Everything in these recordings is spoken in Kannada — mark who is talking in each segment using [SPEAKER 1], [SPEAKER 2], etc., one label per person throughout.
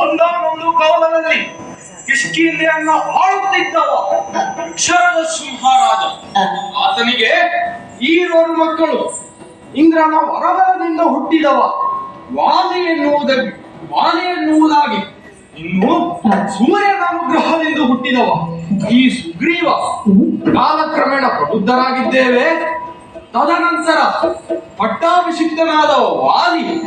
[SPEAKER 1] ಒಂದಾನೊಂದು ಕಾಲದಲ್ಲಿ ಕಿಷ್ಕಿಂಧೆಯನ್ನ ಆಳುತ್ತಿದ್ದವ ಅಕ್ಷರದ ಸಿಂಹರಾಜ. ಆತನಿಗೆ ಈರೋರು ಮಕ್ಕಳು. ಇಂದ್ರನ ವರಬಲದಿಂದ ಹುಟ್ಟಿದವ ವಾಲಿ ಎನ್ನುವುದಾಗಿ. ಇನ್ನು ಸೂರ್ಯನ ಅನುಗ್ರಹದಿಂದ ಹುಟ್ಟಿದವ ಈ ಸುಗ್ರೀವ. ಕಾಲಕ್ರಮೇಣ ಪ್ರಬುದ್ಧರಾಗಿದ್ದೇವೆ. ತದನಂತರ ಪಟ್ಟಾಭಿಷಿಕ್ತನಾದವ ವಾಲಿ.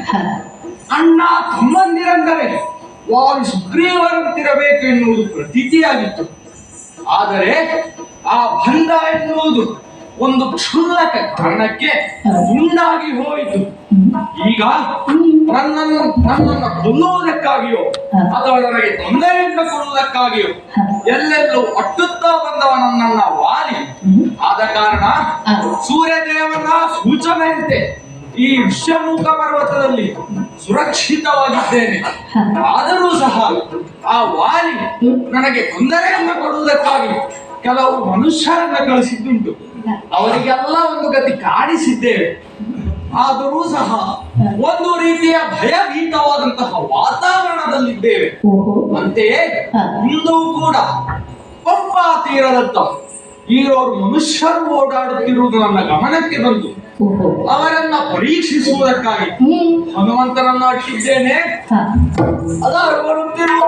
[SPEAKER 1] ಅಣ್ಣ ತಮ್ಮಂದಿರೆಂದರೆ ವಾಲಿ ಸುಗ್ರೀವರಂತಿರಬೇಕು ಎನ್ನುವುದು ಪ್ರತೀತಿಯಾಗಿತ್ತು. ಆದರೆ ಆ ಬಂಧ ಎನ್ನುವುದು ಒಂದು ಕ್ಷುಲ್ಲಕ ಕಾರಣಕ್ಕೆ ತುಂಡಾಗಿ ಹೋಯಿತು. ಈಗ ನನ್ನನ್ನು ಕೊಲ್ಲುವುದಕ್ಕಾಗಿಯೋ ಅಥವಾ ನನಗೆ ತೊಂದರೆಯನ್ನು ಕೊಡುವುದಕ್ಕಾಗಿಯೋ ಎಲ್ಲೆಲ್ಲೂ ಅಟ್ಟುತ್ತಾ ಬಂದವ ನನ್ನನ್ನ ವಾಲಿ. ಆದ ಕಾರಣ ಸೂರ್ಯದೇವನ ಸೂಚನೆಯಂತೆ ಈ ವಿಶ್ವಮುಖ ಪರ್ವತದಲ್ಲಿ ಸುರಕ್ಷಿತವಾಗಿದ್ದೇನೆ. ಆದರೂ ಸಹ ಆ ವಾಲಿ ನನಗೆ ತೊಂದರೆಯನ್ನು ಕೊಡುವುದಕ್ಕಾಗಿ ಕೆಲವು ಮನುಷ್ಯರನ್ನ ಕಳಿಸಿದ್ದುಂಟು. ಅವರಿಗೆಲ್ಲ ಒಂದು ಗತಿ ಕಾಣಿಸಿದ್ದೇವೆ. ಆದರೂ ಸಹ ಒಂದು ರೀತಿಯ ಭಯಭೀತವಾದಂತಹ ವಾತಾವರಣದಲ್ಲಿದ್ದೇವೆ. ಅಂತೆಯೇ ಇಂದು ಕೂಡ ಪಂಪಾ ತೀರದತ್ತ ಈರೋರು ಮನುಷ್ಯರು ಓಡಾಡುತ್ತಿರುವುದು ನನ್ನ ಗಮನಕ್ಕೆ ಬಂತು. ಅವರನ್ನ ಪರೀಕ್ಷಿಸುವುದಕ್ಕಾಗಿ ಹನುಮಂತನನ್ನು ಅಟ್ಟಿದ್ದೇನೆ. ಅದಾರು ಬರುತ್ತಿರುವ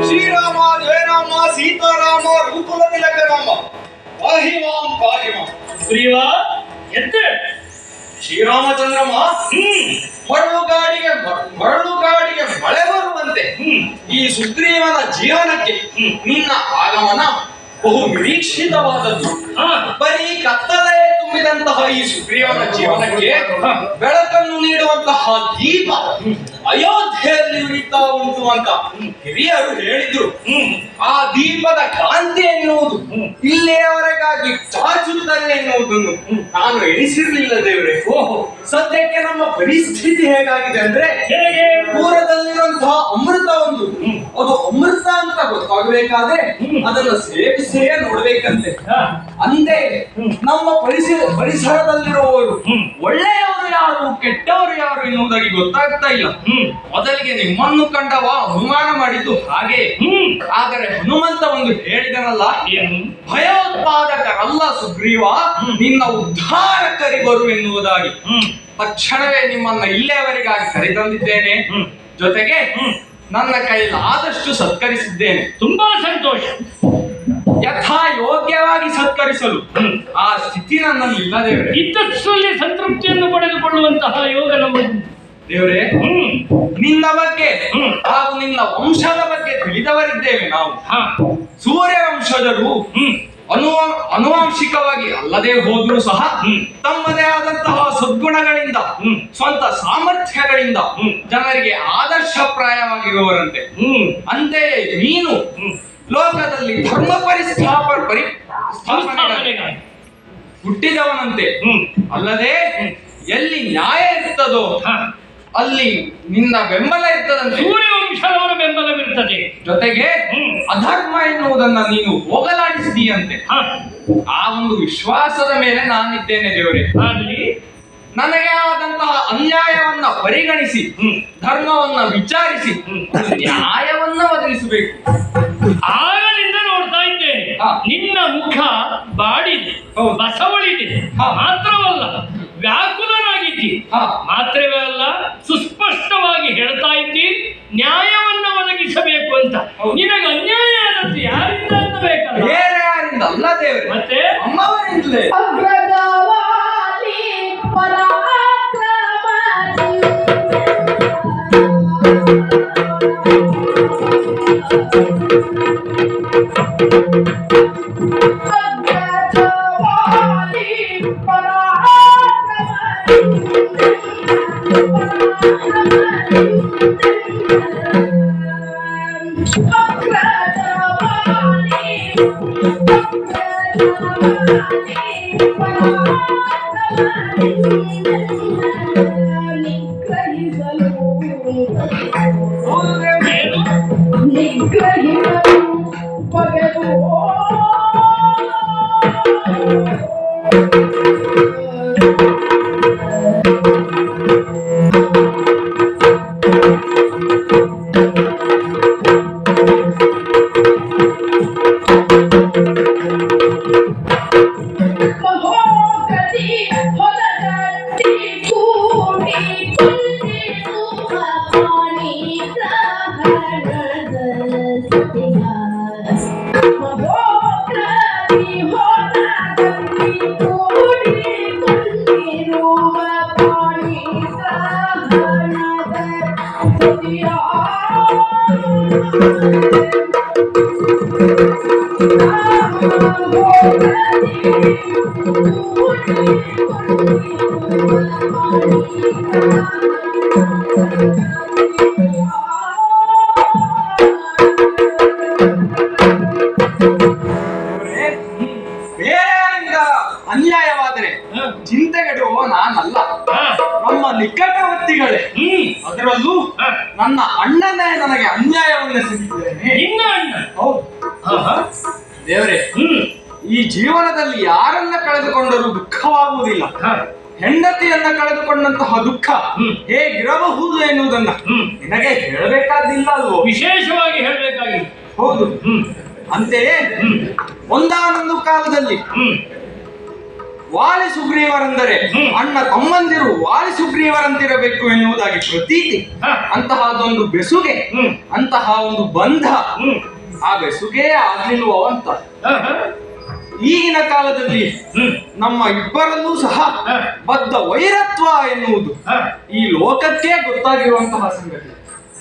[SPEAKER 1] ಶ್ರೀರಾಮ ಜಯರಾಮ ಸೀತಾರಾಮ ರೂಪುಲ ತಿಲಕ ರಾಮ ಪಾಹಿಮಾಂ ಪಾಹಿಮಾಂ.
[SPEAKER 2] ಸುಗ್ರೀವ ಎದ್ದು
[SPEAKER 1] ಶ್ರೀರಾಮಚಂದ್ರಮ್ಮ ಮರಳುಗಾಡಿಗೆ ಮಳೆ ಬರುವಂತೆ ಈ ಸುಗ್ರೀವನ ಜೀವನಕ್ಕೆ ನಿನ್ನ ಆಗಮನ ಬಹು ನಿರೀಕ್ಷಿತವಾದದ್ದು. ಬರೀ ಕತ್ತಲೆ ತುಂಬಿದಂತಹ ಈ ಸುಗ್ರೀವನ ಜೀವನಕ್ಕೆ ಬೆಳಕನ್ನು ನೀಡುವಂತಹ ದೀಪ ಅಯೋಧ್ಯೆಯಲ್ಲಿ ಉರಿತಾ ಉಂಟು ಅಂತ ಹಿರಿಯರು ಹೇಳಿದ್ರು. ಆ ದೀಪದ ಕಾಂತಿ ಎನ್ನುವುದು ಇಲ್ಲಿಯವರೆಗಾಗಿ ಚಾಚುತ್ತದೆ ಎನ್ನುವುದನ್ನು ನಾನು ಎಣಿಸಿರ್ಲಿಲ್ಲ ದೇವ್ರೆ. ಸದ್ಯಕ್ಕೆ ನಮ್ಮ ಪರಿಸ್ಥಿತಿ ಹೇಗಾಗಿದೆ ಅಂದ್ರೆ, ಪೂರದಲ್ಲಿರುವಂತಹ ಅಮೃತ ಒಂದು ಅದು ಅಮೃತ ಅಂತ ಗೊತ್ತಾಗಬೇಕಾದ್ರೆ ಅದನ್ನು ಸೇವಿಸೇ ನೋಡ್ಬೇಕಂತೆ. ಅಂತೆ ನಮ್ಮ ಪರಿಸರದಲ್ಲಿರುವವರು ಒಳ್ಳೆಯವರು ಯಾರು ಕೆಟ್ಟವರು ಯಾರು ಎನ್ನುವುದಾಗಿ ಗೊತ್ತಾಗ್ತಾ ಇಲ್ಲ. ಮೊದಲಿಗೆ ನಿಮ್ಮನ್ನು ಕಂಡವ ಅನುಮಾನ ಮಾಡಿದ್ದು ಹಾಗೆ. ಆದರೆ ಹನುಮಂತ ಒಂದು ಹೇಳಿದನಲ್ಲ, ಭಯೋತ್ಪಾದಕರಲ್ಲ ಸುಗ್ರೀವ, ನಿನ್ನ ಉದ್ಧಾರಕರಿವರು ಎನ್ನುವುದಾಗಿ. ತಕ್ಷಣವೇ ನಿಮ್ಮನ್ನ ಇಲ್ಲೇವರೆಗಾಗಿ ಕರೆತಂದಿದ್ದೇನೆ. ಜೊತೆಗೆ ನನ್ನ ಕೈಲಾದಷ್ಟು ಸತ್ಕರಿಸಿದ್ದೇನೆ.
[SPEAKER 2] ತುಂಬಾ ಸಂತೋಷ.
[SPEAKER 1] ಯಥಾ ಯೋಗ್ಯವಾಗಿ ಸತ್ಕರಿಸಲು ಆ ಸ್ಥಿತಿ ನನ್ನಲ್ಲಿ ಇಲ್ಲದೇವೆ.
[SPEAKER 2] ಇದ್ದಷ್ಟರಲ್ಲಿ ಸಂತೃಪ್ತಿಯನ್ನು ಪಡೆದುಕೊಳ್ಳುವಂತಹ ಯೋಗ ನಮ್ಮದು.
[SPEAKER 1] ದೇವರೇ,
[SPEAKER 2] ಹ್ಮ್
[SPEAKER 1] ನಿನ್ನ ಬಗ್ಗೆ
[SPEAKER 2] ಹ್ಮ್.
[SPEAKER 1] ಹಾಗೂ ನಿನ್ನ ವಂಶದ ಬಗ್ಗೆ ತಿಳಿದವರಿದ್ದೇವೆ ನಾವು.
[SPEAKER 2] ಹಾ
[SPEAKER 1] ಸೂರ್ಯ ವಂಶಜರು
[SPEAKER 2] ಹ್ಮ್
[SPEAKER 1] ಅನುವಂಶಿಕವಾಗಿ ಅಲ್ಲದೆ ಹೋದರೂ ಸಹ
[SPEAKER 2] ಹ್ಮ್.
[SPEAKER 1] ತಮ್ಮದೇ ಆದಂತಹ ಸದ್ಗುಣಗಳಿಂದ
[SPEAKER 2] ಹ್ಮ್.
[SPEAKER 1] ಸ್ವಂತ ಸಾಮರ್ಥ್ಯಗಳಿಂದ
[SPEAKER 2] ಹ್ಮ್.
[SPEAKER 1] ಜನರಿಗೆ ಆದರ್ಶಪ್ರಾಯವಾಗಿರುವವರಂತೆ.
[SPEAKER 2] ಹ್ಮ್
[SPEAKER 1] ಅಂತೆಯೇ ನೀನು
[SPEAKER 2] ಹ್ಮ್
[SPEAKER 1] ಲೋಕದಲ್ಲಿ ಧರ್ಮ ಸ್ಥಾಪನೆಗಾಗಿ
[SPEAKER 2] ಸಂಸ್ಥಾಪನೆಗಾಗಿ.
[SPEAKER 1] ಹುಟ್ಟಿದವನಂತೆ.
[SPEAKER 2] ಹ್ಮ್
[SPEAKER 1] ಅಲ್ಲದೆ ಎಲ್ಲಿ ನ್ಯಾಯ ಇರ್ತದೋ
[SPEAKER 2] ಹಾ
[SPEAKER 1] ಅಲ್ಲಿ ನಿನ್ನ ಬೆಂಬಲ ಇರ್ತದಂತೆ.
[SPEAKER 2] ಸೂರ್ಯವಂಶದವರ ಬೆಂಬಲವಿರ್ತದೆ.
[SPEAKER 1] ಜೊತೆಗೆ
[SPEAKER 2] ಹ್ಮ್.
[SPEAKER 1] ಅಧರ್ಮ ಎನ್ನುವುದನ್ನ ನೀನು ಹೋಗಲಾಡಿಸಿದೀಯಂತೆ.
[SPEAKER 2] ಹಾ
[SPEAKER 1] ಆ ಒಂದು ವಿಶ್ವಾಸದ ಮೇಲೆ ನಾನಿದ್ದೇನೆ ದೇವರೇ.
[SPEAKER 2] ಆಗಲಿ.
[SPEAKER 1] ನನಗೆ ಆದಂತಹ ಅನ್ಯಾಯವನ್ನ ಪರಿಗಣಿಸಿ
[SPEAKER 2] ಹ್ಮ್
[SPEAKER 1] ಧರ್ಮವನ್ನ ವಿಚಾರಿಸಿ
[SPEAKER 2] ಹ್ಮ್.
[SPEAKER 1] ನ್ಯಾಯವನ್ನ ಒದಗಿಸಬೇಕು.
[SPEAKER 2] ಆಗಲಿಂದ ನೋಡ್ತಾ ಇದ್ದೇನೆ.
[SPEAKER 1] ಹಾ.
[SPEAKER 2] ನಿನ್ನ ಮುಖ ಬಾಡಿದೆ,
[SPEAKER 1] ಹೌದು.
[SPEAKER 2] ಬಸವಳಿದೆ.
[SPEAKER 1] ಹಾ.
[SPEAKER 2] ಮಾತ್ರವಲ್ಲ, ವ್ಯಾಕುಲನಾಗಿದ್ದಿ.
[SPEAKER 1] ಹಾ.
[SPEAKER 2] ಮಾತ್ರವೇ ಅಲ್ಲ, ಸುಸ್ಪಷ್ಟವಾಗಿ ಹೇಳ್ತಾ ಇದ್ದಿ ನ್ಯಾಯವನ್ನ ಒದಗಿಸಬೇಕು ಅಂತ.
[SPEAKER 1] ಹೌದು.
[SPEAKER 2] ನಿನಗೆ ಅನ್ಯಾಯ ಆದದ್ದು ಯಾರಿಂದ ಅಂತ ಬೇಕಲ್ಲ?
[SPEAKER 1] ಬೇರೆ ಯಾರಿಂದ ಅಲ್ಲ ದೇವರೇ,
[SPEAKER 2] ಮತ್ತೆ
[SPEAKER 1] ಅಮ್ಮವರಿಂದಲೇ.
[SPEAKER 3] ಅಗ್ರಜವಾಲಿ
[SPEAKER 1] ಹೌದು ದೇವರೇ. ದೇವರೇ, ಬೇರೆ ಯಾರಿಂದ ಅನ್ಯಾಯವಾದರೆ
[SPEAKER 2] ಹಾ.
[SPEAKER 1] ಚಿಂತೆಗೆಡುವ ನಾನಲ್ಲ,
[SPEAKER 2] ಹಾ.
[SPEAKER 1] ನಮ್ಮ ನಿಕಟವರ್ತಿಗಳೇ.
[SPEAKER 2] ಹ್ಮ್
[SPEAKER 1] ಅದರಲ್ಲೂ
[SPEAKER 2] ಹಾ.
[SPEAKER 1] ನನ್ನ ಅಣ್ಣನೇ ನನಗೆ ಅನ್ಯಾಯವನ್ನು ಸಿಗಿದ್ದೇನೆ.
[SPEAKER 2] ನಿನ್ನ ಅಣ್ಣ.
[SPEAKER 1] ಹೌದು
[SPEAKER 2] ಆಹಾ.
[SPEAKER 1] ದೇವರೇ,
[SPEAKER 2] ಹ್ಮ್
[SPEAKER 1] ಈ ಜೀವನದಲ್ಲಿ ಯಾರನ್ನ ಕಳೆದುಕೊಂಡರೂ ದುಃಖವಾಗುವುದಿಲ್ಲ.
[SPEAKER 2] ಹಾ.
[SPEAKER 1] ಹೆಂಡತಿಯನ್ನ ಕಳೆದುಕೊಂಡಂತಹ ದುಃಖ
[SPEAKER 2] ಹ್ಮ್.
[SPEAKER 1] ಹೇಗಿರಬಹುದು ಎನ್ನುವುದನ್ನ
[SPEAKER 2] ಹ್ಮ್.
[SPEAKER 1] ನಿನಗೆ ಹೇಳಬೇಕಾದಿಲ್ಲ ಅಲ್ವೋ?
[SPEAKER 2] ವಿಶೇಷವಾಗಿ ಹೇಳಬೇಕಾಗಿಲ್ಲ.
[SPEAKER 1] ಹೌದು.
[SPEAKER 2] ಹ್ಮ್
[SPEAKER 1] ಅಂತೆಯೇ
[SPEAKER 2] ಹ್ಮ್
[SPEAKER 1] ಒಂದಾನೊಂದು ಕಾಲದಲ್ಲಿ
[SPEAKER 2] ಹ್ಮ್
[SPEAKER 1] ವಾಲಿ ಸುಗ್ರೀವರೆಂದರೆ
[SPEAKER 2] ಹ್ಮ್.
[SPEAKER 1] ಅಣ್ಣ ತಮ್ಮಂದಿರು ವಾಲಿ ಸುಗ್ರೀವರಂತಿರಬೇಕು ಎನ್ನುವುದಾಗಿ ಪ್ರತೀತಿ.
[SPEAKER 2] ಹಾ.
[SPEAKER 1] ಅಂತಹದೊಂದು ಬೆಸುಗೆ,
[SPEAKER 2] ಹ್ಮ್
[SPEAKER 1] ಅಂತಹ ಒಂದು ಬಂಧ,
[SPEAKER 2] ಹ್ಮ್
[SPEAKER 1] ಆ ಬೆಸುಗೆ ಆಗ್ಲಿಲ್ವೋ ಅಂತ.
[SPEAKER 2] ಆಹಾ.
[SPEAKER 1] ಈಗಿನ ಕಾಲದಲ್ಲಿ
[SPEAKER 2] ಹ್ಮ್
[SPEAKER 1] ನಮ್ಮ ಇಬ್ಬರಲ್ಲೂ ಸಹ
[SPEAKER 2] ಹಾ.
[SPEAKER 1] ಬದ್ಧ ವೈರತ್ವ ಎನ್ನುವುದು
[SPEAKER 2] ಹಾ.
[SPEAKER 1] ಈ ಲೋಕಕ್ಕೆ ಗೊತ್ತಾಗಿರುವಂತಹ ಸಂಗತಿ.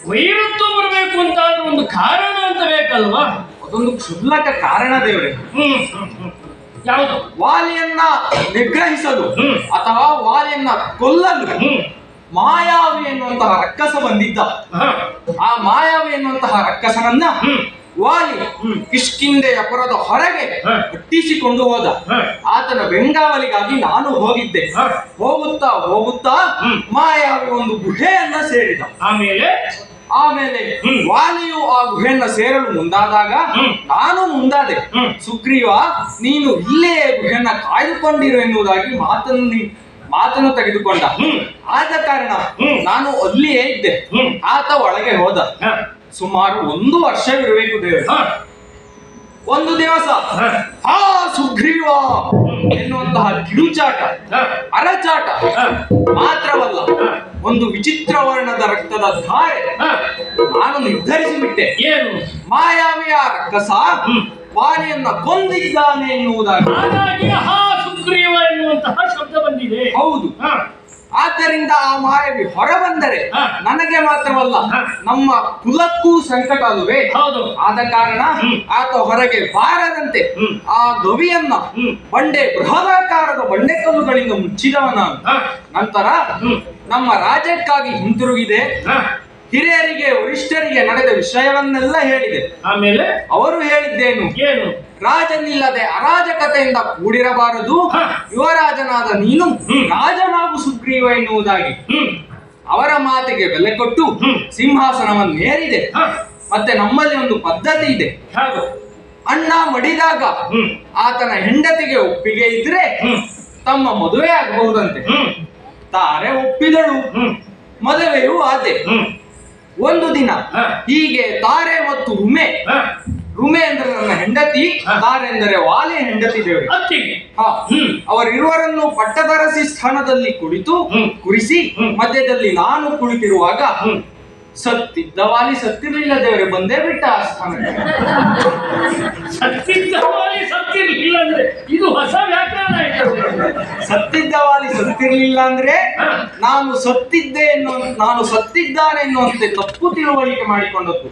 [SPEAKER 2] ವೈರತ್ವ ಬರಬೇಕು ಅಂತ ಆದ್ರೂ ಒಂದು ಕಾರಣ ಅಂತ ಬೇಕಲ್ವಾ?
[SPEAKER 1] ಅದೊಂದು ಕ್ಷುಲ್ಲಕ ಕಾರಣ ದೇವರೇ.
[SPEAKER 2] ಹ್ಮ್ ಹ್ಮ್ ಹ್ಮ್. ಯಾವುದು?
[SPEAKER 1] ವಾಲಿಯನ್ನ ನಿಗ್ರಹಿಸಲು
[SPEAKER 2] ಹ್ಮ್.
[SPEAKER 1] ಅಥವಾ ವಾಲಿಯನ್ನ ಕೊಲ್ಲಲು
[SPEAKER 2] ಹ್ಮ್
[SPEAKER 1] ಮಾಯಾವಿ ಎನ್ನುವಂತಹ ರಕ್ಕಸ ಬಂದಿದ್ದ.
[SPEAKER 2] ಹಾ.
[SPEAKER 1] ಆ ಮಾಯಾವಿ ಎನ್ನುವಂತಹ ರಕ್ಕಸನನ್ನ
[SPEAKER 2] ಹ್ಮ್
[SPEAKER 1] ವಾಲಿ
[SPEAKER 2] ಹ್ಮ್.
[SPEAKER 1] ಕಿಷ್ಕಿಂಧೆಯ ಪುರದ ಹೊರಗೆ
[SPEAKER 2] ಹಾ.
[SPEAKER 1] ಹಟ್ಟಿಸಿಕೊಂಡು ಹೋದ.
[SPEAKER 2] ಹಾ.
[SPEAKER 1] ಆತನ ಬೆಂಗಾವಲಿಗಾಗಿ ನಾನು ಹೋಗಿದ್ದೆ.
[SPEAKER 2] ಹಾ.
[SPEAKER 1] ಹೋಗುತ್ತಾ ಹೋಗುತ್ತಾ
[SPEAKER 2] ಹ್ಮ್.
[SPEAKER 1] ಮಾಯಾವಿ ಒಂದು ಗುಹೆಯನ್ನ ಸೇರಿದ.
[SPEAKER 2] ಆಮೇಲೆ
[SPEAKER 1] ಆಮೇಲೆ
[SPEAKER 2] ಹ್ಮ್.
[SPEAKER 1] ವಾಲಿಯು ಆ ಗುಹೆಯನ್ನ ಸೇರಲು ಮುಂದಾದಾಗ
[SPEAKER 2] ಹ್ಮ್.
[SPEAKER 1] ನಾನು ಮುಂದಾದೆ.
[SPEAKER 2] ಹ್ಮ್.
[SPEAKER 1] ಸುಗ್ರೀವ, ನೀನು ಇಲ್ಲೇ ಗುಹೆಯನ್ನ ಕಾಯ್ದುಕೊಂಡಿರು ಎನ್ನುವುದಾಗಿ ಮಾತನ್ನು ತೆಗೆದುಕೊಂಡ.
[SPEAKER 2] ಹ್ಮ್.
[SPEAKER 1] ಆದ ಕಾರಣ
[SPEAKER 2] ಹ್ಮ್.
[SPEAKER 1] ನಾನು ಅಲ್ಲಿಯೇ ಇದ್ದೆ.
[SPEAKER 2] ಹ್ಮ್.
[SPEAKER 1] ಆತ ಒಳಗೆ ಹೋದ.
[SPEAKER 2] ಹಾ.
[SPEAKER 1] ಸುಮಾರು 1 ವರ್ಷವಿರಬೇಕು ದೇವರು.
[SPEAKER 2] ಹಾ.
[SPEAKER 1] ಒಂದು ದಿವಸ
[SPEAKER 2] ಹಾ.
[SPEAKER 1] ಹಾ ಸುಗ್ರೀವ ಎನ್ನುವಂತಹ ಕಿರುಚಾಟ,
[SPEAKER 2] ಹಾ.
[SPEAKER 1] ಅರಚಾಟ
[SPEAKER 2] ಹಾ.
[SPEAKER 1] ಮಾತ್ರವಲ್ಲ,
[SPEAKER 2] ಹಾ.
[SPEAKER 1] ಒಂದು ವಿಚಿತ್ರ ವರ್ಣದ ರಕ್ತದ ಧಾರೆ.
[SPEAKER 2] ಹಾ.
[SPEAKER 1] ನಾನು ನಿರ್ಧರಿಸಿಬಿಟ್ಟೆ,
[SPEAKER 2] ಏನು?
[SPEAKER 1] ಮಾಯಾವಿಯ ರಕ್ಕಸ
[SPEAKER 2] ಹ್ಮ್.
[SPEAKER 1] ವಾಲಿಯನ್ನ ಕೊಂದಿದ್ದಾನೆ ಎನ್ನುವುದಾಗಿ.
[SPEAKER 2] ಹಾಗಾಗಿ ಹಾ ಸುಗ್ರೀವ ಎನ್ನುವಂತಹ ಶಬ್ದ ಬಂದಿದೆ.
[SPEAKER 1] ಹೌದು.
[SPEAKER 2] ಹಾ.
[SPEAKER 4] ಆದ್ದರಿಂದ ಆ ಮಾಯಾವಿ ಹೊರ ಬಂದರೆ
[SPEAKER 2] ಹಾ.
[SPEAKER 4] ನನಗೆ ಮಾತ್ರವಲ್ಲ
[SPEAKER 2] ಹಾ.
[SPEAKER 4] ನಮ್ಮ ಕುಲಕ್ಕೂ ಸಂಕಟ ಅಲ್ಲವೇ?
[SPEAKER 2] ಹೌದು.
[SPEAKER 4] ಆದ ಕಾರಣ
[SPEAKER 2] ಹ್ಮ್.
[SPEAKER 4] ಆತ ಹೊರಗೆ ಬಾರದಂತೆ
[SPEAKER 2] ಹ್ಮ್.
[SPEAKER 4] ಆ ಗವಿಯನ್ನ
[SPEAKER 2] ಹ್ಮ್.
[SPEAKER 4] ಬೃಹದಾಕಾರದ ಬಂಡೆ ಕಲ್ಲುಗಳಿಂದ ಮುಚ್ಚಿದವ ನಾನು.
[SPEAKER 2] ಹಾ.
[SPEAKER 4] ನಂತರ
[SPEAKER 2] ಹ್ಮ್.
[SPEAKER 4] ನಮ್ಮ ರಾಜ್ಯಕ್ಕಾಗಿ ಹಿಂತಿರುಗಿದೆ,
[SPEAKER 2] ಹಾ.
[SPEAKER 4] ಹಿರಿಯರಿಗೆ ವರಿಷ್ಠರಿಗೆ ನಡೆದ ವಿಷಯವನ್ನೆಲ್ಲ ಹೇಳಿದೆ.
[SPEAKER 2] ಆಮೇಲೆ
[SPEAKER 4] ಅವರು ಹೇಳಿದ್ದೇನು?
[SPEAKER 2] ಏನು?
[SPEAKER 4] ರಾಜನಿಲ್ಲದೆ ಅರಾಜಕತೆಯಿಂದ ಕೂಡಿರಬಾರದು,
[SPEAKER 2] ಹಾ.
[SPEAKER 4] ಯುವರಾಜನಾದ ನೀನು
[SPEAKER 2] ಹ್ಮ್.
[SPEAKER 4] ರಾಜನಾಗು ಸುಗ್ರೀವ ಎನ್ನುವುದಾಗಿ
[SPEAKER 2] ಹ್ಮ್.
[SPEAKER 4] ಅವರ ಮಾತಿಗೆ ಬೆಲೆ ಕೊಟ್ಟು
[SPEAKER 2] ಹ್ಮ್.
[SPEAKER 4] ಸಿಂಹಾಸನವನ್ನೇರಿದೆ.
[SPEAKER 2] ಹಾ.
[SPEAKER 4] ಮತ್ತೆ ನಮ್ಮಲ್ಲಿ ಒಂದು ಪದ್ಧತಿ ಇದೆ,
[SPEAKER 2] ಹಾಗು.
[SPEAKER 4] ಅಣ್ಣ ಮಡಿದಾಗ
[SPEAKER 2] ಹ್ಮ್.
[SPEAKER 4] ಆತನ ಹೆಂಡತಿಗೆ ಒಪ್ಪಿಗೆ ಇದ್ರೆ
[SPEAKER 2] ಹ್ಮ್.
[SPEAKER 4] ತಮ್ಮ ಮದುವೆ ಆಗಬಹುದಂತೆ.
[SPEAKER 2] ಹ್ಮ್.
[SPEAKER 4] ತಾರೆ ಒಪ್ಪಿದಳು,
[SPEAKER 2] ಹ್ಮ್.
[SPEAKER 4] ಮದುವೆಯೂ ಆದೆ.
[SPEAKER 2] ಹ್ಮ್.
[SPEAKER 4] ಒಂದು ದಿನ
[SPEAKER 2] ಹಾ.
[SPEAKER 4] ಹೀಗೆ ತಾರೆ ಮತ್ತು ರುಮೆ,
[SPEAKER 2] ಹಾ.
[SPEAKER 4] ರುಮೆ ಅಂದ್ರೆ ನನ್ನ ಹೆಂಡತಿ,
[SPEAKER 2] ಹಾ.
[SPEAKER 4] ತಾರೆ ಎಂದರೆ ವಾಲಿ ಹೆಂಡತಿ ದೇವರೇ.
[SPEAKER 2] ಅತ್ತಿಗೆ.
[SPEAKER 4] ಹಾ.
[SPEAKER 2] ಹ್ಮ್.
[SPEAKER 4] ಅವರಿರುವರನ್ನು ಪಟ್ಟದರಸಿ ಸ್ಥಾನದಲ್ಲಿ ಕುಳಿತು
[SPEAKER 2] ಹ್ಮ್.
[SPEAKER 4] ಕುರಿಸಿ
[SPEAKER 2] ಹ್ಮ್.
[SPEAKER 4] ಮಧ್ಯದಲ್ಲಿ ನಾನು ಕುಳಿತಿರುವಾಗ
[SPEAKER 2] ಹ್ಮ್.
[SPEAKER 4] ಸತ್ತಿದ್ದ ವಾಲಿ ಸತ್ತಿರ್ಲಿಲ್ಲ ದೇವರೇ, ಬಂದೇ ಬಿಟ್ಟ ಆ ಸ್ಥಾನಕ್ಕೆ.
[SPEAKER 2] ಸತ್ತಿದ್ದವಾಗಿ ಸತ್ತಿರ್ಲಿಲ್ಲ ಅಂದ್ರೆ ಇದು ಹೊಸ ವ್ಯಾಕರಣ ಆಯ್ತು.
[SPEAKER 4] ಸತ್ತಿದ್ದ ವಾಲಿ ಸತ್ತಿರ್ಲಿಲ್ಲ ಅಂದ್ರೆ
[SPEAKER 2] ಹಾ.
[SPEAKER 4] ನಾನು ಸತ್ತಿದ್ದಾನೆ ಎನ್ನುವಂತೆ ತಪ್ಪು ತಿಳುವಳಿಕೆ ಮಾಡಿಕೊಂಡದ್ದು.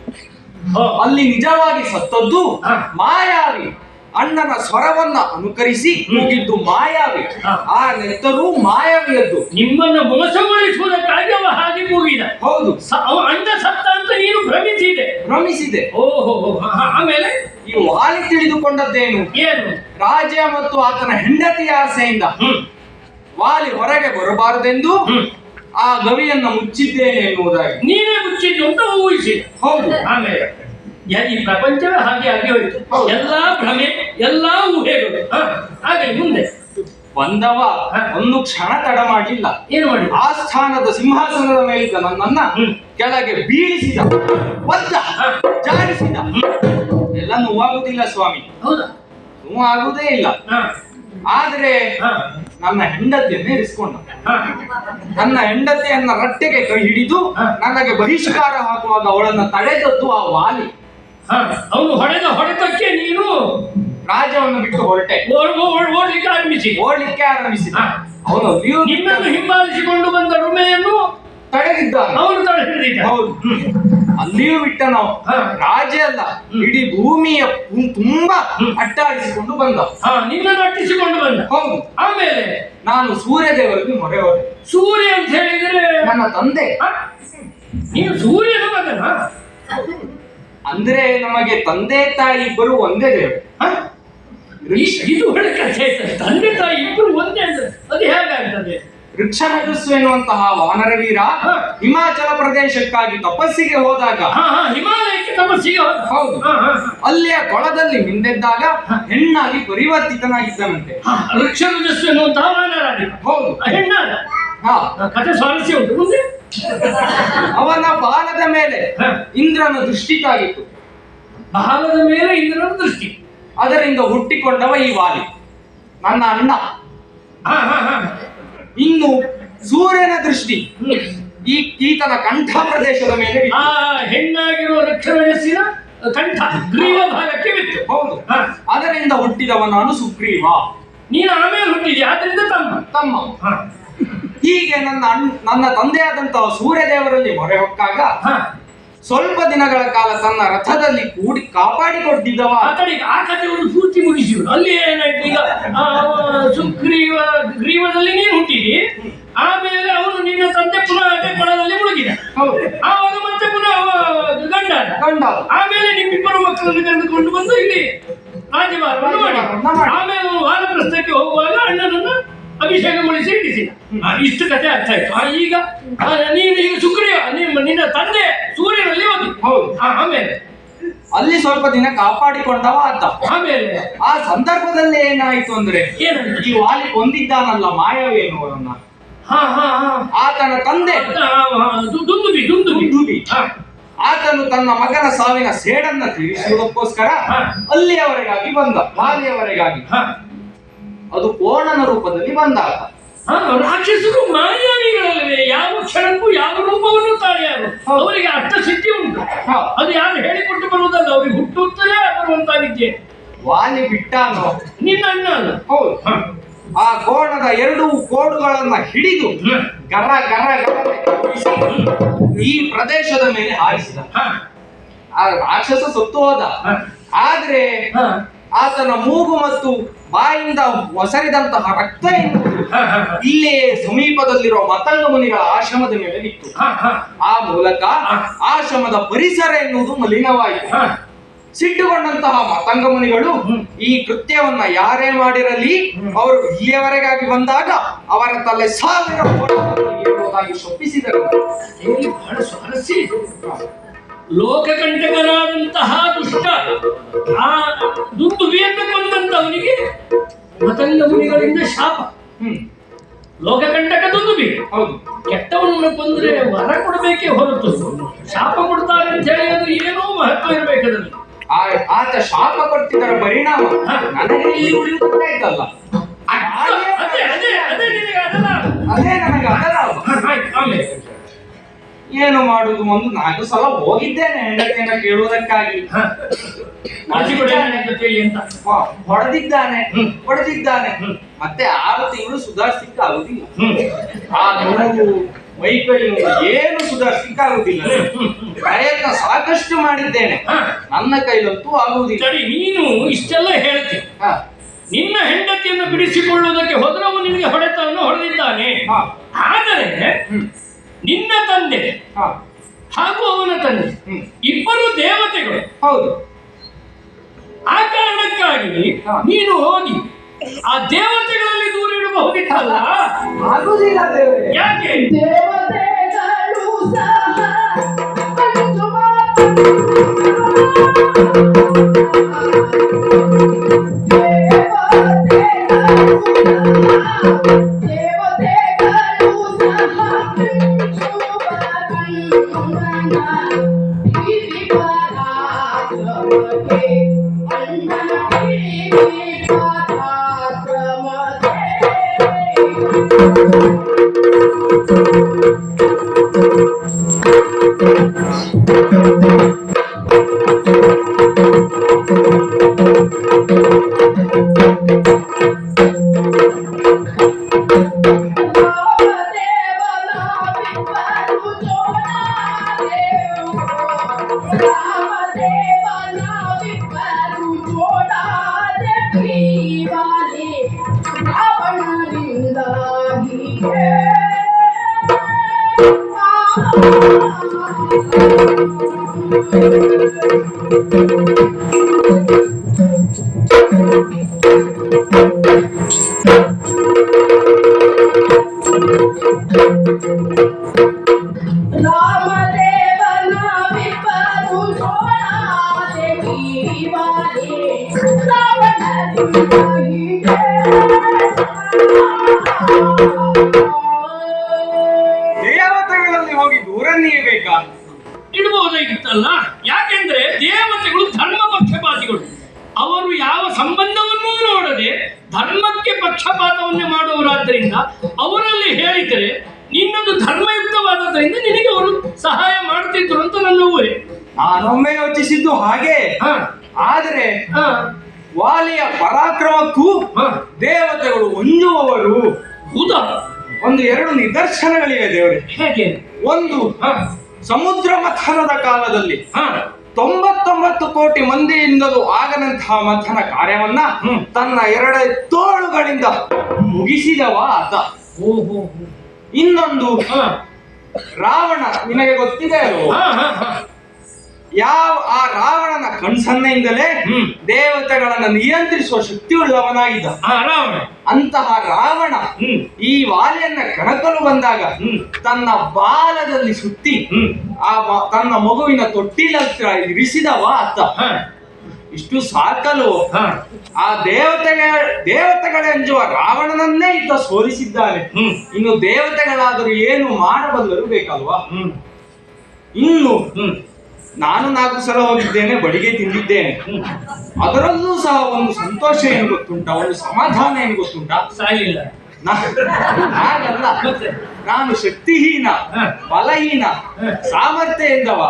[SPEAKER 2] ಹೋ.
[SPEAKER 4] ಅಲ್ಲಿ ನಿಜವಾಗಿ ಸತ್ತದ್ದು
[SPEAKER 2] ಹಾ.
[SPEAKER 4] ಮಾಯಾವಿ. ಅಣ್ಣನ ಸ್ವರವನ್ನ ಅನುಕರಿಸಿ ಕೂಗಿದ್ದು ಮಾಯಾವಿ.
[SPEAKER 2] ಹಾ.
[SPEAKER 4] ಆ ನೆತ್ತರೂ ಮಾಯಾವಿಯದ್ದು.
[SPEAKER 2] ನಿಮ್ಮನ್ನ ಮೋಸಗೊಳಿಸುವುದಕ್ಕಾಗಿ ಅವ ಹಾಗೆ ಕೂಗಿದ.
[SPEAKER 4] ಹೌದು,
[SPEAKER 2] ಅವ ಅಣ್ಣ ಸತ್ತ ಅಂತ ನೀನು ಭ್ರಮಿಸಿದೆ.
[SPEAKER 4] ಭ್ರಮಿಸಿದೆ.
[SPEAKER 2] ಓಹೋ. ಆಮೇಲೆ
[SPEAKER 4] ಈ ವಾಲಿ ತಿಳಿದುಕೊಂಡದ್ದೇನು?
[SPEAKER 2] ಏನು?
[SPEAKER 4] ರಾಜ ಮತ್ತು ಆತನ ಹೆಂಡತಿಯ ಆಸೆಯಿಂದ
[SPEAKER 2] ಹ್ಮ್.
[SPEAKER 4] ವಾಲಿ ಹೊರಗೆ ಬರಬಾರದೆಂದು
[SPEAKER 2] ಹ್ಮ್.
[SPEAKER 4] ಆ ಗವಿಯನ್ನ ಮುಚ್ಚಿದ್ದೇನೆ ಎನ್ನುವುದಾಗಿ.
[SPEAKER 2] ನೀನೇ ಮುಚ್ಚಿದ್ದು ಅಂತ ಊಹಿಸಿ.
[SPEAKER 4] ಹೌದು.
[SPEAKER 2] ಆಮೇಲೆ ಈ ಪ್ರಪಂಚವೇ ಹಾಗೆ ಆಗಿ ಹೋಯ್ತು.
[SPEAKER 4] ಹೌದು.
[SPEAKER 2] ಎಲ್ಲಾ ಭ್ರಮೆ, ಎಲ್ಲಾ ಊಹೆಗಳು. ಹಾಗೆ ಮುಂದೆ
[SPEAKER 4] ಬಂದವ ಒಂದು ಕ್ಷಣ ತಡ ಮಾಡಲಿಲ್ಲ.
[SPEAKER 2] ಏನು ಮಾಡಿ?
[SPEAKER 4] ಆ ಸ್ಥಾನದ ಸಿಂಹಾಸನದ ಮೇಲಿದ್ದ ನನ್ನನ್ನ
[SPEAKER 2] ಹ್ಮ್.
[SPEAKER 4] ಕೆಳಗೆ ಬೀಳಿಸಿದ, ಒದ್ದ, ಜಾಡಿಸಿದ. ಎಲ್ಲ ನೋವಾಗುದಿಲ್ಲ ಸ್ವಾಮಿ,
[SPEAKER 2] ಹೌದಾ?
[SPEAKER 4] ನೋವಾಗುವುದೇ ಇಲ್ಲ.
[SPEAKER 2] ಹಾ.
[SPEAKER 4] ಆದ್ರೆ
[SPEAKER 2] ಹಾ.
[SPEAKER 4] ನನ್ನ ಹೆಂಡತಿಯನ್ನೇ ಇರಿಸಿಕೊಂಡ.
[SPEAKER 2] ಹಾ.
[SPEAKER 4] ನನ್ನ ಹೆಂಡತಿಯನ್ನ ರಟ್ಟೆಗೆ ಕೈ ಹಿಡಿದು
[SPEAKER 2] ಹಾ.
[SPEAKER 4] ನನಗೆ ಬಹಿಷ್ಕಾರ ಹಾಕುವಾಗ ಅವಳನ್ನ ತಡೆದದ್ದು ಆ ವಾಲಿ.
[SPEAKER 2] ಹಾ. ಅವನು ಹೊಡೆದ ಹೊಡೆತಕ್ಕೆ ನೀನು
[SPEAKER 4] ರಾಜ್ಯವನ್ನು ಬಿಟ್ಟು ಹೊರಟೆ,
[SPEAKER 2] ಓಡ್ಲಿಕ್ಕೆ ಆರಂಭಿಸಿ.
[SPEAKER 4] ಓಡ್ಲಿಕ್ಕೆ ಆರಂಭಿಸಿದ.
[SPEAKER 2] ಹಾ.
[SPEAKER 4] ಅವನು
[SPEAKER 2] ನಿನ್ನನ್ನು ಹಿಂಬಾಲಿಸಿಕೊಂಡು ಬಂದ ರುಮೆಯನ್ನು
[SPEAKER 4] ತಡೆದಿದ್ದಾನೆ.
[SPEAKER 2] ಅವನು ತಡೆ ಹಿಡಿದಿದ್ದ.
[SPEAKER 4] ಹೌದು. ಅಲ್ಲಿಯೂ ಬಿಟ್ಟ ನಾವು
[SPEAKER 2] ಹಾ.
[SPEAKER 4] ರಾಜ ಅಲ್ಲ, ಇಡೀ ಭೂಮಿಯ ತುಂಬಾ ಅಟ್ಟಾಡಿಸಿಕೊಂಡು ಬಂದ.
[SPEAKER 2] ಹಾ. ನಿನ್ನನ್ನು ಅಟ್ಟಿಸಿಕೊಂಡು ಬಂದ.
[SPEAKER 4] ಹೌದು.
[SPEAKER 2] ಆಮೇಲೆ
[SPEAKER 4] ನಾನು ಸೂರ್ಯದೇವರಿಗೆ ಮೊರೆ ಹೋದೆ.
[SPEAKER 2] ಸೂರ್ಯ ಅಂತ ಹೇಳಿದ್ರೆ
[SPEAKER 4] ನನ್ನ ತಂದೆ.
[SPEAKER 2] ಹಾ? ನೀನು ಸೂರ್ಯನ ಮಗನ?
[SPEAKER 4] ಅಂದ್ರೆ ನಮಗೆ ತಂದೆ ತಾಯಿ ಇಬ್ಬರು ಒಂದೇ ದೇವರು.
[SPEAKER 2] ಹಾ? ಇದು ಒಳ್ಳೆ ಕಥೆ ಆಯ್ತದೆ. ತಂದೆ ತಾಯಿ ಇಬ್ಬರು ಒಂದೇ ಅಂದ್ರೆ ಅದು ಹೇಗಾಗ್ತದೆ?
[SPEAKER 4] ವೃಕ್ಷರಜಸ್ಸು ಎನ್ನುವಂತಹ ವಾನರ ವೀರ
[SPEAKER 2] ಹಾ.
[SPEAKER 4] ಹಿಮಾಚಲ ಪ್ರದೇಶಕ್ಕಾಗಿ ತಪಸ್ಸಿಗೆ ಹೋದಾಗ,
[SPEAKER 2] ಹಾ. ಹಾ. ಹಿಮಾಲಯಕ್ಕೆ ತಪಸ್ಸಿಗೆ ಹೋದ.
[SPEAKER 4] ಹೌದು,
[SPEAKER 2] ಹಾ. ಹಾ.
[SPEAKER 4] ಅಲ್ಲಿಯ ಕೊಳದಲ್ಲಿ ಮಿಂದೆದ್ದಾಗ ಹೆಣ್ಣಾಗಿ ಪರಿವರ್ತಿತನಾಗಿದ್ದನಂತೆ.
[SPEAKER 2] ಹಾ. ವೃಕ್ಷರಜಸ್ಸು ಎನ್ನುವಂತಹ ವಾನರಾಡಿ.
[SPEAKER 4] ಹೌದು.
[SPEAKER 2] ಹೆಣ್ಣಾದ.
[SPEAKER 4] ಹಾ.
[SPEAKER 2] ಕಥೆ ಸ್ವಾರಸ್ಯ ಉಂಟು. ಮುಂದೆ
[SPEAKER 4] ಅವನ ಬಾಲದ ಮೇಲೆ
[SPEAKER 2] ಹಾ.
[SPEAKER 4] ಇಂದ್ರನ ದೃಷ್ಟಿ ತಾಗಿತ್ತು.
[SPEAKER 2] ಬಾಲದ ಮೇಲೆ ಇಂದ್ರನ ದೃಷ್ಟಿ.
[SPEAKER 4] ಅದರಿಂದ ಹುಟ್ಟಿಕೊಂಡವ ಈ ವಾಲಿ, ನನ್ನ ಅಣ್ಣ.
[SPEAKER 2] ಹಾ. ಹಾ. ಹಾ.
[SPEAKER 4] ಇನ್ನು ಸೂರ್ಯನ ದೃಷ್ಟಿ
[SPEAKER 2] ಹ್ಮ್.
[SPEAKER 4] ಈತನ ಕಂಠ ಪ್ರದೇಶದ ಮೇಲೆ ಬಿತ್ತು.
[SPEAKER 2] ಆ ಹೆಣ್ಣಾಗಿರುವ ವೃಕ್ಷರಜಸ್ಸಿನ ಕಂಠ ಗ್ರೀವ ಭಾಗಕ್ಕೆ ಬಿತ್ತು.
[SPEAKER 4] ಹೌದು.
[SPEAKER 2] ಹಾ.
[SPEAKER 4] ಅದರಿಂದ ಹುಟ್ಟಿದವ ನಾನು ಸುಗ್ರೀವ.
[SPEAKER 2] ನೀನು ಆಮೇಲೆ ಹುಟ್ಟಿದ್ಯಾ, ಆದ್ರಿಂದ
[SPEAKER 4] ತಮ್ಮ.
[SPEAKER 2] ಹಾ.
[SPEAKER 4] ಹೀಗೆ ನನ್ನ ತಂದೆಯಾದಂತಹ ಸೂರ್ಯದೇವರಲ್ಲಿ ಮೊರೆ ಹೊಕ್ಕಾಗ
[SPEAKER 2] ಹಾ.
[SPEAKER 4] ಸ್ವಲ್ಪ ದಿನಗಳ ಕಾಲ ತನ್ನ ರಥದಲ್ಲಿ ಕಾಪಾಡಿಕೊಟ್ಟಿದ್ದವ.
[SPEAKER 2] ಆ ಕಥೆ ಒಂದು ಪೂರ್ತಿ ಮುಗಿಸಿದ್ರು. ಅಲ್ಲಿ ಏನಾಯ್ತು ಈಗ? ಗ್ರೀವದಲ್ಲಿ ನೀನು ಹುಟ್ಟಿದಿ, ಆಮೇಲೆ ಅವನು ನಿನ್ನ ತಂದೆ ಪುನಃ ಅದೇ ಕೊಳದಲ್ಲಿ ಮುಳುಗಿದ.
[SPEAKER 4] ಹೌದು.
[SPEAKER 2] ಆವಾಗ ಮತ್ತೆ ಪುನಃ ಗಂಡ. ಆಮೇಲೆ ನಿಮ್ಮಿಬ್ಬರು ಮಕ್ಕಳನ್ನು ಕರೆದುಕೊಂಡು ಬಂದು ಇಲ್ಲಿ ರಾಜ್ಯಭಾರವನ್ನು ಮಾಡಿ, ಆಮೇಲೆ ಅವನು ವಾನಪ್ರಸ್ಥಕ್ಕೆ ಹೋಗುವಾಗ ಅಣ್ಣನನ್ನು ಅಭಿಷೇಕಗೊಳಿಸಿ ಇಡಿಸಿದ. ಇಷ್ಟು ಕಥೆ ಅರ್ಥ ಆಯ್ತು. ಈಗ ನೀನು ಈಗ ಸುಗ್ರೀವ ನಿನ್ನ ತಂದೆ ಸೂರ್ಯನಲ್ಲಿ ಹೋಗಿ.
[SPEAKER 4] ಹೌದು.
[SPEAKER 2] ಆಮೇಲೆ
[SPEAKER 4] ಅಲ್ಲಿ ಸ್ವಲ್ಪ ದಿನ ಕಾಪಾಡಿಕೊಂಡವ ಆತ.
[SPEAKER 2] ಆಮೇಲೆ
[SPEAKER 4] ಆ ಸಂದರ್ಭದಲ್ಲಿ ಏನಾಯ್ತು ಅಂದ್ರೆ,
[SPEAKER 2] ಏನಂತ
[SPEAKER 4] ಈ ವಾಲಿ ಕೊಂದಿದ್ದಾನಲ್ಲ ಮಾಯಾವಿ ಎನ್ನುವರನ್ನ,
[SPEAKER 2] ಹಾ. ಹಾ. ಹಾ.
[SPEAKER 4] ಆತನ ತಂದೆ ದುಂದುಬಿ, ಆತನು ತನ್ನ ಮಗನ ಸಾವಿನ ಸೇಡನ್ನ ತೀರಿಸುವುದಕ್ಕೋಸ್ಕರ ಅಲ್ಲಿಯವರೆಗಾಗಿ ಬಂದ, ವಾಲಿಯವರೆಗಾಗಿ. ಅದು ಕೋಣನ ರೂಪದಲ್ಲಿ ಬಂದ ಆತ.
[SPEAKER 2] ರಾಕ್ಷಸರು ಮಾಯಾವಿಗಳಲ್ಲವೇ? ಯಾವ ಕ್ಷಣಕ್ಕೂ ಯಾವ ರೂಪವನ್ನು ತಾಳ್ಯಾರು. ಅವರಿಗೆ ಅಷ್ಟಸಿದ್ಧಿ ಉಂಟು. ಅದು ಯಾರು ಹೇಳಿಕೊಟ್ಟು ಬರುವುದಲ್ಲ, ಅವ್ರಿಗೆ ಹುಟ್ಟುತ್ತಲೇ ಬರುವಂತಾಗಿದ್ದೆ.
[SPEAKER 4] ವಾಲಿ ಬಿಟ್ಟಾನೋ
[SPEAKER 2] ನಿನ್ನ ಅಣ್ಣ ಅಲ್ಲ?
[SPEAKER 4] ಹೌದು. ಆ ಕೋಣದ 2 ಕೋಡುಗಳನ್ನ ಹಿಡಿದು ಗರ ಗರ ಗರ ಬೀಸಿ ಈ ಪ್ರದೇಶದ ಮೇಲೆ ಹಾರಿಸಿದ. ಆ ರಾಕ್ಷಸ ಸತ್ತು ಹೋದ. ಆದ್ರೆ ಆತನ ಮೂಗು ಮತ್ತು ಬಾಯಿಂದ ಒಸರಿದಂತಹ ರಕ್ತ ಎನ್ನುವುದು ಇಲ್ಲೇ ಸಮೀಪದಲ್ಲಿರುವ ಮತಂಗ ಮುನಿಗಳ ಆಶ್ರಮದ ಮೇಲೆ ಬಿತ್ತು. ಆ ಮೂಲಕ ಆಶ್ರಮದ ಪರಿಸರ ಎನ್ನುವುದು ಮಲಿನವಾಯಿತು. ಸಿಟ್ಟುಗೊಂಡಂತಹ ಮತಂಗ ಮುನಿಗಳು ಈ ಕೃತ್ಯವನ್ನ ಯಾರೇ ಮಾಡಿರಲಿ ಅವರು ಇಲ್ಲಿಯವರೆಗಾಗಿ ಬಂದಾಗ ಅವರ ತಲೆ 1000 ಏಳುವುದಾಗಿ ಶಪಿಸಿದರು.
[SPEAKER 2] ಬಹಳ ಸ್ವಾರಸ್ಯ ಇದೆ. ಲೋಕಕಂಟಕರಾದಂತಹ ದುಷ್ಟ ಆ ದುಂದುಬಿಯನ್ನು ಕೊಂದಂತವನಿಗೆ ಮತಂಗ ಮುನಿಗಳಿಂದ ಶಾಪ. ಲೋಕಕಂಟಕ ದುಂದುಬಿ
[SPEAKER 4] ಹೌದು.
[SPEAKER 2] ಕೆಟ್ಟವನನ್ನು ಕೊಂದ್ರೆ ವರ ಕೊಡಬೇಕೇ ಹೊರತು ಶಾಪ ಕೊಡ್ತಾರೆ ಅಂತ ಹೇಳಿ ಅದು ಏನೋ ಮಹತ್ವ ಇರಬೇಕದಲ್ಲಿ.
[SPEAKER 4] ಆತ ಶಾಪ ಕೊಟ್ಟಿದ್ದರ ಪರಿಣಾಮ ನನಗೆ ಇಲ್ಲಿ ಉಳಿಯುತ್ತಾಯ್ತಲ್ಲ, ಅದೇ ನನಗೆ ಅದರ ಏನು ಮಾಡುದು. ಒಂದು 4 ಸಲ ಹೋಗಿದ್ದೇನೆ ಹೆಂಡತಿಯನ್ನ ಕೇಳುವುದಕ್ಕಾಗಿ. ಹೊಡೆದಿದ್ದಾನೆ ಮತ್ತೆ 6 ತಿಂಗಳು ಸುಧಾರಿಸಲಿಕ್ಕೆ ಆಗುದಿಲ್ಲ. ಆ ನೋವು ವೈಕಲ್ಯ ಏನು ಸುಧಾರಿಸಲಿಕ್ಕೆ ಆಗುದಿಲ್ಲ. ಪ್ರಯತ್ನ ಸಾಕಷ್ಟು ಮಾಡಿದ್ದೇನೆ, ನನ್ನ ಕೈಲಂತೂ ಆಗುವುದಿಲ್ಲ.
[SPEAKER 2] ನೀನು ಇಷ್ಟೆಲ್ಲ ಹೇಳ್ತಿ, ನಿನ್ನ ಹೆಂಡತಿಯನ್ನು ಬಿಡಿಸಿಕೊಳ್ಳುವುದಕ್ಕೆ ಹೋದ್ರೆ ಅವನು ನಿನಗೆ ಹೊಡೆತವನ್ನು ಹೊಡೆದಿದ್ದಾನೆ. ಆದರೆ ನಿನ್ನ ತಂದೆ ಹಾಗೂ ಅವನ ತಂದೆ ಇಬ್ಬರು ದೇವತೆಗಳು.
[SPEAKER 4] ಹೌದು.
[SPEAKER 2] ಆ ಕಾರಣಕ್ಕಾಗಿ ನೀನು ಹೋಗಿ ಆ ದೇವತೆಗಳಲ್ಲಿ ದೂರ ಇಡಬಹುದಿತ್ತಲ್ಲ.
[SPEAKER 4] ಆಗುದಿಲ್ಲ ದೇವರೇ.
[SPEAKER 2] ಯಾಕೆ?
[SPEAKER 3] ದೇವತೆಗಳು ಸಹ
[SPEAKER 4] ದೇವತೆಗಳಲ್ಲಿ ಹೋಗಿ ದೂರ ನೀಯಬೇಕಾ?
[SPEAKER 2] ಇಡಬಹುದಾಗಿತ್ತಲ್ಲ. ಯಾಕೆಂದ್ರೆ ದೇವತೆಗಳು ಧರ್ಮ ಪಕ್ಷಪಾತಿಗಳು. ಅವರು ಯಾವ ಸಂಬಂಧವನ್ನೂ ನೋಡದೆ ಧರ್ಮಕ್ಕೆ ಪಕ್ಷಪಾತವನ್ನೇ ಮಾಡುವರಾದ್ದರಿಂದ ಅವರಲ್ಲಿ ಹೇಳಿದರೆ ನಿನ್ನದು ಧರ್ಮಯುಕ್ತವಾದದ್ರಿಂದ ನಿನಗೆ ಅವರು ಸಹಾಯ ಮಾಡ್ತಿದ್ರು ಅಂತ ನನ್ನ ಊಹೆ.
[SPEAKER 4] ನಾನೊಮ್ಮೆ ಯೋಚಿಸಿದ್ದು ಹಾಗೆ. ಆದರೆ ವಾಲಿಯ ಪರಾಕ್ರಮಕ್ಕೂ ದೇವತೆಗಳು ಹೊಂದುವವರು.
[SPEAKER 2] ಹೌದಾ?
[SPEAKER 4] 1-2 ನಿದರ್ಶನಗಳಿವೆ ದೇವರೇ.
[SPEAKER 2] ಹೇಗೆ?
[SPEAKER 4] ಒಂದು, ಸಮುದ್ರ ಮಥನದ ಕಾಲದಲ್ಲಿ 99 ಕೋಟಿ ಮಂದಿಯಿಂದಲೂ ಆಗದಂತಹ ಮಂಥನ ಕಾರ್ಯವನ್ನ ತನ್ನ 2 ತೋಳುಗಳಿಂದ ಮುಗಿಸಿದವ ಆತ. ಇನ್ನೊಂದು, ರಾವಣ ನಿನಗೆ ಗೊತ್ತಿದೆ ಅಲ್ವೋ? ಆ ರಾವಣನ ಕಣ್ಸನ್ನೆಯಿಂದಲೇ ದೇವತೆಗಳನ್ನ ನಿಯಂತ್ರಿಸುವ ಶಕ್ತಿ ಉಳ್ಳವನಾಗಿದ್ದ ಅಂತಹ ರಾವಣ ಈ ವಾಲಿಯನ್ನ ಕಣಕಲು ಬಂದಾಗ ತನ್ನ ಬಾಲದಲ್ಲಿ ಸುತ್ತಿ ತನ್ನ ಮಗುವಿನ ತೊಟ್ಟಿಲ ಇರಿಸಿದವ ಆತ. ಇಷ್ಟು ಸಾಕಲು ಆ ದೇವತೆಗಳೆಂಜುವ ರಾವಣನನ್ನೇ ಈತ ಸೋಲಿಸಿದ್ದಾನೆ. ಇನ್ನು ದೇವತೆಗಳಾದರೂ ಏನು ಮಾಡಬಲ್ಲರು ಬೇಕಲ್ವಾ? ಇನ್ನು ನಾನು 4 ಸಲ ಹೋಗಿದ್ದೇನೆ, ಬಡಿಗೆ ತಿಂದಿದ್ದೇನೆ. ಅದರಲ್ಲೂ ಸಹ ಒಂದು ಸಂತೋಷ ಏನು ಗೊತ್ತುಂಟ, ಒಂದು ಸಮಾಧಾನ ಏನು ಗೊತ್ತುಂಟ?
[SPEAKER 2] ಸಾಯಿಲ್ಲ.
[SPEAKER 4] ಹಾಗಲ್ಲ, ನಾನು ಶಕ್ತಿಹೀನ, ಬಲಹೀನ, ಸಾಮರ್ಥ್ಯ ಎಂದವ.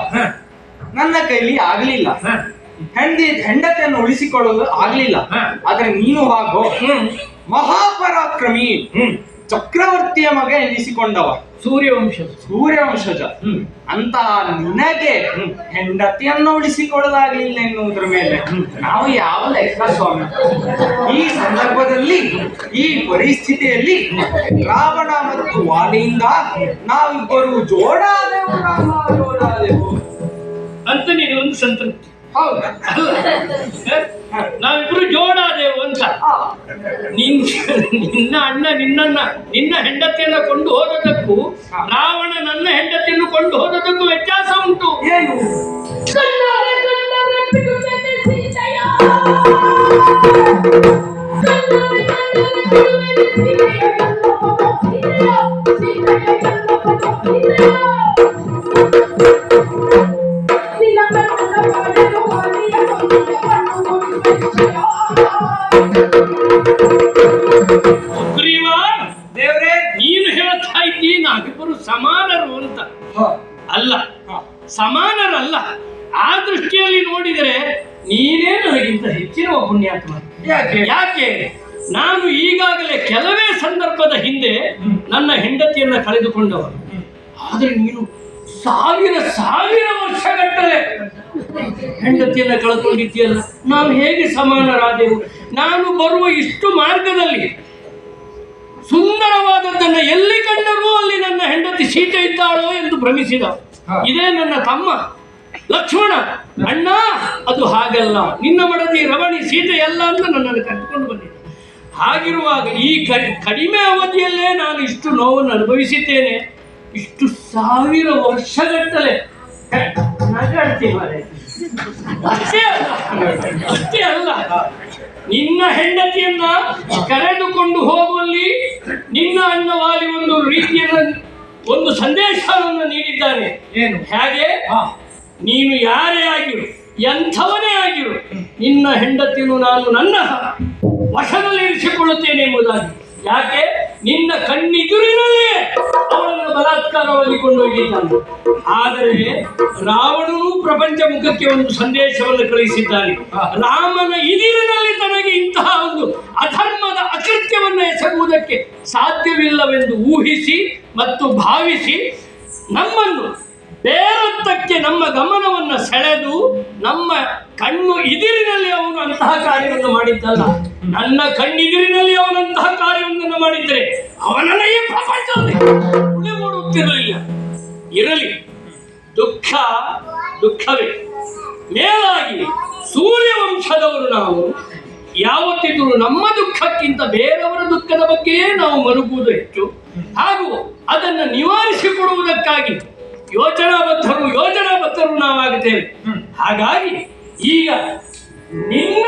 [SPEAKER 4] ನನ್ನ ಕೈಲಿ ಆಗ್ಲಿಲ್ಲ, ಹೆಂಡತಿಯನ್ನು ಉಳಿಸಿಕೊಳ್ಳಲು ಆಗ್ಲಿಲ್ಲ. ಆದ್ರೆ ನೀನು ಹಾಗೋ ಮಹಾಪರಾಕ್ರಮಿ, ಚಕ್ರವರ್ತಿಯ ಮಗ ಎನಿಸಿಕೊಂಡವ, ಸೂರ್ಯವಂಶಜ. ಅಂತ ನಿನಗೆ ಹೆಂಡತಿಯನ್ನು ಉಳಿಸಿಕೊಳ್ಳಲಾಗಲಿಲ್ಲ ಎನ್ನುವುದರ ಮೇಲೆ ನಾವು ಯಾವ ಲೆಕ್ಕ ಸ್ವಾಮಿ? ಈ ಸಂದರ್ಭದಲ್ಲಿ, ಈ ಪರಿಸ್ಥಿತಿಯಲ್ಲಿ ರಾವಣ ಮತ್ತು ವಾಲಿಯಿಂದ ನಾವಿಬ್ಬರು ಜೋಡಾದೆವು
[SPEAKER 2] ಅಂತ ನೀನು ಒಂದು ಸಂತೃಪ್ತಿ.
[SPEAKER 4] ಹೌದಾ?
[SPEAKER 2] ನಾವಿಬ್ರು ಜೋಡಾದೆವು ಅಂತ. ನಿನ್ನ ಅಣ್ಣ ನಿನ್ನ ಹೆಂಡತಿಯನ್ನ ಕೊಂಡು ಹೋದದಕ್ಕೂ ರಾವಣ ನನ್ನ ಹೆಂಡತಿಯನ್ನು ಕೊಂಡು ಹೋದದಕ್ಕೂ ವ್ಯತ್ಯಾಸ ಉಂಟು.
[SPEAKER 4] ಏನು?
[SPEAKER 2] ಸುಗ್ರೀವ,
[SPEAKER 4] ದೇವ್ರೇ,
[SPEAKER 2] ನೀನು ಹೇಳ್ತಾ ಇದ್ದೀ ನಾವಿಬ್ಬರು ಸಮಾನರು ಅಂತ. ಅಲ್ಲ, ಸಮಾನರಲ್ಲ. ಆ ದೃಷ್ಟಿಯಲ್ಲಿ ನೋಡಿದರೆ ನೀನೇ ನನಗಿಂತ ಹೆಚ್ಚಿನ ಪುಣ್ಯಾತ್ಮ. ಯಾಕೆ? ನಾನು ಈಗಾಗಲೇ ಕೆಲವೇ ಸಂದರ್ಭದ ಹಿಂದೆ ನನ್ನ ಹೆಂಡತಿಯನ್ನ ಕಳೆದುಕೊಂಡವರು. ಆದ್ರೆ ನೀನು ಸಾವಿರ ವರ್ಷಗಟ್ಟಲೆ ಹೆಂಡತಿಯನ್ನ ಕಳೆದುಕೊಂಡಿದ್ದೀಯಲ್ಲ. ನಾವು ಹೇಗೆ ಸಮಾನರಾದೆವು? ನಾನು ಬರುವ ಇಷ್ಟು ಮಾರ್ಗದಲ್ಲಿ ಸುಂದರವಾದದ್ದನ್ನ ಎಲ್ಲಿ ಕಂಡರೂ ಅಲ್ಲಿ ನನ್ನ ಹೆಂಡತಿ ಸೀತೆ ಇದ್ದಾಳೋ ಎಂದು ಭ್ರಮಿಸಿದ. ಇದೇ ನನ್ನ ತಮ್ಮ ಲಕ್ಷ್ಮಣ. ಅಣ್ಣ, ಅದು ಹಾಗಲ್ಲ, ನಿನ್ನ ಮಡದಿ ರಮಣಿ ಸೀತೆ ಎಲ್ಲ ಅಂತ ನನ್ನನ್ನು ಕರೆದುಕೊಂಡು ಬಂದಿದ್ದೆ. ಹಾಗಿರುವಾಗ ಈ ಕಡಿಮೆ ಅವಧಿಯಲ್ಲೇ ನಾನು ಇಷ್ಟು ನೋವನ್ನು ಅನುಭವಿಸಿದ್ದೇನೆ. ಇಷ್ಟು ಸಾವಿರ ವರ್ಷಗಟ್ಟಲೆ ಅಷ್ಟೇ ಅಲ್ಲ, ನಿನ್ನ ಹೆಂಡತಿಯನ್ನ ಕರೆದುಕೊಂಡು ಹೋಗುವಲ್ಲಿ ನಿನ್ನ ಅಣ್ಣ ವಾಲಿ ಒಂದು ಒಂದು ಸಂದೇಶವನ್ನು ನೀಡಿದ್ದಾನೆ.
[SPEAKER 4] ಏನು?
[SPEAKER 2] ಹೇಗೆ? ನೀನು ಯಾರೇ ಆಗಿರು, ಎಂಥವನೇ ಆಗಿರು, ನಿನ್ನ ಹೆಂಡತಿಯನ್ನು ನಾನು ನನ್ನ ವಶದಲ್ಲಿ ಇರಿಸಿಕೊಳ್ಳುತ್ತೇನೆ ಎಂಬುದಾಗಿ. ಯಾಕೆ? ನಿನ್ನ ಕಣ್ಣೆದುರಿನಲ್ಲೇ ಅವಳನ್ನು ಬಲಾತ್ಕಾರವಾಗಿ ಕೊಂಡೊಯ್ದಿದ್ದಾನೆ. ಆದರೆ ರಾವಣನು ಪ್ರಪಂಚ ಮುಖಕ್ಕೆ ಒಂದು ಸಂದೇಶವನ್ನು ಕಳಿಸಿದ್ದಾನೆ. ರಾಮನ ಇದಿರಿನಲ್ಲಿ ತನಗೆ ಇಂತಹ ಒಂದು ಅಧರ್ಮದ ಅಕೃತ್ಯವನ್ನು ಎಸಗುವುದಕ್ಕೆ ಸಾಧ್ಯವಿಲ್ಲವೆಂದು ಊಹಿಸಿ ಮತ್ತು ಭಾವಿಸಿ ನಮ್ಮನ್ನು ಬೇರೊತ್ತಕ್ಕೆ ನಮ್ಮ ಗಮನವನ್ನು ಸೆಳೆದು ನಮ್ಮ ಕಣ್ಣು ಇದಿರಿನಲ್ಲಿ ಅವನು ಅಂತಹ ಕಾರ್ಯವನ್ನು ಮಾಡಿದ್ದಲ್ಲ. ನನ್ನ ಕಣ್ಣಿದಿರಿನಲ್ಲಿ ಅವನಂತಹ ಕಾರ್ಯವನ್ನು ಮಾಡಿದ್ದರೆ ಅವನನ್ನ ಈ ಪ್ರಪಂಚದಲ್ಲಿ ಉಳಿಮೂಡುತ್ತಿರಲಿಲ್ಲ. ಇರಲಿ, ದುಃಖವೇ ಮೇಲಾಗಿ ಸೂರ್ಯವಂಶದವರು ನಾವು ಯಾವತ್ತಿದ್ರೂ ನಮ್ಮ ದುಃಖಕ್ಕಿಂತ ಬೇರೆಯವರ ದುಃಖದ ಬಗ್ಗೆಯೇ ನಾವು ಮರುಗುವುದು ಹೆಚ್ಚು. ಹಾಗೂ ಅದನ್ನು ನಿವಾರಿಸಿಕೊಡುವುದಕ್ಕಾಗಿ ಯೋಜನಾಬದ್ಧರು ನಾವಾಗುತ್ತೇವೆ. ಹಾಗಾಗಿ ಈಗ ನಿನ್ನ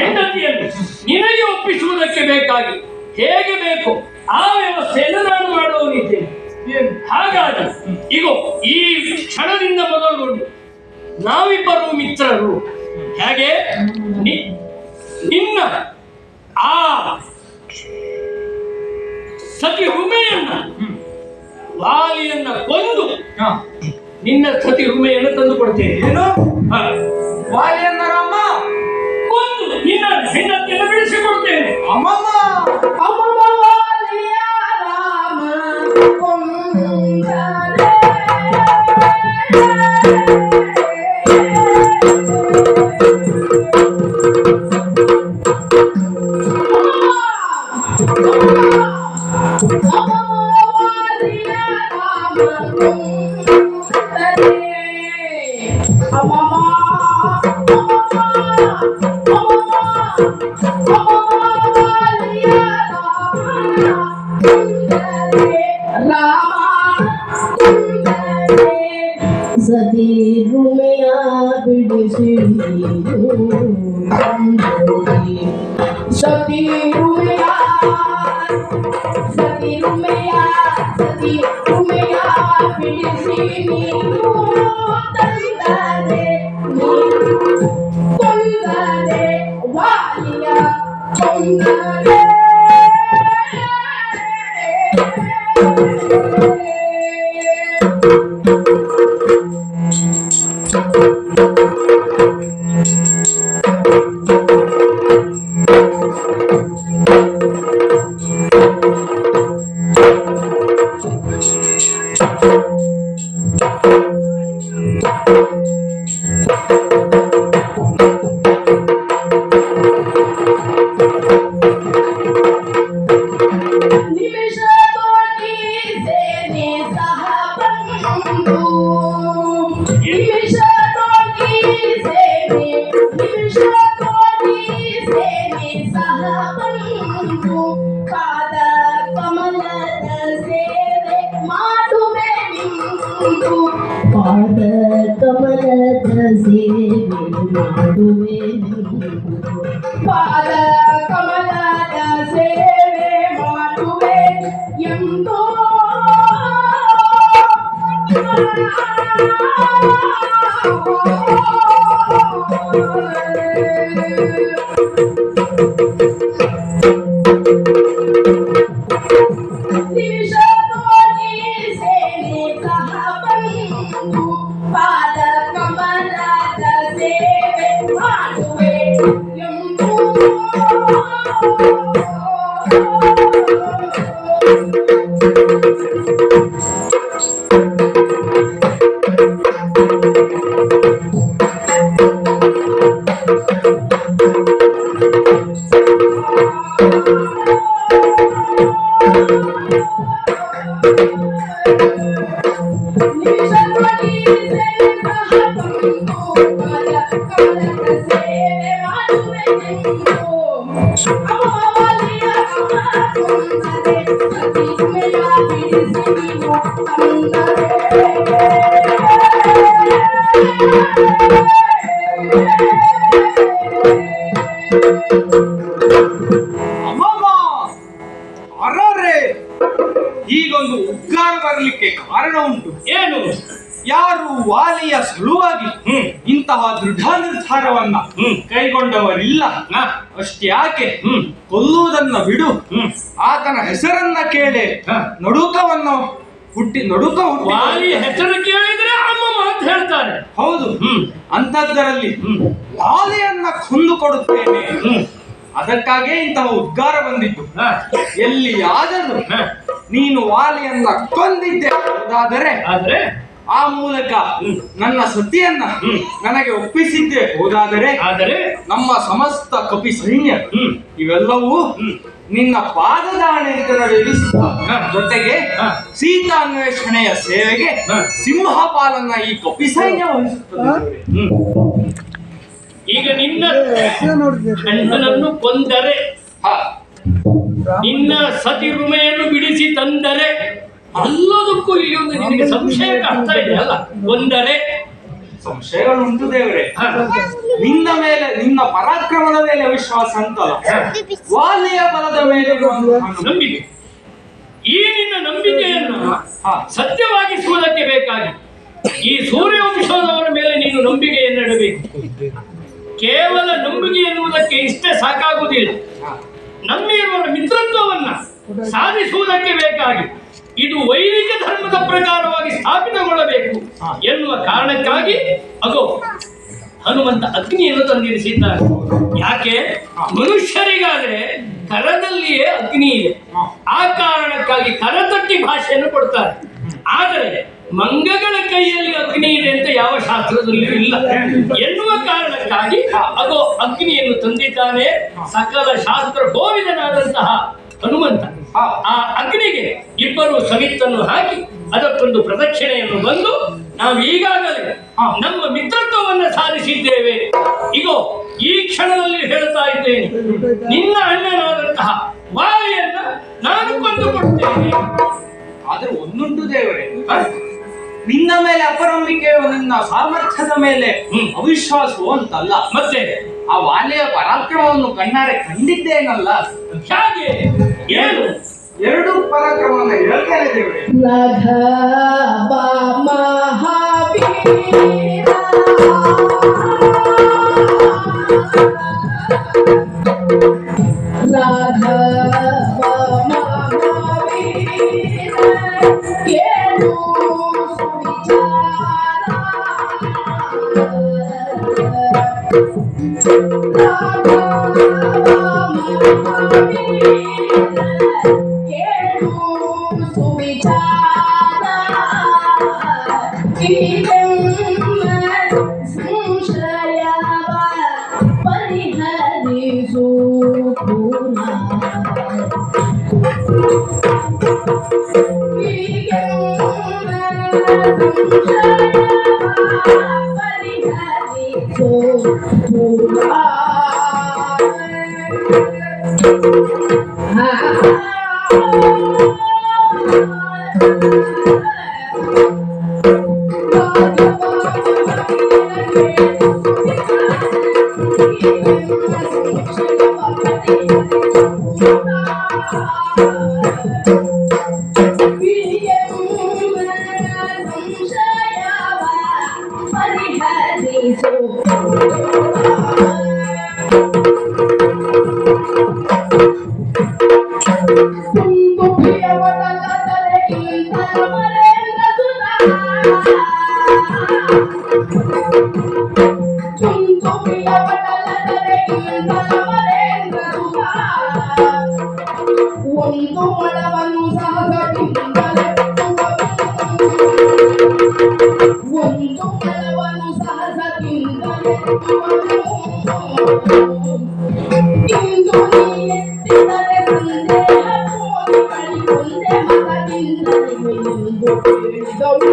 [SPEAKER 2] ಹೆಂಡತಿಯನ್ನು ನಿನಗೆ ಒಪ್ಪಿಸುವುದಕ್ಕೆ ಬೇಕಾಗಿ ಹೇಗೆ ಬೇಕು ಆ ವ್ಯವಸ್ಥೆಯನ್ನು ನಾನು ಮಾಡುವವನಿದ್ದೇನೆ. ಹಾಗಾಗಿ ಈಗ ಈ ಕ್ಷಣದಿಂದ ಮೊದಲುಗೊಂಡು ನಾವಿಬ್ಬರು ಮಿತ್ರರು. ಹೇಗೆ? ನಿನ್ನ ಆ ಸತಿ ಉಮೆಯನ್ನ, ವಾಲಿಯನ್ನ ಕೊಂದು ನಿನ್ನ ಸತಿ ಉಮೆಯನ್ನು ತಂದು ಕೊಡ್ತೇನೆ.
[SPEAKER 4] ಏನು? ವಾಲಿಯನ್ನ ರಾಮ
[SPEAKER 2] ಕೊಂದು ನಿನ್ನ ಹೆಂಡತಿಯನ್ನು ಬೆಳೆಸಿಕೊಡ್ತೇನೆ.
[SPEAKER 4] ಅಮ್ಮಮ್ಮ
[SPEAKER 3] ವಾಲಿಯ ರಾಮ ಕೊಂದರೆ ಸತಿ ರುಮೆಯ ಬಿಡಿಸಿ ಸತಿ ರುಮೆಯ ಬಿಡಿಸಿ ನೀನು ತಂದರೆ ಕೊಂದರೆ ವಾಲಿಯ ಕೊಂದರೆ ಪಾದ ಕಮಲದ ಸೇವೆ ಮಾಡುವೆ ಪಾದ ಕಮಲದ ಸೇವೆ ಮಾಡುವೆ ಎಂದೋ ಪಾದ ಕಮಲದ ಸೇವೆ ಮಾಡುವೆ ಎಂದೋ
[SPEAKER 4] ಅಮ್ಮಮ್ಮ ಅರರೆ ಹೀಗೊಂದು ಉದ್ಗಾರ ಬರಲಿಕ್ಕೆ ಕಾರಣ ಉಂಟು.
[SPEAKER 2] ಏನು?
[SPEAKER 4] ಯಾರು ವಾಲಿಯ ಸಲುವಾಗಿ ಇಂತಹ ದೃಢ ನಿರ್ಧಾರವನ್ನ ಕೈಗೊಂಡವರಿಲ್ಲ. ಅಷ್ಟ್ಯಾಕೆ ಕೊಲ್ಲುವುದನ್ನ ಬಿಡು, ಆತನ ಹೆಸರನ್ನ ಕೇಳಿ ನಡುಕವನ್ನು ಹುಟ್ಟಿ
[SPEAKER 2] ವಾಲಿ ಹೆಸರು ಕೇಳಿದ್ರೆ ಅಮ್ಮ ಮಾತು ಹೇಳ್ತಾರೆ.
[SPEAKER 4] ಹೌದು, ಅಂತದ್ದರಲ್ಲಿ ವಾಲಿಯನ್ನ ಕೊಂದು ಕೊಡುತ್ತೇನೆ, ಅದಕ್ಕಾಗೇ ಇಂತಹ ಉದ್ಗಾರ ಬಂದಿತ್ತು. ಎಲ್ಲಿಯಾದರೂ ನೀನು ವಾಲಿಯನ್ನ ಕೊಂದಿದ್ದೆ ಹೋದಾದರೆ ಆ ಮೂಲಕ ನನ್ನ ಸತಿಯನ್ನ ನನಗೆ ಒಪ್ಪಿಸಿದ್ದೆ ಹೋದಾದರೆ ನಮ್ಮ ಸಮಸ್ತ ಕಪಿ ಸೈನ್ಯ ಇವೆಲ್ಲವೂ ನಿನ್ನ ಪಾದದಾಣೆ ಅಂತ ನಡೆಯುತ್ತ ಜೊತೆಗೆ ಸೀತಾ ಅನ್ವೇಷಣೆಯ ಸೇವೆಗೆ ಸಿಂಹಪಾಲನ್ನ ಈ ಕಪಿ ಸೈನ್ಯ ವಹಿಸುತ್ತದೆ.
[SPEAKER 2] ಈಗ ನಿನ್ನ ಅಣ್ಣನನ್ನು ಕೊಂದರೆ, ನಿನ್ನ ಸತಿ ರುಮೆಯನ್ನು ಬಿಡಿಸಿ ತಂದರೆ, ಎಲ್ಲದಕ್ಕೂ ಇಲ್ಲಿ ಒಂದು ನಿನಗೆ ಸಂಶಯ ಕಾಡ್ತಾ ಇದೆ ಅಲ್ಲ? ಕೊಂದರೆ
[SPEAKER 4] ಸಂಶಯಗಳುಂಟು ದೇವರೇ. ನಿನ್ನ ಮೇಲೆ, ನಿನ್ನ ಪರಾಕ್ರಮದ ಮೇಲೆ ವಿಶ್ವಾಸ ಅಂತಲ್ಲ, ವಾಲಿಯ ಬಲದ ಮೇಲೆ
[SPEAKER 2] ನಂಬಿಕೆ. ಈ ನಿನ್ನ ನಂಬಿಕೆಯನ್ನು ಸತ್ಯವಾಗಿಸುವುದಕ್ಕೆ ಬೇಕಾಗಿ ಈ ಸೂರ್ಯವಂಶದವರ ಮೇಲೆ ನೀನು ನಂಬಿಕೆಯನ್ನು ಇಡಬೇಕು. ಕೇವಲ ನಂಬಿಕೆ ಎನ್ನುವುದಕ್ಕೆ ಇಷ್ಟೇ ಸಾಕಾಗುವುದಿಲ್ಲ. ನಮ್ಮಿರುವ ಮಿತ್ರತ್ವವನ್ನ ಸಾಧಿಸುವುದಕ್ಕೆ ಬೇಕಾಗಿ ಇದು ವೈದಿಕ ಧರ್ಮದ ಪ್ರಕಾರವಾಗಿ ಸ್ಥಾಪಿತಗೊಳ್ಳಬೇಕು ಎನ್ನುವ ಕಾರಣಕ್ಕಾಗಿ ಅದು ಹನುಮಂತ ಅಗ್ನಿಯನ್ನು ತಂದಿರಿಸಿದ್ದಾರೆ. ಯಾಕೆ? ಮನುಷ್ಯರಿಗಾದ್ರೆ ಕರದಲ್ಲಿಯೇ ಅಗ್ನಿ ಇದೆ, ಆ ಕಾರಣಕ್ಕಾಗಿ ಕರತಟ್ಟಿ ಭಾಷೆಯನ್ನು ಕೊಡ್ತಾರೆ. ಆದರೆ ಮಂಗಗಳ ಕೈಯಲ್ಲಿ ಅಗ್ನಿ ಇದೆ ಅಂತ ಯಾವ ಶಾಸ್ತ್ರದಲ್ಲಿಯೂ ಇಲ್ಲ ಎನ್ನುವ ಕಾರಣಕ್ಕಾಗಿ ಅದು ಅಗ್ನಿಯನ್ನು ತಂದಿದ್ದಾನೆ. ಸಕಲ ಶಾಸ್ತ್ರ ಗೋವಿದನಾದಂತಹ ಹನುಮಂತ ಆ ಅಗ್ನಿಗೆ ಇಬ್ಬರು ಸಮಿತ್ತನ್ನು ಹಾಕಿ ಅದಕ್ಕೊಂದು ಪ್ರದಕ್ಷಿಣೆಯನ್ನು ಬಂದು ನಾವು ಈಗಾಗಲೇ ನಮ್ಮ ಮಿತ್ರತ್ವವನ್ನು ಸಾಧಿಸಿದ್ದೇವೆ. ಇಗೋ ಈ ಕ್ಷಣದಲ್ಲಿ ಹೇಳ್ತಾ ಇದ್ದೇನೆ, ನಿನ್ನ ಅಣ್ಣನಾದಂತಹ ವಾಲಿಯನ್ನ ನಾನು ಕೊಂದುಕೊಡ್ತೇನೆ.
[SPEAKER 4] ಆದ್ರೆ ಒಂದುಂಟು ದೇವರೇ, ನಿನ್ನ ಮೇಲೆ ಅಪನಂಬಿಕೆಯು ನಿನ್ನ ಸಾಮರ್ಥ್ಯದ ಮೇಲೆ ಅವಿಶ್ವಾಸವು ಅಂತಲ್ಲ,
[SPEAKER 2] ಮತ್ತೆ
[SPEAKER 4] ಆ ವಾಲಿಯ ಪರಾಕ್ರಮವನ್ನು ಕಣ್ಣಾರೆ ಕಂಡಿದ್ದೇನಲ್ಲ.
[SPEAKER 2] ಹೇಗೆ? ಏನು?
[SPEAKER 4] ಎರಡು ಪರಾಕ್ರಮವನ್ನು ಹೇಳ್ತೇನೆ ದೇವರೇ.
[SPEAKER 3] ರಾಘವ ಮಹಾವೀರ ರಾಘವ ಮಹಾವೀರ ಏನು ಸುವಿಚಾರ Ah ಒಂದು ಮೊಳವನ್ನು ಸಾಹಸದಿಂದಲೇ ಒಂದು ಮೊಳವನ್ನು ಸಾಹಸದಿಂದಲೇ ಇಂದು ನೀ ಎತ್ತಿದರೆ ಸಂದೇಹ ಕೋರಿ ಕಳಿಕೊಂಡೆ ಮತದಿಂದಲೇ ಎಂದು ಹೇಳಿದವು.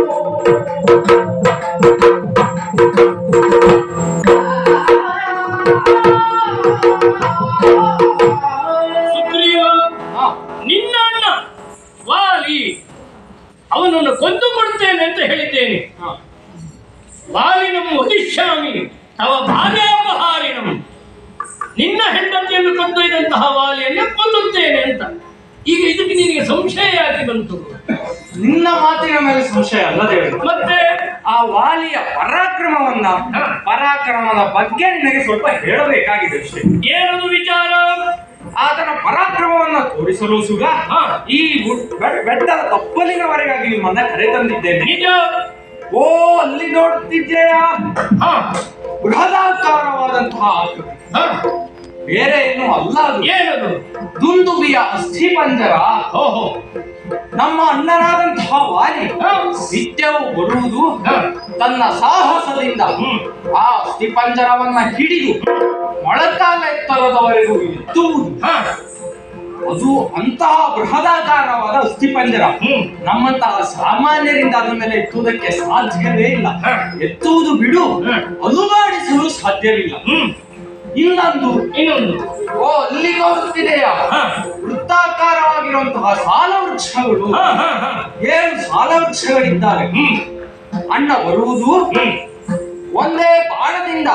[SPEAKER 2] ನಿನ್ನ ಅಣ್ಣ ವಾಲಿ ಅವನನ್ನು ಕೊಂದು ಕೊಡ್ತೇನೆ ಅಂತ ಹೇಳಿದ್ದೇನೆ. ವಾಲಿನಂ ವದಿಷ್ಯಾಮಿ ತವ ಭಾರ್ಯಾಪಹಾರಿಣಂ, ನಿನ್ನ ಹೆಂಡತಿಯನ್ನು ಕೊಂದೊಯ್ದಂತಹ ವಾಲಿಯನ್ನು ಕೊಲ್ಲುತ್ತೇನೆ ಅಂತ. ಈಗ ಇದಕ್ಕೆ ನಿನಗೆ ಸಂಶಯ ಯಾಕೆ ಬಂತು?
[SPEAKER 4] ನಿನ್ನ ಮಾತಿನ ಮೇಲೆ ಸಂಶಯ ಅಲ್ಲದೆ
[SPEAKER 2] ಮತ್ತೆ
[SPEAKER 4] ಆ ವಾಲಿಯ ಪರಾಕ್ರಮದ ಬಗ್ಗೆ ನಿನಗೆ ಸ್ವಲ್ಪ ಹೇಳಬೇಕಾಗಿದೆ ಅಷ್ಟೇ.
[SPEAKER 2] ಏನದು ವಿಚಾರ?
[SPEAKER 4] ಆತನ ಪರಾಕ್ರಮವನ್ನ ತೋರಿಸಲು ಸುಗ ಈ ಬೆಟ್ಟದ ತಪ್ಪಲಿನವರೆಗಾಗಿ ನಿಮ್ಮನ್ನ ಕರೆ ತಂದಿದ್ದೇನೆ.
[SPEAKER 2] ನಿಜ?
[SPEAKER 4] ಓ ಅಲ್ಲಿ ನೋಡುತ್ತಿದ್ದೇಯಾ, ಬೃಹದಾಕಾರವಾದಂತಹ ಆಕೃತಿ, ಬೇರೆ ಏನು ಅಲ್ಲ, ಅದು
[SPEAKER 2] ಏನದು?
[SPEAKER 4] ದುಂದುಬಿಯ ಅಸ್ಥಿ ಪಂಜರ.
[SPEAKER 2] ಓಹೋ,
[SPEAKER 4] ನಮ್ಮ ಅಣ್ಣನಾದಂತಹ ವಾಲಿ ನಿತ್ಯವೂ ಬರುವುದು ತನ್ನ ಸಾಹಸದಿಂದ ಆ ಅಸ್ಥಿ ಪಂಜರವನ್ನ ಹಿಡಿದು ಮೊಳಕಾಲ ಎತ್ತರದವರೆಗೂ ಎತ್ತುವುದು. ಅದು ಅಂತಹ ಬೃಹದಾಕಾರವಾದ ಅಸ್ಥಿ ಪಂಜರ. ನಮ್ಮಂತಹ ಸಾಮಾನ್ಯರಿಂದ ಅದರ ಮೇಲೆ ಎತ್ತುವುದಕ್ಕೆ ಸಾಧ್ಯವೇ ಇಲ್ಲ. ಎತ್ತುವುದು ಬಿಡು, ಅಲುಗಾಡಿಸಲು ಸಾಧ್ಯವಿಲ್ಲ. ಇನ್ನೊಂದು ಓ ಅಲ್ಲಿ ನೋಡುತ್ತಿದೆಯಾ, ವೃತ್ತಾಕಾರವಾಗಿರುವಂತಹ ಸಾಲ ವೃಕ್ಷಗಳು, 7 ಸಾಲ ವೃಕ್ಷಗಳಿದ್ದಾವೆ. ಅಣ್ಣ ಬರುವುದು ಒಂದೇ ಬಾಣದಿಂದ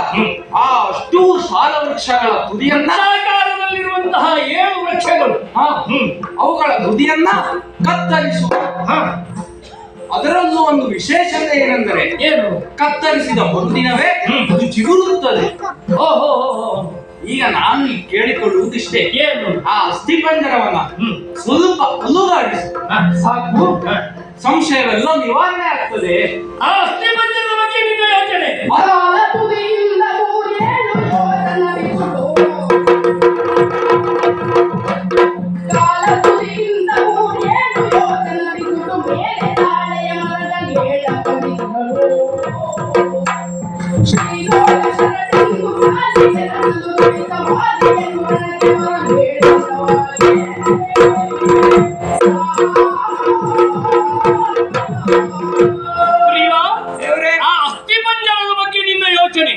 [SPEAKER 4] ಆ ಅಷ್ಟು ಸಾಲ ವೃಕ್ಷಗಳ ತುದಿಯನ್ನ,
[SPEAKER 2] ಆಕಾರದಲ್ಲಿರುವಂತಹ 7 ವೃಕ್ಷಗಳು,
[SPEAKER 4] ಅವುಗಳ ತುದಿಯನ್ನ ಕತ್ತರಿಸುವ. ಅದರಲ್ಲೂ ಒಂದು ವಿಶೇಷತೆ ಏನೆಂದರೆ,
[SPEAKER 2] ಏನು?
[SPEAKER 4] ಕತ್ತರಿಸಿದ ಮರುದಿನವೇ ಅದು ಚಿಗುರುತ್ತದೆ.
[SPEAKER 2] ಓಹೋ,
[SPEAKER 4] ಈಗ ನಾನು ಕೇಳಿಕೊಳ್ಳುವುದಿಷ್ಟೇ,
[SPEAKER 2] ಏನು? ಆ
[SPEAKER 4] ಅಸ್ಥಿ ಪಂಜರವನ್ನ ಸ್ವಲ್ಪ ಅಲುಗಾಡಿಸಿ ಸಾಕು, ಸಂಶಯವೆಲ್ಲ ನಿವಾರಣೆ ಆಗ್ತದೆ.
[SPEAKER 2] ಆ ಅಸ್ಥಿ ಪಂಜರದ ಬಗ್ಗೆ ನಿನ್ನ ಯೋಚನೆ?
[SPEAKER 3] ತುದಿಯಿಂದ 3-7 ಯೋಜನ ಬಿಟ್ಟು ಕಾಲ ತುದಿಯಿಂದ 3-7 ಯೋಜನ ಬಿಟ್ಟು ಮೇಲೆ ತಾಳೆಯ ಮರದಲ್ಲಿ ಹೇಳಕೊಂಡಿದ್ದರು. ಶ್ರೀಲೋಕ ಶರಣೆಂದು ಕಾಲಿ ಶರಣಲು ದುರಿತವಾದಿಯನ್ನು ನನಗೆ ಮರ ಹೇಳಿದವಾಗೆ.
[SPEAKER 2] ಆ ಅಸ್ಥಿ ಪಂಜರದ ಬಗ್ಗೆ ನಿನ್ನ ಯೋಚನೆ?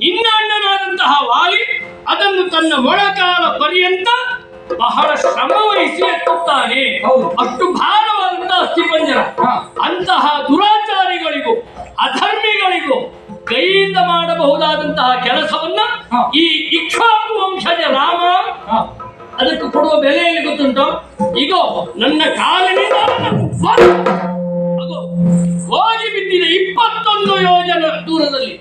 [SPEAKER 2] ನಿನ್ನ ಅಣ್ಣನಾದಂತಹ ವಾಲಿ ಅದನ್ನು ತನ್ನ ಮೊಳಕಾಲ ಪರ್ಯಂತ ಬಹಳ ಶ್ರಮ ವಹಿಸಿ ಎತ್ತುತ್ತಾನೆ. ಅಷ್ಟು ಭಾರವಾದಂತಹ ಅಸ್ಥಿ ಪಂಜರ. ಅಂತಹ ದುರಾಚಾರಿಗಳಿಗೂ ಅಧರ್ಮಿಗಳಿಗೂ ಕೈಯಿಂದ ಮಾಡಬಹುದಾದಂತಹ ಕೆಲಸವನ್ನ ಈ ಇಕ್ಷ್ವಾಕು ವಂಶಜ ರಾಮ ಅದಕ್ಕೆ ಕೊಡುವ ಬೆಲೆಯಲ್ಲಿ ಗೊತ್ತುಂಟು. ಈಗ ನನ್ನ ಕಾಲಿನಿಂದ ಹೋಗಿ ಬಿದ್ದಿದೆ 21 ಯೋಜನ ದೂರದಲ್ಲಿ.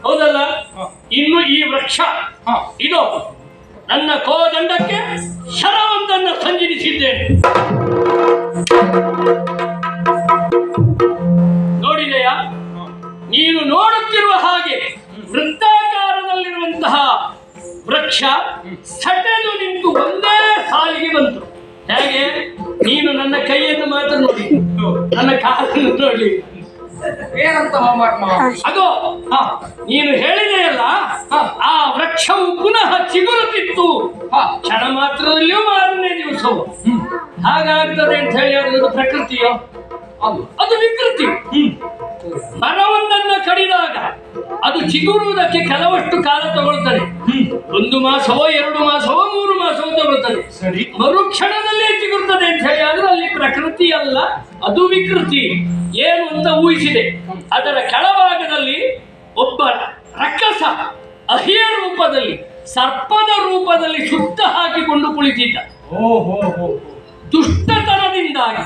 [SPEAKER 2] ಹೌದಲ್ಲ? ಇನ್ನು ಈ ವೃಕ್ಷ ಇದು ನನ್ನ ಕೋದಂಡಕ್ಕೆ ಶರವೊಂದನ್ನು ಸಂಜೀವಿಸಿದ್ದೇನೆ. ನೋಡಿದೆಯಾ? ನೀನು ನೋಡುತ್ತಿರುವ ಹಾಗೆ ವೃತ್ತಾಕಾರದಲ್ಲಿರುವಂತಹ ವೃಕ್ಷ ಸಟೆದು ನಿಂತು ಒಂದೇ ಸಾಲಿಗೆ ಬಂತು. ಹೇಗೆ? ನೀನು ನನ್ನ ಕೈಯನ್ನು ಮಾತ್ರ ನೋಡಿ, ನನ್ನ ಕಾಲನ್ನು ನೋಡಿ,
[SPEAKER 4] ಏನಂತಹ ಮರ್ಮ
[SPEAKER 2] ಅದು. ನೀನು ಹೇಳಿದೆಯಲ್ಲ, ಆ ವೃಕ್ಷವು ಪುನಃ ಚಿಗುರುತ್ತಿತ್ತು ಕ್ಷಣ ಮಾತ್ರದಲ್ಲಿಯೂ ಮಾರನೇ ದಿವಸವು. ಹಾಗಾಗ್ತದೆ ಅಂತ ಹೇಳಿ ಅದು ಪ್ರಕೃತಿಯೋ? ಅದು ವಿಕೃತಿ. ಮರವೊಂದನ್ನು ಕಡಿದಾಗ ಅದು ಚಿಗುರುವುದಕ್ಕೆ ಕೆಲವಷ್ಟು ಕಾಲ ತಗೊಳ್ತದೆ. 1 ಮಾಸವೋ 2 ಮಾಸವೋ 3 ಮಾಸವೋ ತಗೊಳ್ತದೆ.
[SPEAKER 4] ಸರಿ,
[SPEAKER 2] ಮರುಕ್ಷಣದಲ್ಲೇ ಚಿಗುರ್ತದೆ ಅಂತ ಹೇಳಿ ಆದ್ರೆ ಅಲ್ಲಿ ಪ್ರಕೃತಿ ಅಲ್ಲ, ಅದು ವಿಕೃತಿ. ಏನು ಅಂತ ಊಹಿಸಿದೆ. ಅದರ ಕೆಳಭಾಗದಲ್ಲಿ ಒಬ್ಬ ರಕ್ಕಸ ಅಹಿಯ ರೂಪದಲ್ಲಿ ಸರ್ಪದ ರೂಪದಲ್ಲಿ ಸುತ್ತ ಹಾಕಿಕೊಂಡು ಕುಳಿತಿದ್ದ. ದುಷ್ಟತನದಿಂದಾಗಿ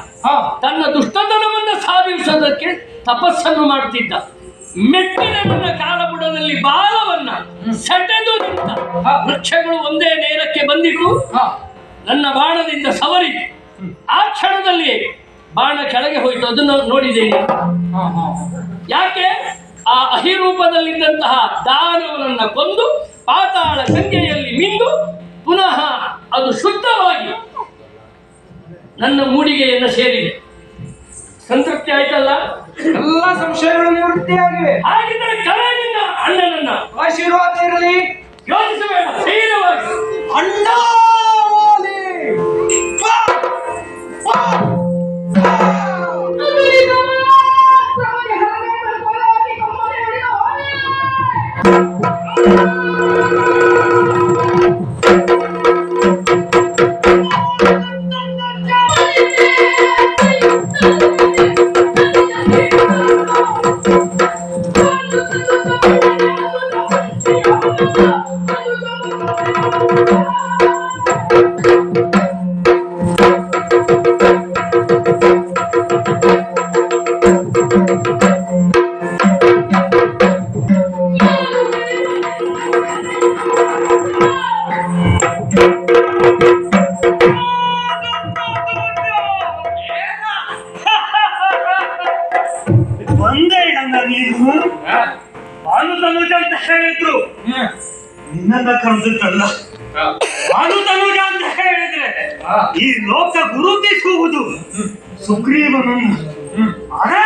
[SPEAKER 2] ತನ್ನ ದುಷ್ಟತನವನ್ನು ಸಾಧಿಸೋದಕ್ಕೆ ತಪಸ್ಸನ್ನು ಮಾಡುತ್ತಿದ್ದ. ಮೆಟ್ಟಿನ ನನ್ನ ಕಾಲಬುಡದಲ್ಲಿ ಬಾಲವನ್ನ ಸೆಟೆದು ನಿಂತ ವೃಕ್ಷಗಳು ಒಂದೇ ನೇರಕ್ಕೆ ಬಂದಿಟ್ಟು ನನ್ನ ಬಾಣದಿಂದ ಸವರಿ ಆ ಕ್ಷಣದಲ್ಲಿ ಬಾಣ ಕೆಳಗೆ ಹೋಯಿತು. ಅದನ್ನು ನೋಡಿದ್ದೇನೆ. ಯಾಕೆ? ಆ ಅಹಿರೂಪದಲ್ಲಿದ್ದಂತಹ ದಾನವನನ್ನ ಕೊಂದು ಪಾತಾಳ ಗಂಗೆಯಲ್ಲಿ ಮಿಂದು ಪುನಃ ಅದು ಶುದ್ಧವಾಗಿ ನನ್ನ ಮೂಡಿಗೆಯನ್ನು ಸೇರಿದೆ. ಸಂತೃಪ್ತಿ ಆಯ್ತಲ್ಲ?
[SPEAKER 4] ಎಲ್ಲ ಸಂಶಯಗಳು ನಿವೃತ್ತಿಯಾಗಿವೆ.
[SPEAKER 2] ಹಾಗಿದ್ದರೆ ಕರೆಯಿಂದ ಅಣ್ಣನನ್ನ
[SPEAKER 4] ಆಶೀರ್ವಾದ ಇರಲಿ.
[SPEAKER 2] ಯೋಚಿಸಬೇಡ, ಧೈರ್ಯವಾಗಿ
[SPEAKER 4] ಅಣ್ಣ
[SPEAKER 1] ಭಾನುತನುಜ ಅಂತ ಹೇಳಿದ್ರು, ನಿನ್ನನ್ನ ಕರೆದಿದ್ದಲ್ಲ. ಭಾನುತನುಜ ಅಂತ ಹೇಳಿದ್ರೆ ಈ ಲೋಕ ಗುರುತಿಸುವುದು ಸುಗ್ರೀವನನ್ನು. ಅರೆ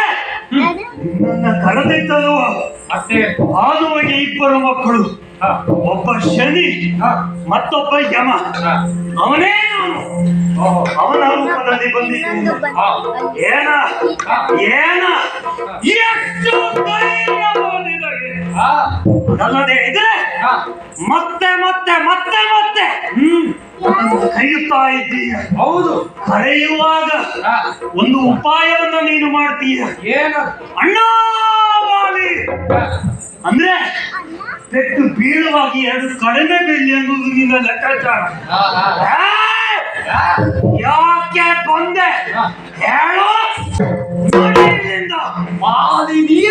[SPEAKER 1] ನಿನ್ನನ್ನ ಕರೆದಿದ್ದಲ್ವ ಭಾನುವಿಗೆ ಇಬ್ಬರು ಮಕ್ಕಳು, ಒಬ್ಬ ಶನಿ ಮತ್ತೊಬ್ಬ ಯಮ. ಅವನೇ ಅವನ ರೂಪದಲ್ಲಿ ಬಂದಿದ್ದು. ಏನ ಏನ ಎಷ್ಟು ಅದಲ್ಲದೆ ಇದ್ರೆ ಮತ್ತೆ ಮತ್ತೆ ಮತ್ತೆ ಮತ್ತೆ ಕರೆಯುತ್ತಾ ಇದ್ದೀಯ.
[SPEAKER 4] ಹೌದು,
[SPEAKER 1] ಕರೆಯುವಾಗ ಒಂದು ಉಪಾಯವನ್ನು ನೀನು ಮಾಡ್ತೀಯ.
[SPEAKER 4] ಏನು?
[SPEAKER 1] ಅಣ್ಣ ಅಂದ್ರೆ ಪೆಟ್ಟು ಬೀಳುವಾಗಿ ಎರಡು ಕಡಿಮೆ ಬೀಳಿ ಅನ್ನೋದು ನಿನ್ನ ಲೆಕ್ಕಾಚಾರ. ಯಾಕೆ ಬಂದೆ ಹೇಳು.
[SPEAKER 4] ಮಾಲಿನಿಯ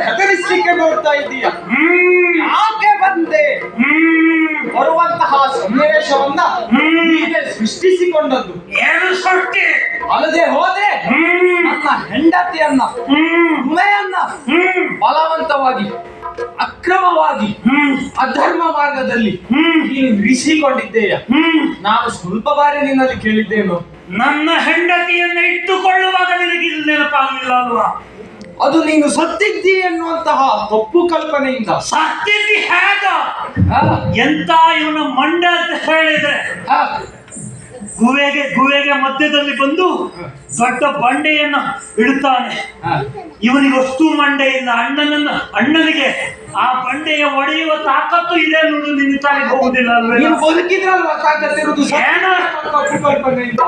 [SPEAKER 4] ಹೆದರಿಸಲಿಕ್ಕೆ ನೋಡ್ತಾ ಇದ್ದೀಯ. ಯಾಕೆ ಬಂದೆ? ಬರುವಂತಹ ಸನ್ನಿವೇಶವನ್ನ ನೀನೇ ಸೃಷ್ಟಿಸಿಕೊಂಡದ್ದು.
[SPEAKER 1] ಏನು ಸೃಷ್ಟಿ?
[SPEAKER 4] ಅಲ್ಲದೆ ಹೋದ್ರೆ ನನ್ನ ಹೆಂಡತಿಯನ್ನ ಉಮೆಯನ್ನ ಬಲವಂತವಾಗಿ ಅಕ್ರಮವಾಗಿ ಅಧರ್ಮ ಮಾರ್ಗದಲ್ಲಿ ನೀನು ಇರಿಸಿಕೊಂಡಿದ್ದೇಯ. ನಾನು ಸ್ವಲ್ಪ ಬಾರಿ ನಿನ್ನಲ್ಲಿ ಕೇಳಿದ್ದೇನು,
[SPEAKER 1] ನನ್ನ ಹೆಂಡತಿಯನ್ನು ಇಟ್ಟುಕೊಳ್ಳುವಾಗ ನಿನಗೆ ಇದು ನೆನಪಾಗಲಿಲ್ಲ ಅಲ್ವಾ?
[SPEAKER 4] ಅದು ನೀನು ಸತ್ತಿದ್ದಿ ಎನ್ನುವಂತಹ ತಪ್ಪು ಕಲ್ಪನೆಯಿಂದ.
[SPEAKER 1] ಸತ್ತಿದ್ದಿ ಹೇಗ? ಎಂತ ಇವನ ಮಂಡ ಅಂತ ಹೇಳಿದ್ರೆ ಗುವೆಗೆ ಮಧ್ಯದಲ್ಲಿ ಬಂದು ದೊಡ್ಡ ಬಂಡೆಯನ್ನ ಇಡುತ್ತಾನೆ. ಇವನಿಗಷ್ಟು ಮಂಡೆ ಇಲ್ಲ. ಅಣ್ಣನಿಗೆ ಆ ಬಂಡೆಯ ಒಡೆಯುವ ತಾಕತ್ತು ಇದೆ ಅನ್ನೋದು ನಿನ್ನ ತಾಯಿಗೆ ಹೋಗುದಿಲ್ಲ ಅಲ್ವೇ?
[SPEAKER 4] ನೀನು ಬದುಕಿದ್ರಲ್ವಾ ತಾಕತ್ತಿರುವುದು?
[SPEAKER 1] ಏನೋ
[SPEAKER 4] ತಪ್ಪು ಕಲ್ಪನೆಯಿಂದ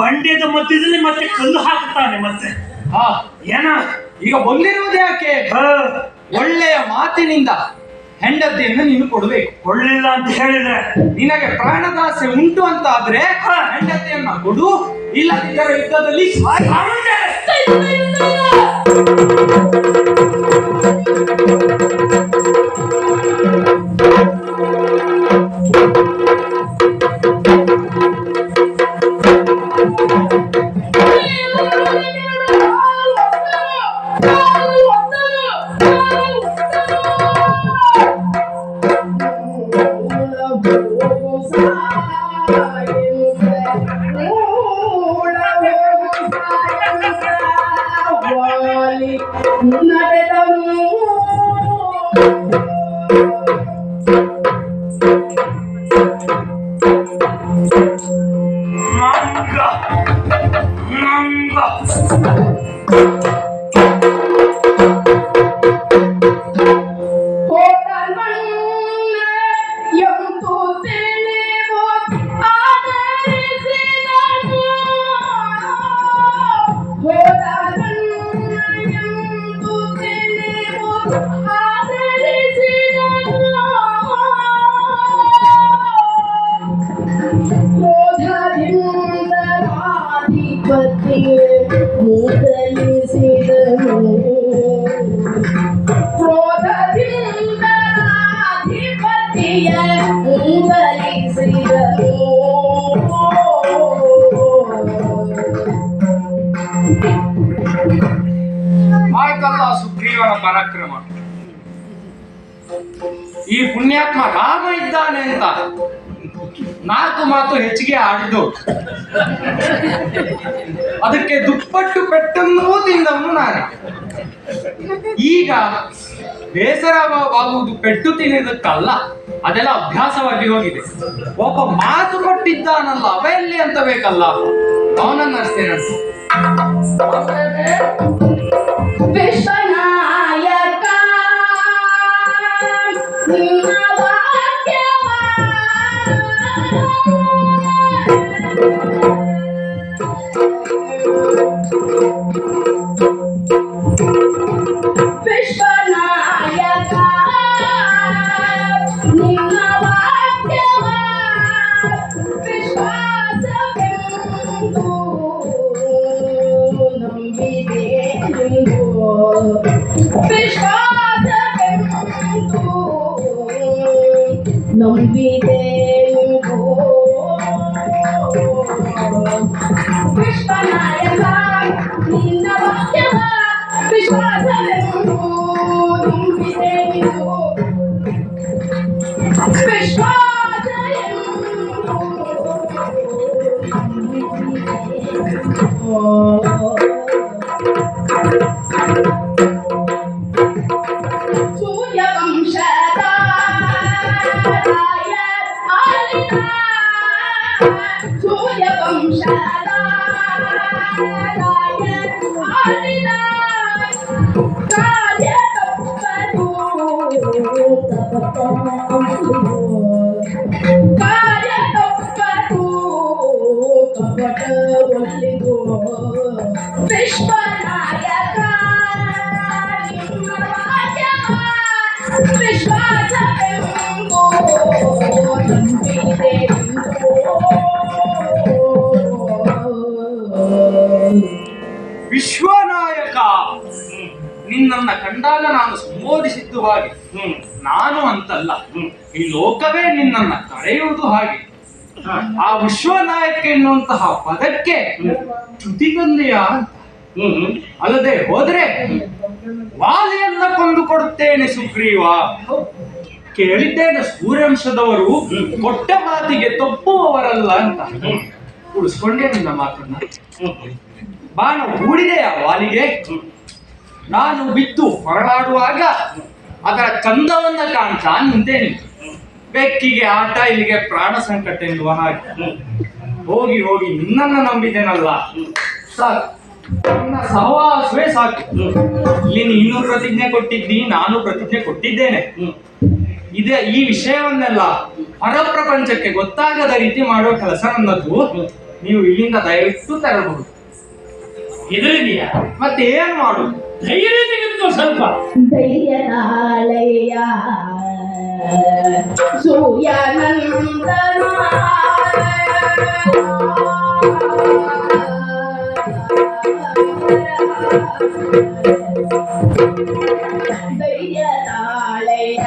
[SPEAKER 1] ಬಂಡೆದ ಮಧ್ಯದಲ್ಲಿ ಮತ್ತೆ ಕಲ್ಲು ಹಾಕುತ್ತಾನೆ. ಮತ್ತೆ ಏನ
[SPEAKER 4] ಈಗ ಬಂದಿರುವುದು ಯಾಕೆ? ಒಳ್ಳೆಯ ಮಾತಿನಿಂದ ಹೆಂಡತಿಯನ್ನು ನೀನು ಕೊಡಬೇಕು.
[SPEAKER 1] ಕೊಡ್ಲಿಲ್ಲ ಅಂತ ಹೇಳಿದ್ರೆ
[SPEAKER 4] ನಿನಗೆ ಪ್ರಾಣದಾಸೆ ಉಂಟು ಅಂತ ಆದ್ರೆ ಹೆಂಡತಿಯನ್ನ ಕೊಡು, ಇಲ್ಲದಿದ್ದರೆ ಯುದ್ಧದಲ್ಲಿ
[SPEAKER 3] ಗಾಳಿಯ ಮೂದಲಿಸಿದನು.
[SPEAKER 4] ಆಯ್ತಲ್ಲ ಸುಗ್ರೀವನ ಪರಾಕ್ರಮ. ಈ ಪುಣ್ಯಾತ್ಮ ರಾಮ ಇದ್ದಾನೆ ಅಂತ 4 ಮಾತು ಹೆಚ್ಚಿಗೆ ಆಡಿದ್ದು, ಅದಕ್ಕೆ ದುಪ್ಪಟ್ಟು ತಿಂದವನು ನಾನು. ಈಗ ಬೇಸರವಾಗುವುದು ಪೆಟ್ಟು ತಿನ್ನುವುದಕ್ಕಲ್ಲ, ಅದೆಲ್ಲ ಅಭ್ಯಾಸವಾಗಿ ಹೋಗಿದೆ. ಒಬ್ಬ ಮಾತು ಕೊಟ್ಟಿದ್ದಾನಲ್ಲ ಅವೆಲ್ಲಿ ಅಂತ ಬೇಕಲ್ಲ, ಅವನನ್ನ ಅಷ್ಟೇ
[SPEAKER 3] ವಿಶ್ವನಾಯಕ ನಿನ್ನ ವಾಕ್ಯವ ವಿಶ್ವನಾಯಕ ನಿನ್ನ ವಾಕ್ಯವ ವಿಶ್ವಾಸವೆಂದು ನಂಬಿದೆನೆಂದು. ವಿಶ್ವಾಸವೆಂದು ನಂಬಿದೆನೆಂದು. ವಿಶ್ವನಾಯಕ ನಿನ್ನ ವಾಕ್ಯವ ವಿಶ್ವಾಸವೆಂದು ನಂಬಿದೆನೆಂದು. ಸೂರ್ಯವಂಶದ ರಾಯ ಆಳಿದ, ಸೂರ್ಯವಂಶದ ರಾಯ ಆಳಿದ ಕಾರ್ಯ ತಪ್ಪದು ಕಾರ್ಯ ತಪ್ಪದು ಕಪಟ ಒಲಿದು. ವಿಶ್ವನಾಯಕ ನಿನ್ನ ವಾಕ್ಯವ ವಿಶ್ವಾಸವೆಂದು ನಂಬಿದೆನೆಂದು.
[SPEAKER 4] ವಿಶ್ವನಾಯಕ, ನಿನ್ನನ್ನ ಕಂಡಾಗ ನಾನು ಸಂಬೋಧಿಸಿದ್ದು ಹಾಗೆ, ನಾನು ಅಂತಲ್ಲ ಈ ಲೋಕವೇ ನಿನ್ನನ್ನ ಕರೆಯುವುದು ಹಾಗೆ. ಆ ವಿಶ್ವನಾಯಕ ಎನ್ನುವಂತಹ ಪದಕ್ಕೆ ಚ್ಯುತಿಗಂದೆಯ ಅಲ್ಲದೆ ಹೋದ್ರೆ ವಾಲಿಯನ್ನ ಕೊಂದು ಕೊಡುತ್ತೇನೆ ಸುಗ್ರೀವ. ಕೇಳಿದ್ದೇನೆ ಸೂರ್ಯವಂಶದವರು ಕೊಟ್ಟ ಮಾತಿಗೆ ತಪ್ಪುವವರಲ್ಲ ಅಂತ. ಉಳಿಸ್ಕೊಂಡೆ ನಿನ್ನ ಮಾತನ್ನ. ಬಾಣ ಹೂಡಿದೆಯ ವಾಲಿಗೆ. ನಾನು ಬಿದ್ದು ಹೊರಳಾಡುವಾಗ ಅದರ ಚಂದವನ್ನ ಕಾಣ್ತಾ ನಿಂತೇನೆ. ಬೆಕ್ಕಿಗೆ ಆಟ, ಇಲ್ಲಿಗೆ ಪ್ರಾಣ ಸಂಕಟ ಎನ್ನುವ ಹಾಗೆ. ಹೋಗಿ ಹೋಗಿ ನಿನ್ನನ್ನ ನಂಬಿದ್ದೇನಲ್ಲ, ಸಾಕು, ನಿನ್ನ ಸಹವಾಸವೇ ಸಾಕು. ಇಲ್ಲಿ ನೀನು ಪ್ರತಿಜ್ಞೆ ಕೊಟ್ಟಿದ್ದಿ, ನಾನು ಪ್ರತಿಜ್ಞೆ ಕೊಟ್ಟಿದ್ದೇನೆ. ಈ ವಿಷಯವನ್ನೆಲ್ಲ ಹೊರಪ್ರಪಂಚಕ್ಕೆ ಗೊತ್ತಾಗದ ರೀತಿ ಮಾಡುವ ಕೆಲಸ ನನ್ನದು. ನೀವು ಇಲ್ಲಿಂದ ದಯವಿಟ್ಟು ತರಬಹುದು.
[SPEAKER 2] ಇದರಿದೆಯಾ?
[SPEAKER 4] ಮತ್ತೆ ಏನ್ ಮಾಡುದು?
[SPEAKER 2] ಧೈರ್ಯ ತೆಗೆದುಕೋ ಸ್ವಲ್ಪ.
[SPEAKER 3] ಧೈರ್ಯದಾಲಯ ಸೂರ್ಯನಂದನ ಧೈರ್ಯದಾಲಯ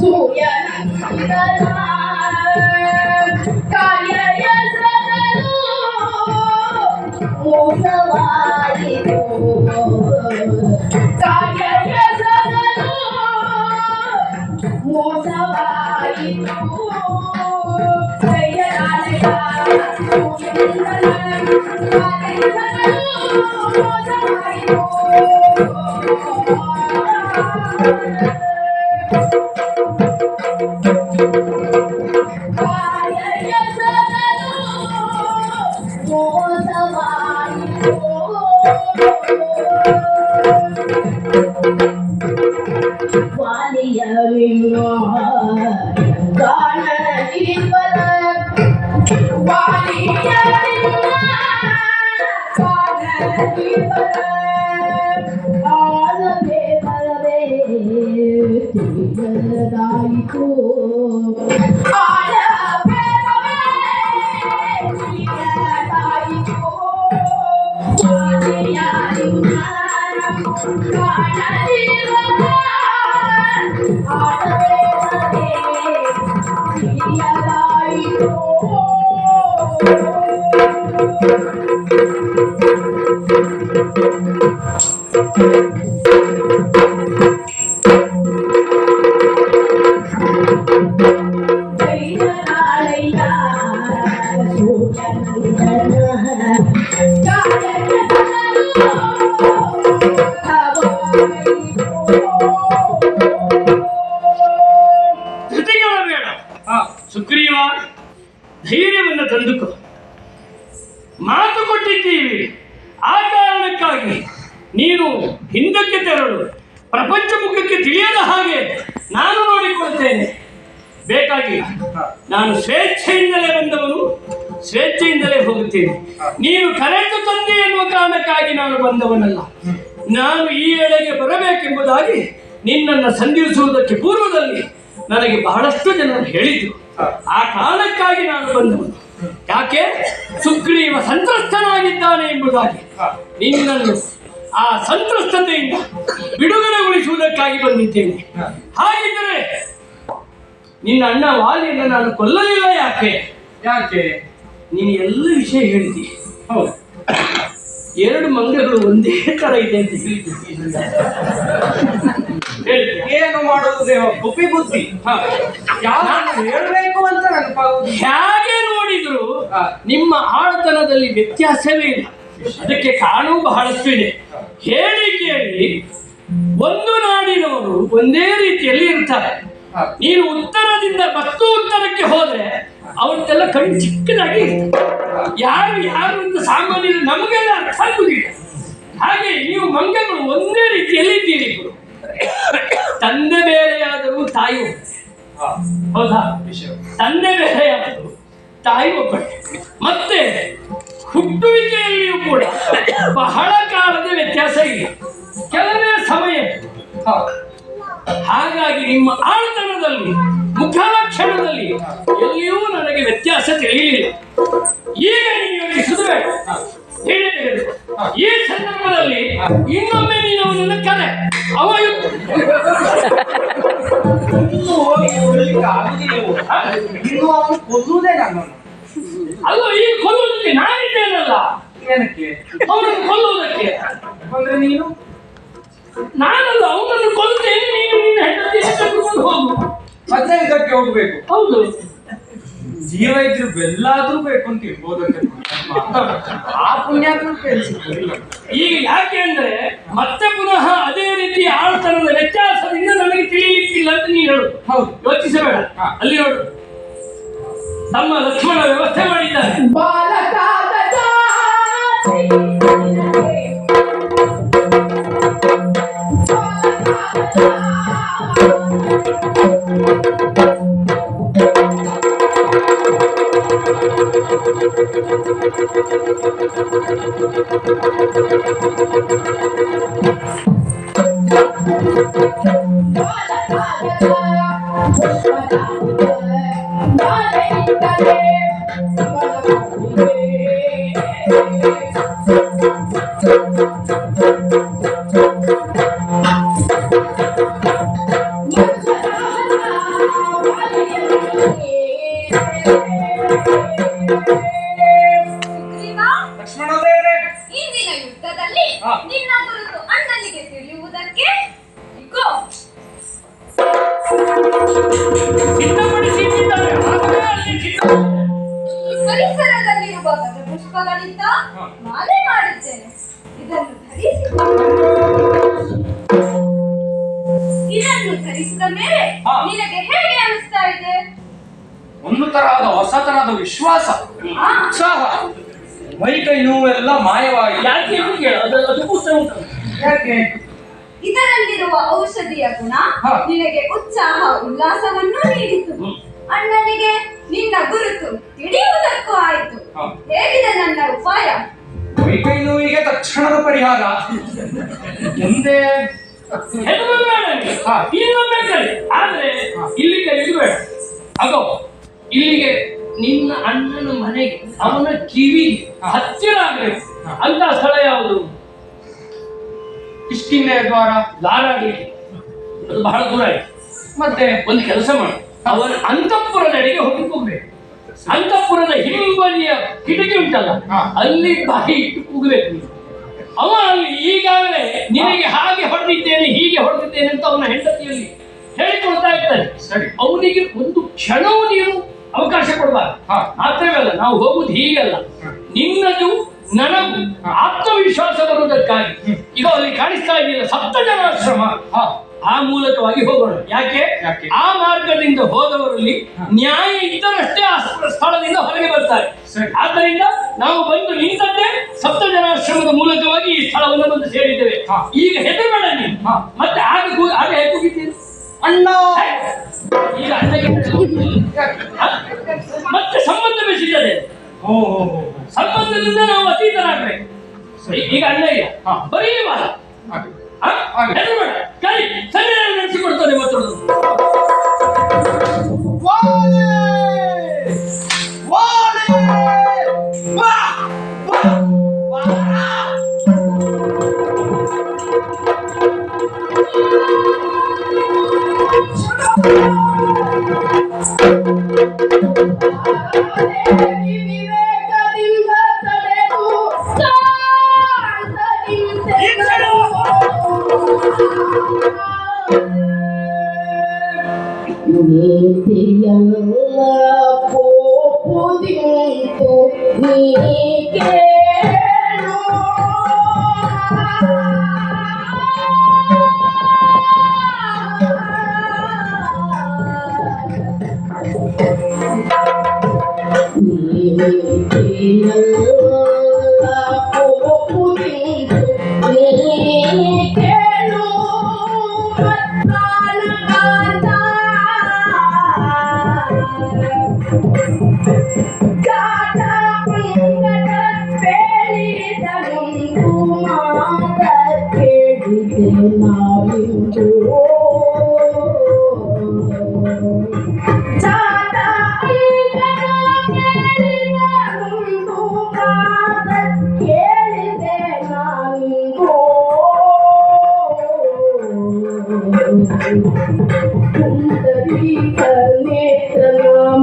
[SPEAKER 3] ಸೂರ್ಯನಂದನ ಕಾರ್ಯ ಮೋಸವಾಯಿತು ಕಾರ್ಯ ಮೋಸವಾಯಿತು. ಧೈರ್ಯದಾಲಯ ಮೋಸವಾಯಿತು. ವಾಲಿಯ ಕಾಣಲಿಪದ ವಾಲಿಯ ಕಾಣಲಿಪದ ಆಲವೇ ಬರವೇ ತಿಳಿಯದಾಯಿತು. ಆಲವೇ ತಿಳಿಯದಾಯಿತು. ವಾಲಿಯ ಕಾಣಲಿಪದ ಆಲವೇ
[SPEAKER 2] ತಂದುಕೋ. ಮಾತು ಕೊಟ್ಟಿದ್ದೀವಿ, ಆ ಕಾರಣಕ್ಕಾಗಿ ನೀನು ಹಿಂದಕ್ಕೆ ತೆರಳು. ಪ್ರಪಂಚ ಮುಖಕ್ಕೆ ತಿಳಿಯದ ಹಾಗೆ ನಾನು ನೋಡಿಕೊಳ್ತೇನೆ. ಬೇಕಾಗಿ ನಾನು ಸ್ವೇಚ್ಛೆಯಿಂದಲೇ ಬಂದವನು, ಸ್ವೇಚ್ಛೆಯಿಂದಲೇ ಹೋಗುತ್ತೇನೆ. ನೀನು ಕರೆದು ತಂದೆ ಎನ್ನುವ ಕಾರಣಕ್ಕಾಗಿ ನಾನು ಬಂದವನಲ್ಲ. ನಾನು ಈ ಎಡೆಗೆ ಬರಬೇಕೆಂಬುದಾಗಿ ನಿನ್ನನ್ನು ಸಂಧಿಸುವುದಕ್ಕೆ ಪೂರ್ವದಲ್ಲಿ ನನಗೆ ಬಹಳಷ್ಟು ಜನರು ಹೇಳಿದ್ರು. ಆ ಕಾರಣಕ್ಕಾಗಿ ನಾನು ಬಂದವನು. ಯಾಕೆ? ಸುಗ್ರೀವ ಸಂತ್ರಸ್ತನಾಗಿದ್ದಾನೆ ಎಂಬುದಾಗಿ ನಿನ್ನನ್ನು ಆ ಸಂತ್ರಸ್ತತೆಯಿಂದ ಬಿಡುಗಡೆಗೊಳಿಸುವುದಕ್ಕಾಗಿ ಬಂದಿದ್ದೇನೆ. ಹಾಗಿದ್ದರೆ ನಿನ್ನ ಅಣ್ಣ ವಾಲಿಯನ್ನು ನಾನು ಕೊಲ್ಲಲಿಲ್ಲ. ಯಾಕೆ?
[SPEAKER 4] ಯಾಕೆ?
[SPEAKER 2] ನೀನು ಎಲ್ಲ ವಿಷಯ ಹೇಳಿದಿ.
[SPEAKER 4] ಹೌದು,
[SPEAKER 2] 2 ಮಂಗಗಳು ಒಂದೇ ತರ ಇದೆ ಅಂತ ಹೇಳಿದ್ದೆ.
[SPEAKER 4] ಏನು ಮಾಡುವುದು ದೇವ? ಬುಪ್ಪಿ ಬುದ್ಧಿ. ಯಾರು ಹೇಳಬೇಕು ಅಂತ ನೆನಪಾಗುವುದು.
[SPEAKER 2] ಹೇಗೆ ನೋಡಿದ್ರು ನಿಮ್ಮ ಆಳತನದಲ್ಲಿ ವ್ಯತ್ಯಾಸವೇ ಇಲ್ಲ. ಅದಕ್ಕೆ ಕಾರಣವೂ ಬಹಳಷ್ಟು ಇದೆ. ಹೇಳಿ ಕೇಳಿ ಒಂದು ನಾಡಿನವರು ಒಂದೇ ರೀತಿಯಲ್ಲಿ ಇರ್ತಾರೆ. ನೀನು ಉತ್ತರದಿಂದ ಮತ್ತು ಉತ್ತರಕ್ಕೆ ಹೋದ್ರೆ ಅವ್ರದ್ದೆಲ್ಲ ಕಣ್ಣು ಚಿಕ್ಕದಾಗಿ ಇರ್ತದೆ. ಯಾರು ಯಾರು ಅಂತ ಸಾಮಾನ್ಯ ನಮಗೆಲ್ಲ ಅರ್ಥ ಆಗುದಿಲ್ಲ. ಹಾಗೆ ನೀವು ಮಂಗಗಳು ಒಂದೇ ರೀತಿಯಲ್ಲಿ ಇದ್ದೀರಿ. ಇಬ್ಬರು ತಂದೆ ಬೇರೆಯಾದರೂ ತಾಯಿ ಒಬ್ಬಳೆ. ಹೌದಾ? ತಂದೆ ಬೇರೆಯಾದರೂ ತಾಯಿ ಒಬ್ಬಳೆ. ಮತ್ತೆ ಹುಟ್ಟುವಿಕೆಯಲ್ಲಿಯೂ ಕೂಡ ಬಹಳ ಕಾಲದ ವ್ಯತ್ಯಾಸ ಇಲ್ಲ, ಕೆಲವೇ ಸಮಯ. ಹಾಗಾಗಿ ನಿಮ್ಮ ಆಳ್ತನದಲ್ಲಿ, ಮುಖಲಕ್ಷಣದಲ್ಲಿ ಎಲ್ಲಿಯೂ ನನಗೆ ವ್ಯತ್ಯಾಸ ತಿಳಿಯಲಿಲ್ಲ. ಈಗ ನೀವು ಯೋಚಿಸಿದ್ರೆ ಈ ಸಂದರ್ಭದಲ್ಲಿ ಇನ್ನೊಮ್ಮೆ ನೀನು ಅವನನ್ನು ಕರೆ ಅವ
[SPEAKER 4] ಇನ್ನು ಅವನು ಕೊಲ್ಲುವುದೇ ನನ್ನನ್ನು.
[SPEAKER 2] ಅಲ್ಲ, ಈಗ ಕೊಲ್ಲುವುದಕ್ಕೆ ನಾನಿದ್ದೇನಲ್ಲ.
[SPEAKER 4] ಏನಕ್ಕೆ?
[SPEAKER 2] ಅವನನ್ನು ಕೊಲ್ಲುವುದಕ್ಕೆ.
[SPEAKER 4] ಅಂದ್ರೆ ನೀನು?
[SPEAKER 2] ನಾನಲ್ಲ, ಅವನನ್ನು ಕೊಲ್ತೇನೆ. ನೀನು ನಿನ್ನ ಹೆಂಡತಿಯನ್ನು ಕರ್ಕೊಂಡು ಹೋಗು.
[SPEAKER 4] ಮತ್ತೆ ಇದಕ್ಕೆ ಹೋಗ್ಬೇಕು.
[SPEAKER 2] ಹೌದು,
[SPEAKER 4] ಜೀವ ಇದ್ರು ಬೆಲ್ಲಾದ್ರೂ ಬೇಕು ಅಂತ ಇರ್ಬೋದಂತೆ. ಆ ಪುಣ್ಯಾತ್ಮ
[SPEAKER 2] ಈಗ ಯಾಕೆ ಅಂದ್ರೆ ಮತ್ತೆ ಪುನಃ ಅದೇ ರೀತಿ ಆಳ್ತನದ ವ್ಯತ್ಯಾಸದಿಂದ ನನಗೆ ತಿಳಿಯಲಿಕ್ಕಿಲ್ಲ ಅಂತ ನೀನು ಹೇಳು.
[SPEAKER 4] ಹೌದು,
[SPEAKER 2] ಯೋಚಿಸಬೇಡ. ಅಲ್ಲಿ ನೋಡು, ತಮ್ಮ ಲಕ್ಷ್ಮಣ ವ್ಯವಸ್ಥೆ ಮಾಡಿದ್ದಾರೆ.
[SPEAKER 3] ಬಾಲಕಾದ
[SPEAKER 4] ಲಕ್ಷ್ಮಣದೇವರೇ,
[SPEAKER 5] ಇಂದಿನ ಯುದ್ಧದಲ್ಲಿ ನಿನ್ನ ಕುರಿತು ಅಣ್ಣನಿಗೆ ತಿಳಿಯುವುದಕ್ಕೆ ಇಗೋ
[SPEAKER 2] ಸಿದ್ಧಪಡಿಸಿ ಇಟ್ಟಿದ್ದಾರೆ. ಆಗಲೇ ಅಲ್ಲಿ ಸಿದ್ಧ.
[SPEAKER 5] ಈ ಪರಿಸರದಲ್ಲಿರುವ ಪುಷ್ಪಗಳಿಂದ ಮಾಲೆ ಮಾಡಿದ್ದೇನೆ. ಇದನ್ನು ಧರಿಸಿದ ಮೇಲೆ ನಿನಗೆ ಹೇಗೆ ಅನಿಸ್ತಾ ಇದೆ?
[SPEAKER 4] ಒಂದು ತರಹದ ಹೊಸತನದ ವಿಶ್ವಾಸ, ಉತ್ಸಾಹ, ಮೈ ಕೈ ನೋವೆಲ್ಲ ಮಾಯವಾಗಿ.
[SPEAKER 2] ಯಾಕೆ ಅದಕ್ಕೂ ಉತ್ತರ ಉಂಟು.
[SPEAKER 4] ಯಾಕೆ?
[SPEAKER 5] ಇದರಲ್ಲಿರುವ ಔಷಧಿಯ ಗುಣ ನಿನಗೆ ಉತ್ಸಾಹ ಉಲ್ಲಾಸವನ್ನು ನೀಡಿತು. ಅಣ್ಣನಿಗೆ ನಿನ್ನ ಗುರುತು ತಿಳಿಯುವುದಕ್ಕೂ ಆಯಿತು. ಹೇಗಿದೆ ನನ್ನ ಉಪಾಯ?
[SPEAKER 4] ಮೈ ಕೈ ನೋವಿಗೆ ತಕ್ಷಣದ ಪರಿಹಾರ ಮುಂದೆ
[SPEAKER 2] ಇನ್ನೊಮ್ಮೆ ಕಲಿ. ಆದ್ರೆ ಇಲ್ಲಿ ಕಲಿಯುವುದು ಬೇಡ. ಅಗೋ ಇಲ್ಲಿಗೆ ನಿನ್ನ ಅಣ್ಣನ ಮನೆಗೆ, ಅವನ ಕಿವಿಗೆ ಹತ್ತಿರ ಆಗಬೇಕು ಅಂತ ಸ್ಥಳ ಯಾವುದು?
[SPEAKER 4] ಕಿಷ್ಕಿಂಧೆಯ ದ್ವಾರ.
[SPEAKER 2] ಧಾರಾಗಿರಿ ಅದು ಬಹಳ ದೂರ ಆಯ್ತು.
[SPEAKER 4] ಮತ್ತೆ
[SPEAKER 2] ಒಂದು ಕೆಲಸ ಮಾಡು, ಅವನ ಅಂತಃಪುರದೆಡೆಗೆ ಹೋಗ್ಬೇಕು. ಅಂತಃಪುರದ ಹಿಂಬದಿಯ ಕಿಟಕಿ ಉಂಟಲ್ಲ, ಅಲ್ಲಿ ಬಾಯಿ ಇಟ್ಟು ಕೂಗಬೇಕು ನೀನು. ಅವ ಅಲ್ಲಿ ಈಗಾಗಲೇ ನಿನಗೆ ಹಾಗೆ ಹೊಡೆದಿದ್ದೇನೆ, ಹೀಗೆ ಹೊಡೆದಿದ್ದೇನೆ ಅಂತ ಅವನ ಹೆಂಡತಿಯಲ್ಲಿ ಹೇಳಿಕೊಡ್ತಾ ಇರ್ತಾನೆ.
[SPEAKER 4] ಸರಿ,
[SPEAKER 2] ಅವನಿಗೆ ಒಂದು ಕ್ಷಣವೂ ನೀನು ಅವಕಾಶ ಕೊಡಬಾರ್ದು. ಮಾತ್ರವೇ ಅಲ್ಲ, ನಾವು ಹೋಗುದು ಹೀಗಲ್ಲ, ನಿನ್ನದು ನನಗೂ ಆತ್ಮವಿಶ್ವಾಸ ಬರುವುದಕ್ಕಾಗಿ. ಈಗ ಅಲ್ಲಿ ಕಾಣಿಸ್ತಾ ಇದೆಯಲ್ಲ 7 ಜನ ಆಶ್ರಮ, ಆ ಮೂಲಕವಾಗಿ ಹೋಗೋಣ. ಯಾಕೆ? ಆ ಮಾರ್ಗದಿಂದ ಹೋದವರಲ್ಲಿ ನ್ಯಾಯ ಇದ್ದರಷ್ಟೇ ಆ ಸ್ಥಳದಿಂದ ಹೊರಗೆ ಬರ್ತಾರೆ. ಆದ್ದರಿಂದ ನಾವು ಬಂದು ನಿಂತದ್ದೇ ಸಪ್ತಜನಾಶ್ರಮದ ಮೂಲಕವಾಗಿ ಈ ಸ್ಥಳವನ್ನು ಬಂದು ಸೇರಿದ್ದೇವೆ. ಈಗ ಹೆದರಬೇಡ ನೀನು. ಮತ್ತೆ ಆಗ ಹೇಗೆ ಹೋಗಿದ್ದೀರಿ
[SPEAKER 4] ಅಣ್ಣ?
[SPEAKER 2] ಈಗ ಅಣ್ಣಗೆ ಮತ್ತೆ ಸಂಬಂಧ ಬೆಳೆಸಿದ್ದಾರೆ. ಸಂಬಂಧದಿಂದ ನಾವು ಅತೀತರಾಗಬೇಕು. ಈಗ ಅಣ್ಣ ಇಲ್ಲ, ಬರೀ ವಾರ ಹೆದರಬೇಡ. ಕೈ ಸರಿ ನಡೆಸಿಕೊಡ್ತಾರೆ. ಮತ್ತೊಂದು
[SPEAKER 3] ವಿವೇಕದಿಂದ ತಡೆದು ಶಾಂತದಿಂದೆಗಳು ನೀತಿಯಲ್ಲ ಪೋಪುದಿಂತು ನೀ ಕೇಳು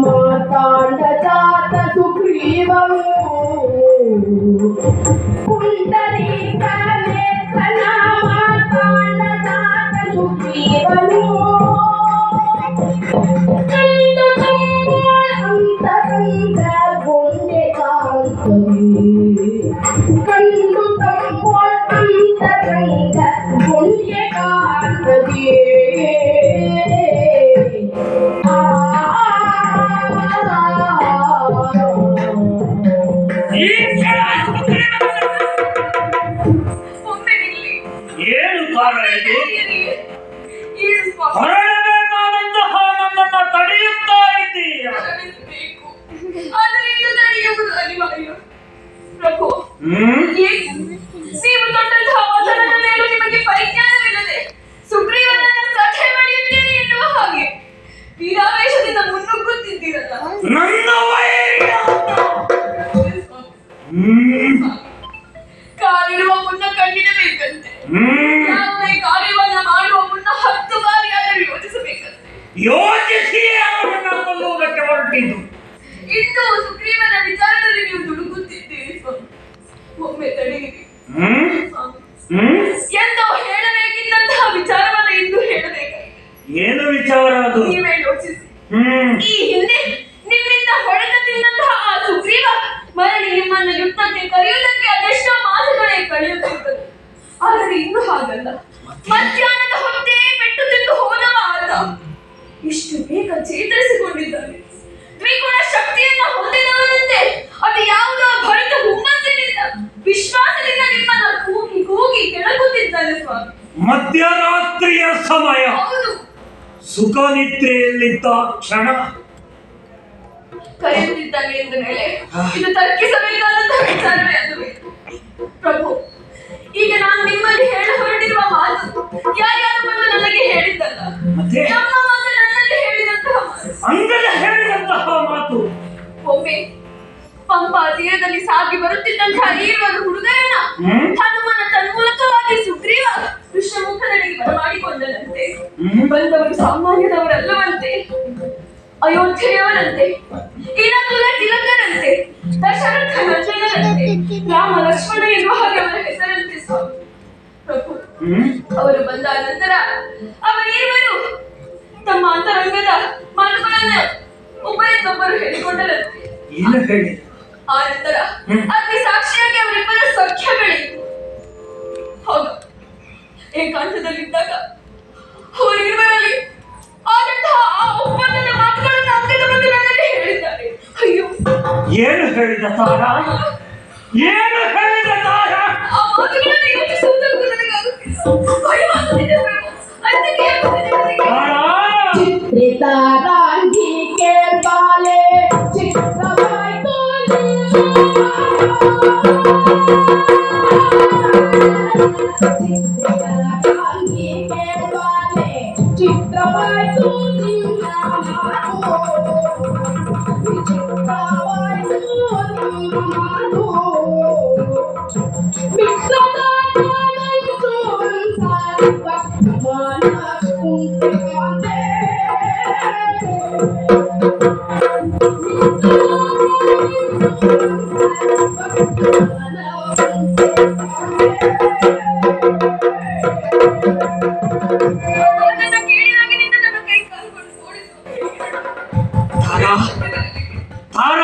[SPEAKER 3] ಮಾತಾಂಡ ಜಾತ ಸುಗ್ರೀವನು ಪುಂಡರೀಕ ನೇತ್ರನ ಮಾತಾಂಡ ಜಾತ ಸುಗ್ರೀವನು ಕಂಡು ಅಂತರಂಗ ಗುಂಡೆ ಕಾಂತವಿ ಕಂಡು ತಂಬೋಳ್ ಅಂತರಂಗ ಗುಂಡೆ ಕಾಂತವಿ
[SPEAKER 1] ಏನು ಕಾರಣ ಇದು? ಹೊರಡಬೇಕಾದಂತಹ ನನ್ನನ್ನು ತಡೆಯುತ್ತಾ ಇದ್ದೀಯ.
[SPEAKER 5] ಪ್ರಭು, ನೀವು ತೊಟ್ಟಂತಹ ವಚನದ ಮೇಲೂ ನಿಮಗೆ ಪರಿಜ್ಞಾನವಿಲ್ಲದೆ ಸುಗ್ರೀವನನ್ನ ಸಖೆ ಮಾಡಿಯುತ್ತೇನೆ ಎನ್ನುವ ಹಾಗೆ ವೀರಾವೇಶದಿಂದ ಮುನ್ನುಗ್ಗುತ್ತಿದ್ದೀರಲ್ಲ.
[SPEAKER 1] ನನ್ನ
[SPEAKER 5] ಕಾಲಿಡುವ ಮುನ್ನ ಕಣ್ಣಿಡಬೇಕಂತೆ. ಯಾವುದೇ ಕಾರ್ಯವನ್ನ ಮಾಡುವ ಮುನ್ನ 10 ಬಾರಿ ಆದರೂ ಯೋಚಿಸಬೇಕಂತೆ.
[SPEAKER 1] ಯೋಚಿಸಿಯೇ ಅವನನ್ನು ಕೊಲ್ಲುವುದಕ್ಕೆ ಹೊರಟಿದ್ದು.
[SPEAKER 5] ಇಂದು ಸುಗ್ರೀವನ ವಿಚಾರದಲ್ಲಿ ನೀವು ದುಡುಕುತ್ತಿದ್ದೀರಿ ಸ್ವಾಮಿ. ಒಮ್ಮೆ ತಡೆಯಿರಿ ಎಂದೋ ಹೇಳಬೇಕಿದ್ದಂತಹ ವಿಚಾರವನ್ನ ಇಂದು ಹೇಳಬೇಕಾಗಿದೆ.
[SPEAKER 1] ಏನು ವಿಚಾರ ಅದು?
[SPEAKER 5] ನೀವೇ ಯೋಚಿಸಿ. ಈ ಹಿಂದೆ ನಿಮ್ಮಿಂದ ಹೊಡೆತ ತಿಂದಂತಹ ಆ ಸುಗ್ರೀವ ಮರಳಿ ನಿಮ್ಮನ್ನ ಯುದ್ಧಕ್ಕೆ ಕರೆಯುವುದಕ್ಕೆ ಅದೆಷ್ಟೋ ಮಾಸಗಳೇ ಕಳೆಯುತ್ತಿದ್ದರು. ಆದರೆ ಇನ್ನು ಹಾಗಲ್ಲ. ಮಧ್ಯಾಹ್ನದ ಹೊತ್ತೇ ಪೆಟ್ಟು ತಿಂದು ಹೋದವ ಆತ ಇಷ್ಟು ಬೇಗ ಚೇತರಿಸಿಕೊಂಡಿದ್ದಾನೆ. ದ್ವಿಗುಣ ಶಕ್ತಿಯನ್ನ ಹೊಂದಿದವನಂತೆ ಅದು ಯಾವುದೋ ಭರಿತ ಹುಮ್ಮಸ್ಸಿನಿಂದ ವಿಶ್ವಾಸದಿಂದ ನಿಮ್ಮನ್ನ ಕೂಗಿ ಕೂಗಿ ಕೆಳಗುತ್ತಿದ್ದಾನೆ ಸ್ವಾಮಿ.
[SPEAKER 1] ಮಧ್ಯರಾತ್ರಿಯ ಸಮಯ,
[SPEAKER 5] ಹೌದು,
[SPEAKER 1] ಸುಖ ನಿದ್ರೆಯಲ್ಲಿದ್ದ ಕ್ಷಣ
[SPEAKER 5] ಕರೆಯುತ್ತಿದ್ದಾನೆ ಎಂದ ಮೇಲೆ ಇದು ತರ್ಕಿಸಬೇಕಾದಂತಹ ವಿಚಾರವೇ ಅಲ್ಲವೇ? ಪ್ರಭು, ಈಗ ನಾನು ನಿಮ್ಮಲ್ಲಿ ಹೇಳ ಹೊರಟಿರುವ ಮಾತು ಯಾರ್ಯಾರು ಬಂದು ನನಗೆ ಹೇಳಿದ್ದಲ್ಲ. ನಮ್ಮ ಮಗ ನನ್ನಲ್ಲಿ ಹೇಳಿದಂತಹ ಮಾತು.
[SPEAKER 1] ಅಂಗದ ಹೇಳಿದಂತಹ ಮಾತು.
[SPEAKER 5] ಒಮ್ಮೆ ಪಂಪಾ ತೀರದಲ್ಲಿ ಸಾಗಿ ಬರುತ್ತಿದ್ದಂತಹ ಈರ್ವರು ಹುಡುಗರನ್ನ ಹನುಮನ ತನ್ಮೂಲಕವಾಗಿ ಸುಗ್ರೀವ ವಿಶ್ವಮುಖದಡಿಗೆ ಬರಮಾಡಿಕೊಂಡನಂತೆ. ಬಂದವರು ಸಾಮಾನ್ಯದವರಲ್ಲವಂತೆ, ಅಯೋಧ್ಯೆಯವರಂತೆ, ಇನಕುಲ ತಿಲಕರಂತೆ, ದಶರಥ ನಂದನರಂತೆ, ರಾಮ ಲಕ್ಷ್ಮಣ ಎನ್ನುವ ಹಾಗೆ ಅವರ ಹೆಸರಂತೆ ಸ್ವಾಮಿ. ಪ್ರಭು, ಅವರು ಬಂದ ನಂತರ ಅವರಿರುವರು ತಮ್ಮ ಅಂತರಂಗದ ಮಾತುಗಳನ್ನು ಒಬ್ಬರಿಂದೊಬ್ಬರು ಹೇಳಿಕೊಂಡರಂತೆ. ಆ ನಂತರ ಅಗ್ನಿ ಸಾಕ್ಷಿಯಾಗಿ ಅವರಿಬ್ಬರ ಸಖ್ಯ ಬೆಳೆಯಿತು. ಹೌದು, ಏಕಾಂತದಲ್ಲಿದ್ದಾಗ ಅವರಿರುವರಲ್ಲಿ ಆದಂತಹ ಆ ಒಪ್ಪಂದದ ಮಾತುಗಳನ್ನು ಅಂಗದ ಮುಂದೆ ನನ್ನಲ್ಲಿ ಹೇಳಿದ್ದಾರೆ. ಅಯ್ಯೋ,
[SPEAKER 1] ಏನು ಹೇಳಿದ ತಾರ? ಏನು ಹೇಳಿದ ತಾರ?
[SPEAKER 5] ಆ ಮಾತುಗಳನ್ನು ಯೋಚಿಸುವುದಕ್ಕೂ ನನಗಾಗುತ್ತಿಲ್ಲ. ಭಯವಾಗುತ್ತಿದೆ ಪ್ರಭು. ಅಂಜಿಕೆ ಆಗುತ್ತಿದೆ ನನಗೆ.
[SPEAKER 3] ಚಿತ್ರಿತಾರಾಂಗಿ ಕೇಳ್ಬಾಲೆ ಚಿತ್ರವಾಯ್ತು ಚಿತ್ರಿತಾರಾಂಗಿ ಕೇಳ್ಬಾಲೆ ಚಿತ್ರವಾಯ್ತು ನಿನ್ನ ಮಾತು ವಿಚಿತ್ರವಾಯ್ತು ನಿಮ್ಮ ಮಾತು ಮಿತ್ರದ ಕಾಲಂತು ಒಂದ್ಸಾರಿ ವರ್ತಮಾನ ಉಂಟೆ ಕಾಂತೆ
[SPEAKER 5] ಅದನ್ನು ಕೇಳಿದಾಗಿನಿಂದ ನನ್ನ ಕೈ ಕಾಲುಗಳು
[SPEAKER 1] ತಾರ, ತಾರ,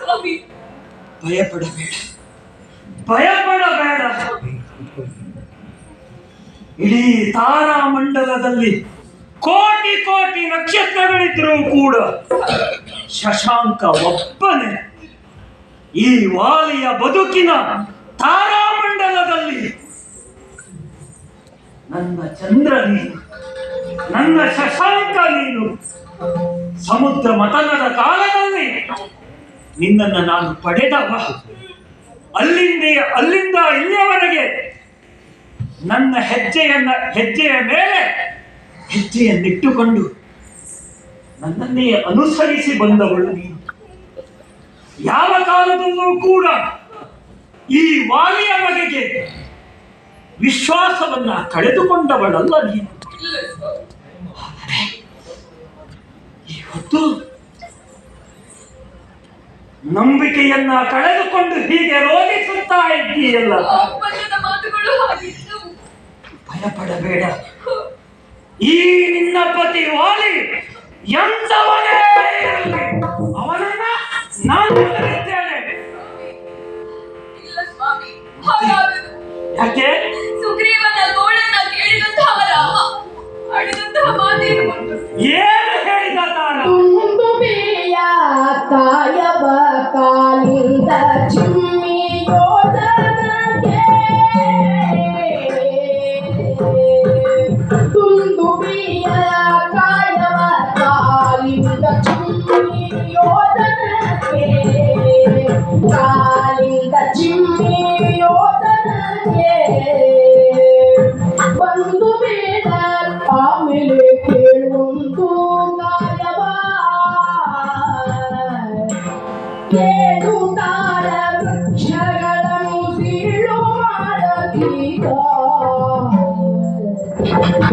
[SPEAKER 5] ಸ್ವಾಮಿ,
[SPEAKER 1] ಭಯಪಡಬೇಡ, ಭಯಪಡಬೇಡ. ಇಡೀ ತಾರಾಮಂಡಲದಲ್ಲಿ ಕೋಟಿ ಕೋಟಿ ನಕ್ಷತ್ರಗಳಿದ್ರೂ ಕೂಡ ಶಶಾಂಕ ಒಬ್ಬನೇ ಈ ವಾಲಿಯ ಬದುಕಿನ ತಾರಾಮಂಡಲದಲ್ಲಿ. ನನ್ನ ಚಂದ್ರ ನೀನು, ನನ್ನ ಶಶಾಂಕ ನೀನು. ಸಮುದ್ರ ಮಥನದ ಕಾಲದಲ್ಲಿ ನಿನ್ನನ್ನು ನಾನು ಪಡೆದವ. ಅಲ್ಲಿಂದ ಇಲ್ಲಿಯವರೆಗೆ ನನ್ನ ಹೆಜ್ಜೆಯ ಮೇಲೆ ಹೆಜ್ಜೆಯನ್ನಿಟ್ಟುಕೊಂಡು ನನ್ನನ್ನೇ ಅನುಸರಿಸಿ ಬಂದವಳು ನೀನು. ಯಾವ ಕಾಲದಲ್ಲೂ ಕೂಡ ಈ ವಾಲಿಯ ಬಗೆಗೆ ವಿಶ್ವಾಸವನ್ನ ಕಳೆದುಕೊಂಡವಳಲ್ಲ ನೀನು.
[SPEAKER 5] ಇಲ್ಲ ಸ್ವಾಮಿ.
[SPEAKER 1] ಇವತ್ತು ನಂಬಿಕೆಯನ್ನ ಕಳೆದುಕೊಂಡು ಹೀಗೆ ರೋಧಿಸುತ್ತಾ ಇದ್ದೀಯಲ್ಲ.
[SPEAKER 5] ಆ ಒಪ್ಪಂದದ ಮಾತುಗಳು ಹಾಗಿದ್ದವು.
[SPEAKER 1] ಭಯಪಡಬೇಡ. ಈ ನಿನ್ನ ಪತಿ ವಾಲಿ ಎಂತವನೇ ಇರಲಿ, ಅವನನ್ನ ನಾನು ಬದಲಿದ್ದೇನೆ.
[SPEAKER 5] ಇಲ್ಲ ಸ್ವಾಮಿ, ಹಾಗಾಗದು.
[SPEAKER 1] ಯಾಕೆ?
[SPEAKER 5] ಸುಗ್ರೀವನ ಗೋಳನ್ನ ಕೇಳಿದಂತಹ ರಾಮ ಆಡಿದಂತಹ ಮಾತೇನು ಗೊತ್ತು?
[SPEAKER 1] ಏನು ಹೇಳಿದ ತಾರ?
[SPEAKER 3] ತುಂಬುಬಿಯ ಕಾಯವ ಕಾಲಿಂದ ಚಿಮ್ಮಿ ಯೋಧನಗೆ ತುಂಬುಬಿಯ ಕಾಯವ ಕಾಲಿಂದ ಚಿಮ್ಮಿ ಯೋಧನಗೆ ಕಾಲಿಂದ ಚಿಮ್ಮಿ ಯೋಧನಗೆ ಬಂದು ಬೇಡ ಆಮೇಲೆ ಕೇಳುವುದು ಗಾಯವ ಕೇಳುತ್ತಾರ ವೃಕ್ಷಗಳನ್ನು ಸೀಳು ಮಾಡದೀಗ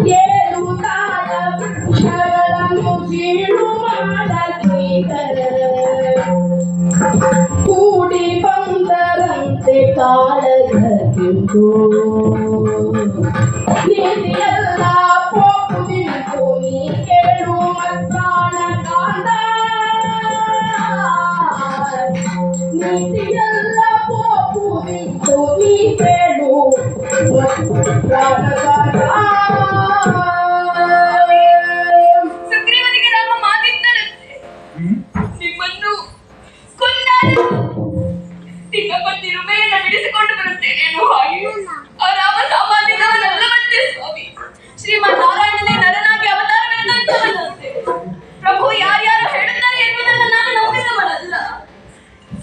[SPEAKER 3] ಕೇಳುತ್ತಾರ ವೃಕ್ಷಗಳನ್ನು ಸೀಳು ಮಾಡದೀಗ ಕೂಡಿ ಬಂದರಂತೆ ಕಾಳಗಕ್ಕೆಂದು ನೀತಿಯಲ್ಲ ಪೋಪು ನಿಂತು ನೀ ಕೇಳು ಮತ್ತಾಣ ಕಾಂದ ನೀತಿಯಲ್ಲ ಪೋಪು ನಿಂತು ನೀ ಕೇಳು ಮತ್ತಾಣ ಕಾಂದ.
[SPEAKER 5] ಸುಗ್ರೀವನಿಗೆ ರಾಮ ಮಾತಿದ್ದರಂತೆ, ನಿಮ್ಮನ್ನು ಕೊಂದಾಗ ನಿನ್ನ ಪತಿ ರುಮೆಯನ್ನ ಬಿಡಿಸಿಕೊಂಡು ಬರುತ್ತೇನೆ ಎನ್ನುವ ಹಾಗೆ ಆ ರಾಮ ಸಾಮಾನ್ಯನವನಲ್ಲವಂತೆ ಸ್ವಾಮಿ. ಶ್ರೀಮನ್ ನಾರಾಯಣನೇ ನರನಾಗಿ ಅವತಾರವೆಂದಂತೆ ಪ್ರಭು ಯಾರ್ಯಾರು ಹೇಳುತ್ತಾರೆ ಎನ್ನುವುದನ್ನು ನಾನು ನಂಬಿದವನಲ್ಲ.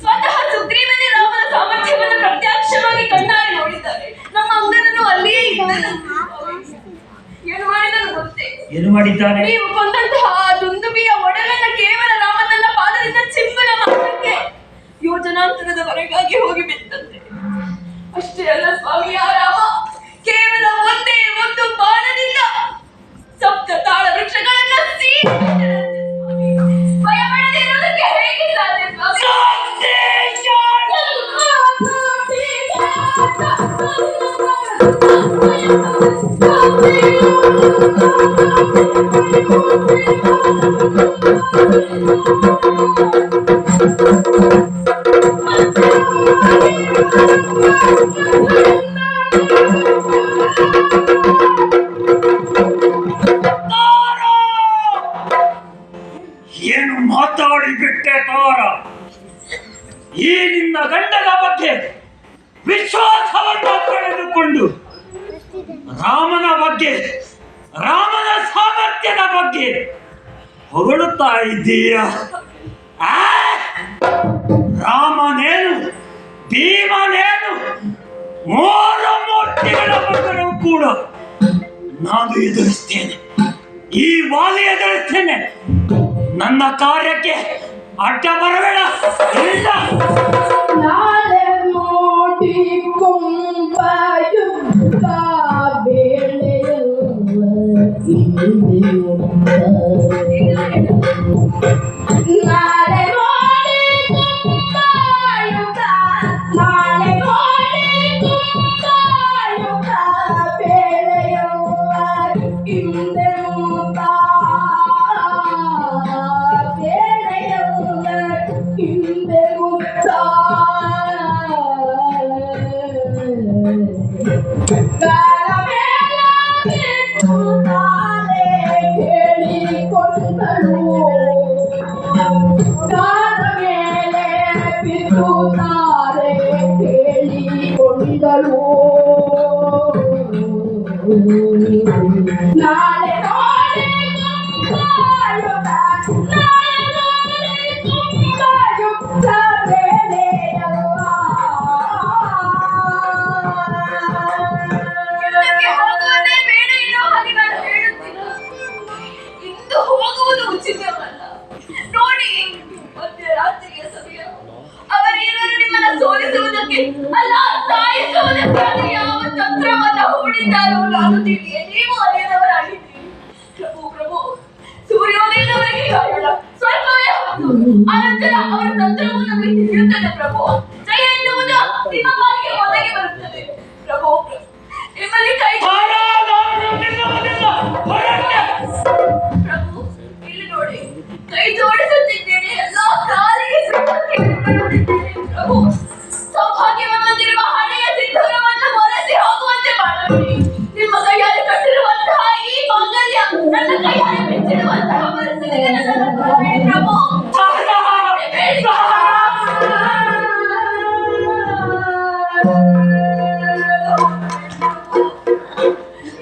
[SPEAKER 5] ಸ್ವತಃ ಸುಗ್ರೀವನೇ ರಾಮನ ಸಾಮರ್ಥ್ಯವನ್ನು ಪ್ರತ್ಯಕ್ಷವಾಗಿ ಕಣ್ಣಾರೆ ನೋಡಿದ್ದಾರೆ. ನಮ್ಮ ಅಂಗನನ್ನು ಅಲ್ಲಿಯೇ ಇದ್ದನು. ಏನು ಮಾಡಿದನು ಗೊತ್ತೇ?
[SPEAKER 1] ಏನು ಮಾಡಿದ್ದಾನೆ?
[SPEAKER 5] ನೀವು ಕೊಂದಂತಹ ಆ ದುಂದುಬಿಯ ಒಡಲನ್ನ ಕೇವಲ ರಾಮನನ್ನ ಪಾದದಿಂದ ಚಿಮ್ಮನ ಮಾತ್ರಕ್ಕೆ ಯೋಜನಾಂತರದವರೆಗಾಗಿ ಹೋಗಿ ಬಿತ್ತಂತೆ. ಅಷ್ಟೇ ಅಲ್ಲ ಸ್ವಾಮಿ, ಆ ರಾಮ ಕೇವಲ ಒಂದೇ ಒಂದು ಬಾಣದಿಂದ ಸಪ್ತ ತಾಳ ವೃಕ್ಷಗಳನ್ನ ಭಯಪಡದೆ ಇರುವುದಕ್ಕೆ ಹೇಗೆ ಸಾಧ್ಯ ಸ್ವಾಮಿ?
[SPEAKER 1] ಏನು ಮಾತಾಡಿಬಿಟ್ಟೆ ತಾರ. ಈ ನಿನ್ನ ಗಂಡನ ಬಗ್ಗೆ ವಿಶ್ವಾಸವನ್ನು ಕಳೆದುಕೊಂಡು ರಾಮನ ಬಗ್ಗೆ, ರಾಮನ ಸಾಮರ್ಥ್ಯದ ಬಗ್ಗೆ ಹೊಗಳುತ್ತಾ ಇದ್ದೀಯ. ರಾಮನೇನು, ಭೀಮನೇನು, ಮೂರು ಮೂರ್ತಿಗಳ ಮಗನೂ ಕೂಡ ನಾನು ಎದುರಿಸ್ತೇನೆ. ಈ ವಾಲಿ ಎದುರಿಸ್ತೇನೆ. ನನ್ನ ಕಾರ್ಯಕ್ಕೆ ಅಡ್ಡ ಬರಬೇಡ. ಇಲ್ಲ,
[SPEAKER 3] ನಾಳೆ ನೋಡಿ ಕೊಂಬ ಯುದ್ಧ ಬೇಳೆಯಲ್ಲ ನಾಳೆ ನೋಡಿ ಕೊಂಬ ಯುದ್ಧ, ನಾಳೆ ನೋಡಿ ಕೊಂಬ ಯುದ್ಧ ಬೇಳೆಯಲ್ಲ ಹಿಂದೆ ಮುತ್ತ ಬೇಳೆಯಲ್ಲ ಹಿಂದೆ ಮುತ್ತ ಕಾಲ ಮೇಲ ಬಿಟ್ಟು ತಾನೇ ಕೇಳಿಕೊಂಡಳು, ಕಾಲ ಮೇಲೆ ಬಿದ್ದು ತಾರೆ ಕೇಳಿಕೊಂಡಳು. ನಾಳೆ ನೋಡಿ ಕೊಂಬಾಯುಧ, ನಾಳೆ ನೋಡಿ ಕೊಂಬಾಯುಧ ಬೇಳೆಯಲ್ಲ.
[SPEAKER 5] ಯುದ್ಧಕ್ಕೆ ಹೋಗುವುದೇ ಬೇಡ ಏನೋ ಹಾಗೆ ನಾನು ಹೇಳುತ್ತಿಲ್ಲ. ಇಂದು ಹೋಗುವುದು ಉಚಿತವಲ್ಲ. ನೋಡಿ, ಮಧ್ಯರಾತ್ರಿಯ ಸಮಯ. ಅವರೇನಾದರೂ ನಿಮ್ಮನ್ನ ಸೋಲಿಸುವುದಕ್ಕೆ ಅಲ್ಲ, ಸಾಯಿಸುವುದಕ್ಕಾಗಿ ಯಾವ ತಂತ್ರವನ್ನ ಹೂಡಿದ್ದಾರೋ ನಾನು ತಿಳಿಯೇ. ನೀವು ಅರಿಯದವರಾಗಿದ್ದೀರಿ. ಪ್ರಭು ಪ್ರಭು, ಸೂರ್ಯೋದಯದವರೆಗೆ ಕಾಯೋಣ. ಸ್ವಲ್ಪವೇ ಹೊತ್ತು ಅನಂತರ ಅವರ ತಂತ್ರವು ನಮಗೆ ತಿಳಿಯುತ್ತದೆ. ಪ್ರಭು, ಜಯ ಎನ್ನುವುದು ನಿಮ್ಮ ಪಾಲಿಗೆ ಒದಗಿ ಬರುತ್ತದೆ. ಪ್ರಭು, ನಿಮ್ಮಲ್ಲಿ ಕೈ ಪ್ರಭು, ಇಲ್ಲಿ ನೋಡಿ, ಕೈ ಜೋಡಿಸುತ್ತಿದ್ದೇನೆ. ಎಲ್ಲ ಕಾಲಿಗೆ ಪ್ರಭು, ಸೌಭಾಗ್ಯವೆಂಬಂತಿರುವ ಹಳೆಯ ಸಿಂಧೂರವನ್ನು ಮೊರೆಸಿ ಹೋಗುವಂತೆ ಮಾಡಬೇಡಿ. ನಿಮ್ಮ ಕೈಯಲ್ಲಿ ಕಟ್ಟಿರುವಂತಹ ಈ ಮಾಂಗಲ್ಯ ನನ್ನ ಕೈಯಲ್ಲಿ ಬಿಚ್ಚಿಡುವಂತಹ ಪರಿಸ್ಥಿತಿಗೆ ನನ್ನನ್ನು ತರಬೇಡಿ ಪ್ರಭು. ಬೇಡಿ.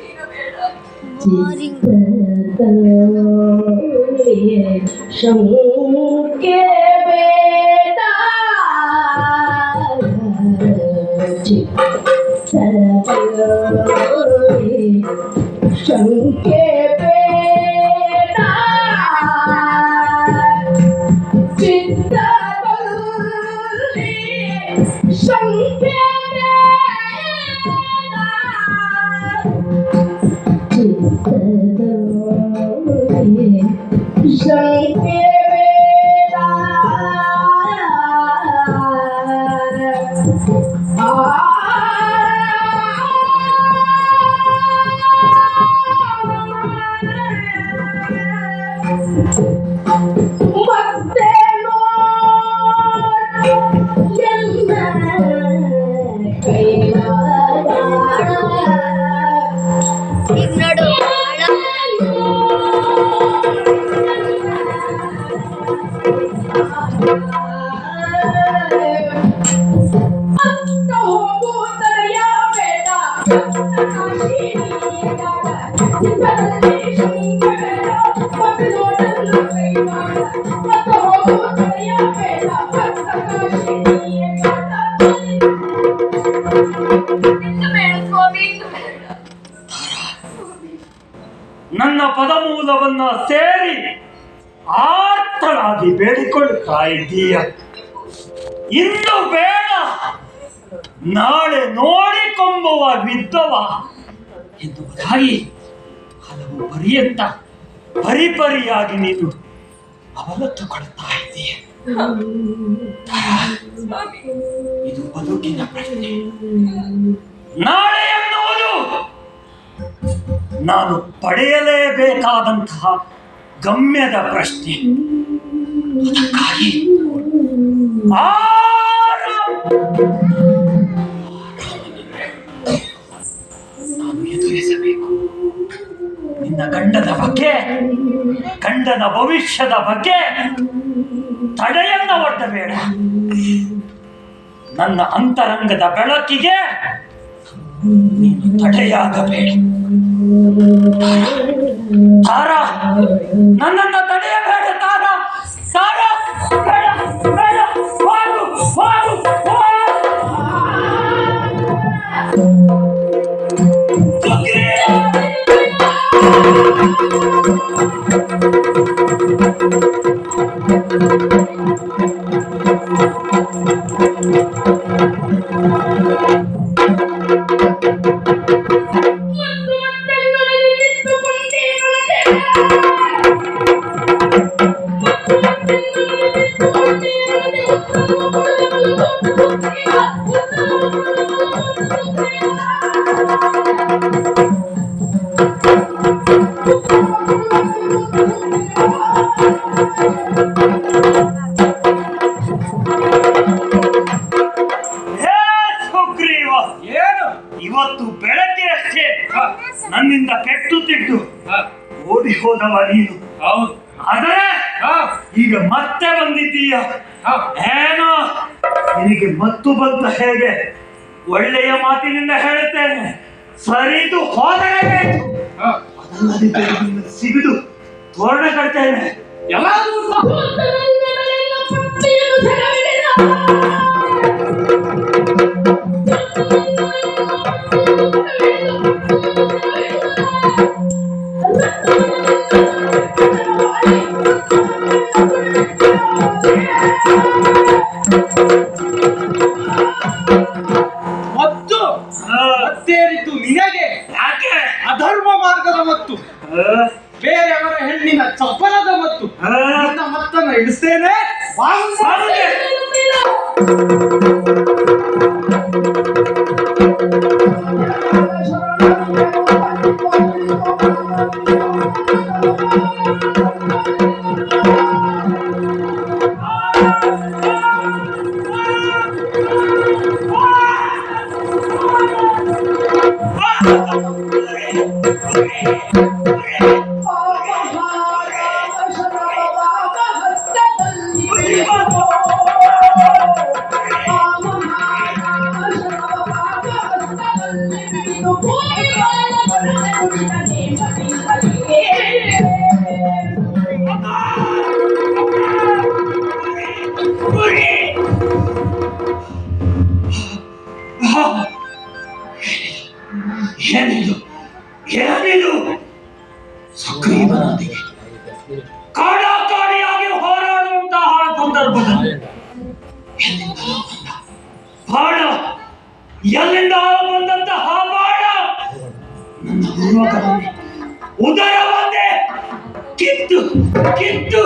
[SPEAKER 5] ಈಗ ಬೇಡ.
[SPEAKER 3] ಶಂಕೆ ಬೇಡ, ಶಂಕೆ ಬೇಡ, ಚಿತ್ತದಲ್ಲಿ ಶಂಕೆ ಬೇಡ, ಚಿತ್ತದಲ್ಲಿ ಶಂಕೆ ಬೇಡ. ಮತ್ತೆ ಎಲ್ಲ ಕೈಲಾದ ಅತ್ತ ಹೋಗು ತಡೆಯಬೇಡ, ಚಿತ್ರದಲ್ಲಿ ಶಂಕರ ಮತ್ತೆ ನೋಡಲು ಕೈವಾಡ. ಅತ್ತ ಹೋಗು ತಡೆಯಬೇಡ, ಭಕ್ತ ಕಾಶಿನಿಯ ಗಾಢ.
[SPEAKER 5] ಇನ್ನು ಬೇಡ ಸ್ವಾಮಿ, ಇನ್ನು ಬೇಡ.
[SPEAKER 1] ನನ್ನ ಪದಮೂಲವನ್ನ ಸೇರಿ ಆರ್ತನಾಗಿ ಬೇಡಿಕೊಳ್ಳುತ್ತಾ ಇದ್ದೀಯ. ಇನ್ನು ಬೇಡ, ನಾಳೆ ನೋಡಿಕೊಂಬುವ ವಿದ್ಧವ ಎನ್ನುವುದಾಗಿ ಹಲವು ಪರಿಯಂತ ಪರಿಪರಿಯಾಗಿ ನೀನು ಅವಲತ್ತುಕೊಳ್ತಾ ಇದ್ದೀಯ. ಇದು ಬದುಕಿನ ಪ್ರಶ್ನೆ. ನಾಳೆ ಎನ್ನುವುದು ನಾನು ಪಡೆಯಲೇಬೇಕಾದಂತಹ ಗಮ್ಯದ ಪ್ರಶ್ನೆ. ಅದಕ್ಕಾಗಿ ನಾನು ಎದುರಿಸಬೇಕು. ನಿನ್ನ ಗಂಡನ ಬಗ್ಗೆ, ಗಂಡನ ಭವಿಷ್ಯದ ಬಗ್ಗೆ ತಡೆಯನ್ನ ಒಡ್ಡಬೇಡ. ನನ್ನ ಅಂತರಂಗದ ಬೆಳಕಿಗೆ ನೀನು ತಡೆಯಾಗಬೇಡ. ತಾರ, ನನ್ನನ್ನು ತಡೆಯಬೇಡ ತಾರ. ತಾರ, ಬೇಡ ಬೇಡ, ಹೋಗು ಹೋಗು ಹೋಗು. ಇವತ್ತು ಬೆಳಗ್ಗೆ ಅಷ್ಟೇ ನನ್ನಿಂದ ಕೆಟ್ಟು ತಿಟ್ಟು ಓಡಿ ಹೋದವ ನೀನು. ಆದರೆ ಈಗ ಮತ್ತೆ ಬಂದಿದ್ದೀಯ. ಏನೋ ನಿನಗೆ ಮತ್ತು ಬಂತ ಹೇಗೆ? ಒಳ್ಳೆಯ ಮಾತಿನಿಂದ ಹೇಳುತ್ತೇನೆ, ಸರಿದು ಹೋದರೇಬೇಕು. ಅದಲ್ಲದಿದ್ದರೆ ನಿನ್ನ ಸಿಗಿದು ತೋರಣ ಕಟ್ತೇನೆ.
[SPEAKER 4] ಮತ್ತು ಮತ್ತೇರಿದ್ದು ನಿನಗೆ ಯಾಕೆ? ಅಧರ್ಮ ಮಾರ್ಗದ ಮತ್ತು ಬೇರೆಯವರ ಹೆಣ್ಣಿನ ಚಪ್ಪಲದ ಮತ್ತು ನನ್ನ ಮತ್ತನ್ನ ಇಳಿಸ್ತೇನೆ.
[SPEAKER 1] ಏನಿದು ಏನಿದು? ಸುಗ್ರೀವನೊಂದಿಗೆ ಕಾಡಾಕಾಡಿಯಾಗಿ ಹೋರಾಡುವಂತಹ ಸಂದರ್ಭದಲ್ಲಿ ಬಾಣ, ಎಲ್ಲಿಂದ ಬಂದಂತಹ ಬಾಣ ನನ್ನ ಗುರುಮಕನಲ್ಲಿ ಉದರವನ್ನೇ ಕಿತ್ತು ಕಿತ್ತು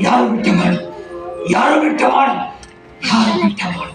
[SPEAKER 1] ಯಾರು ಬಿಟ್ಟ ಮಾಡಿ, ಯಾರು ಬಿಟ್ಟ ಮಾಡಿ, ಯಾರು ಬಿಟ್ಟ ಮಾಡಿ.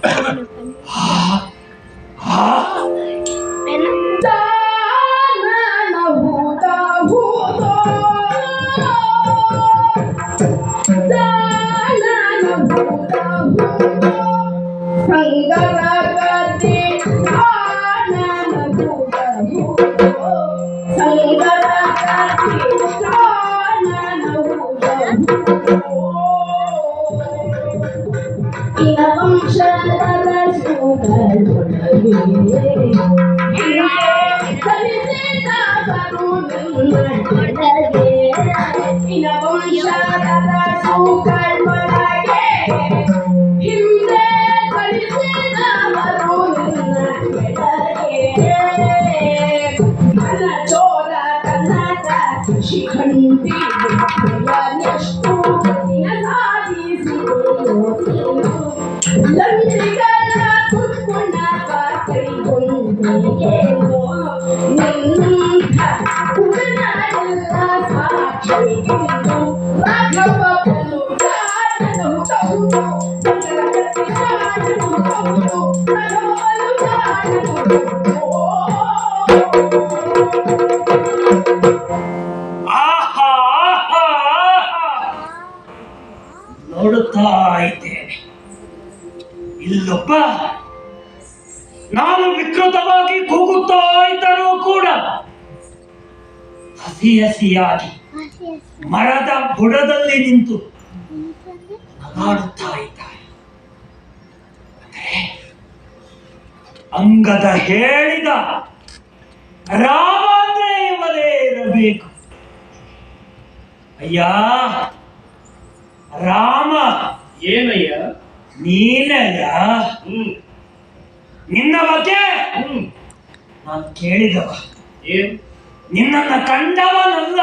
[SPEAKER 1] ನೋಡುತ್ತಾ ಇದ್ದೇನೆ, ಇಲ್ಲೊಬ್ಬ ನಾನು ವಿಕೃತವಾಗಿ ಕೂಗುತ್ತಾ ಇದ್ದರೂ ಕೂಡ ಹಸಿ ಹಸಿಯಾಗಿ ಮರದ ಬುಡದಲ್ಲಿ ನಿಂತು ನಗಾಡುತ್ತಾ ಇದ್ದಾರೆ. ಅಂದ್ರೆ ಅಂಗದ ಹೇಳಿದ ರಾಮ ಅಂದ್ರೆ ಇವರೇ ಇರಬೇಕು. ಅಯ್ಯ ರಾಮ,
[SPEAKER 2] ಏನಯ್ಯ?
[SPEAKER 1] ನೀನಯ್ಯ. ನಿನ್ನ ಬಗ್ಗೆ ನಾನು ಕೇಳಿದವ,
[SPEAKER 2] ಏನು?
[SPEAKER 1] ನಿನ್ನನ್ನ ಕಂಡವನಲ್ಲ.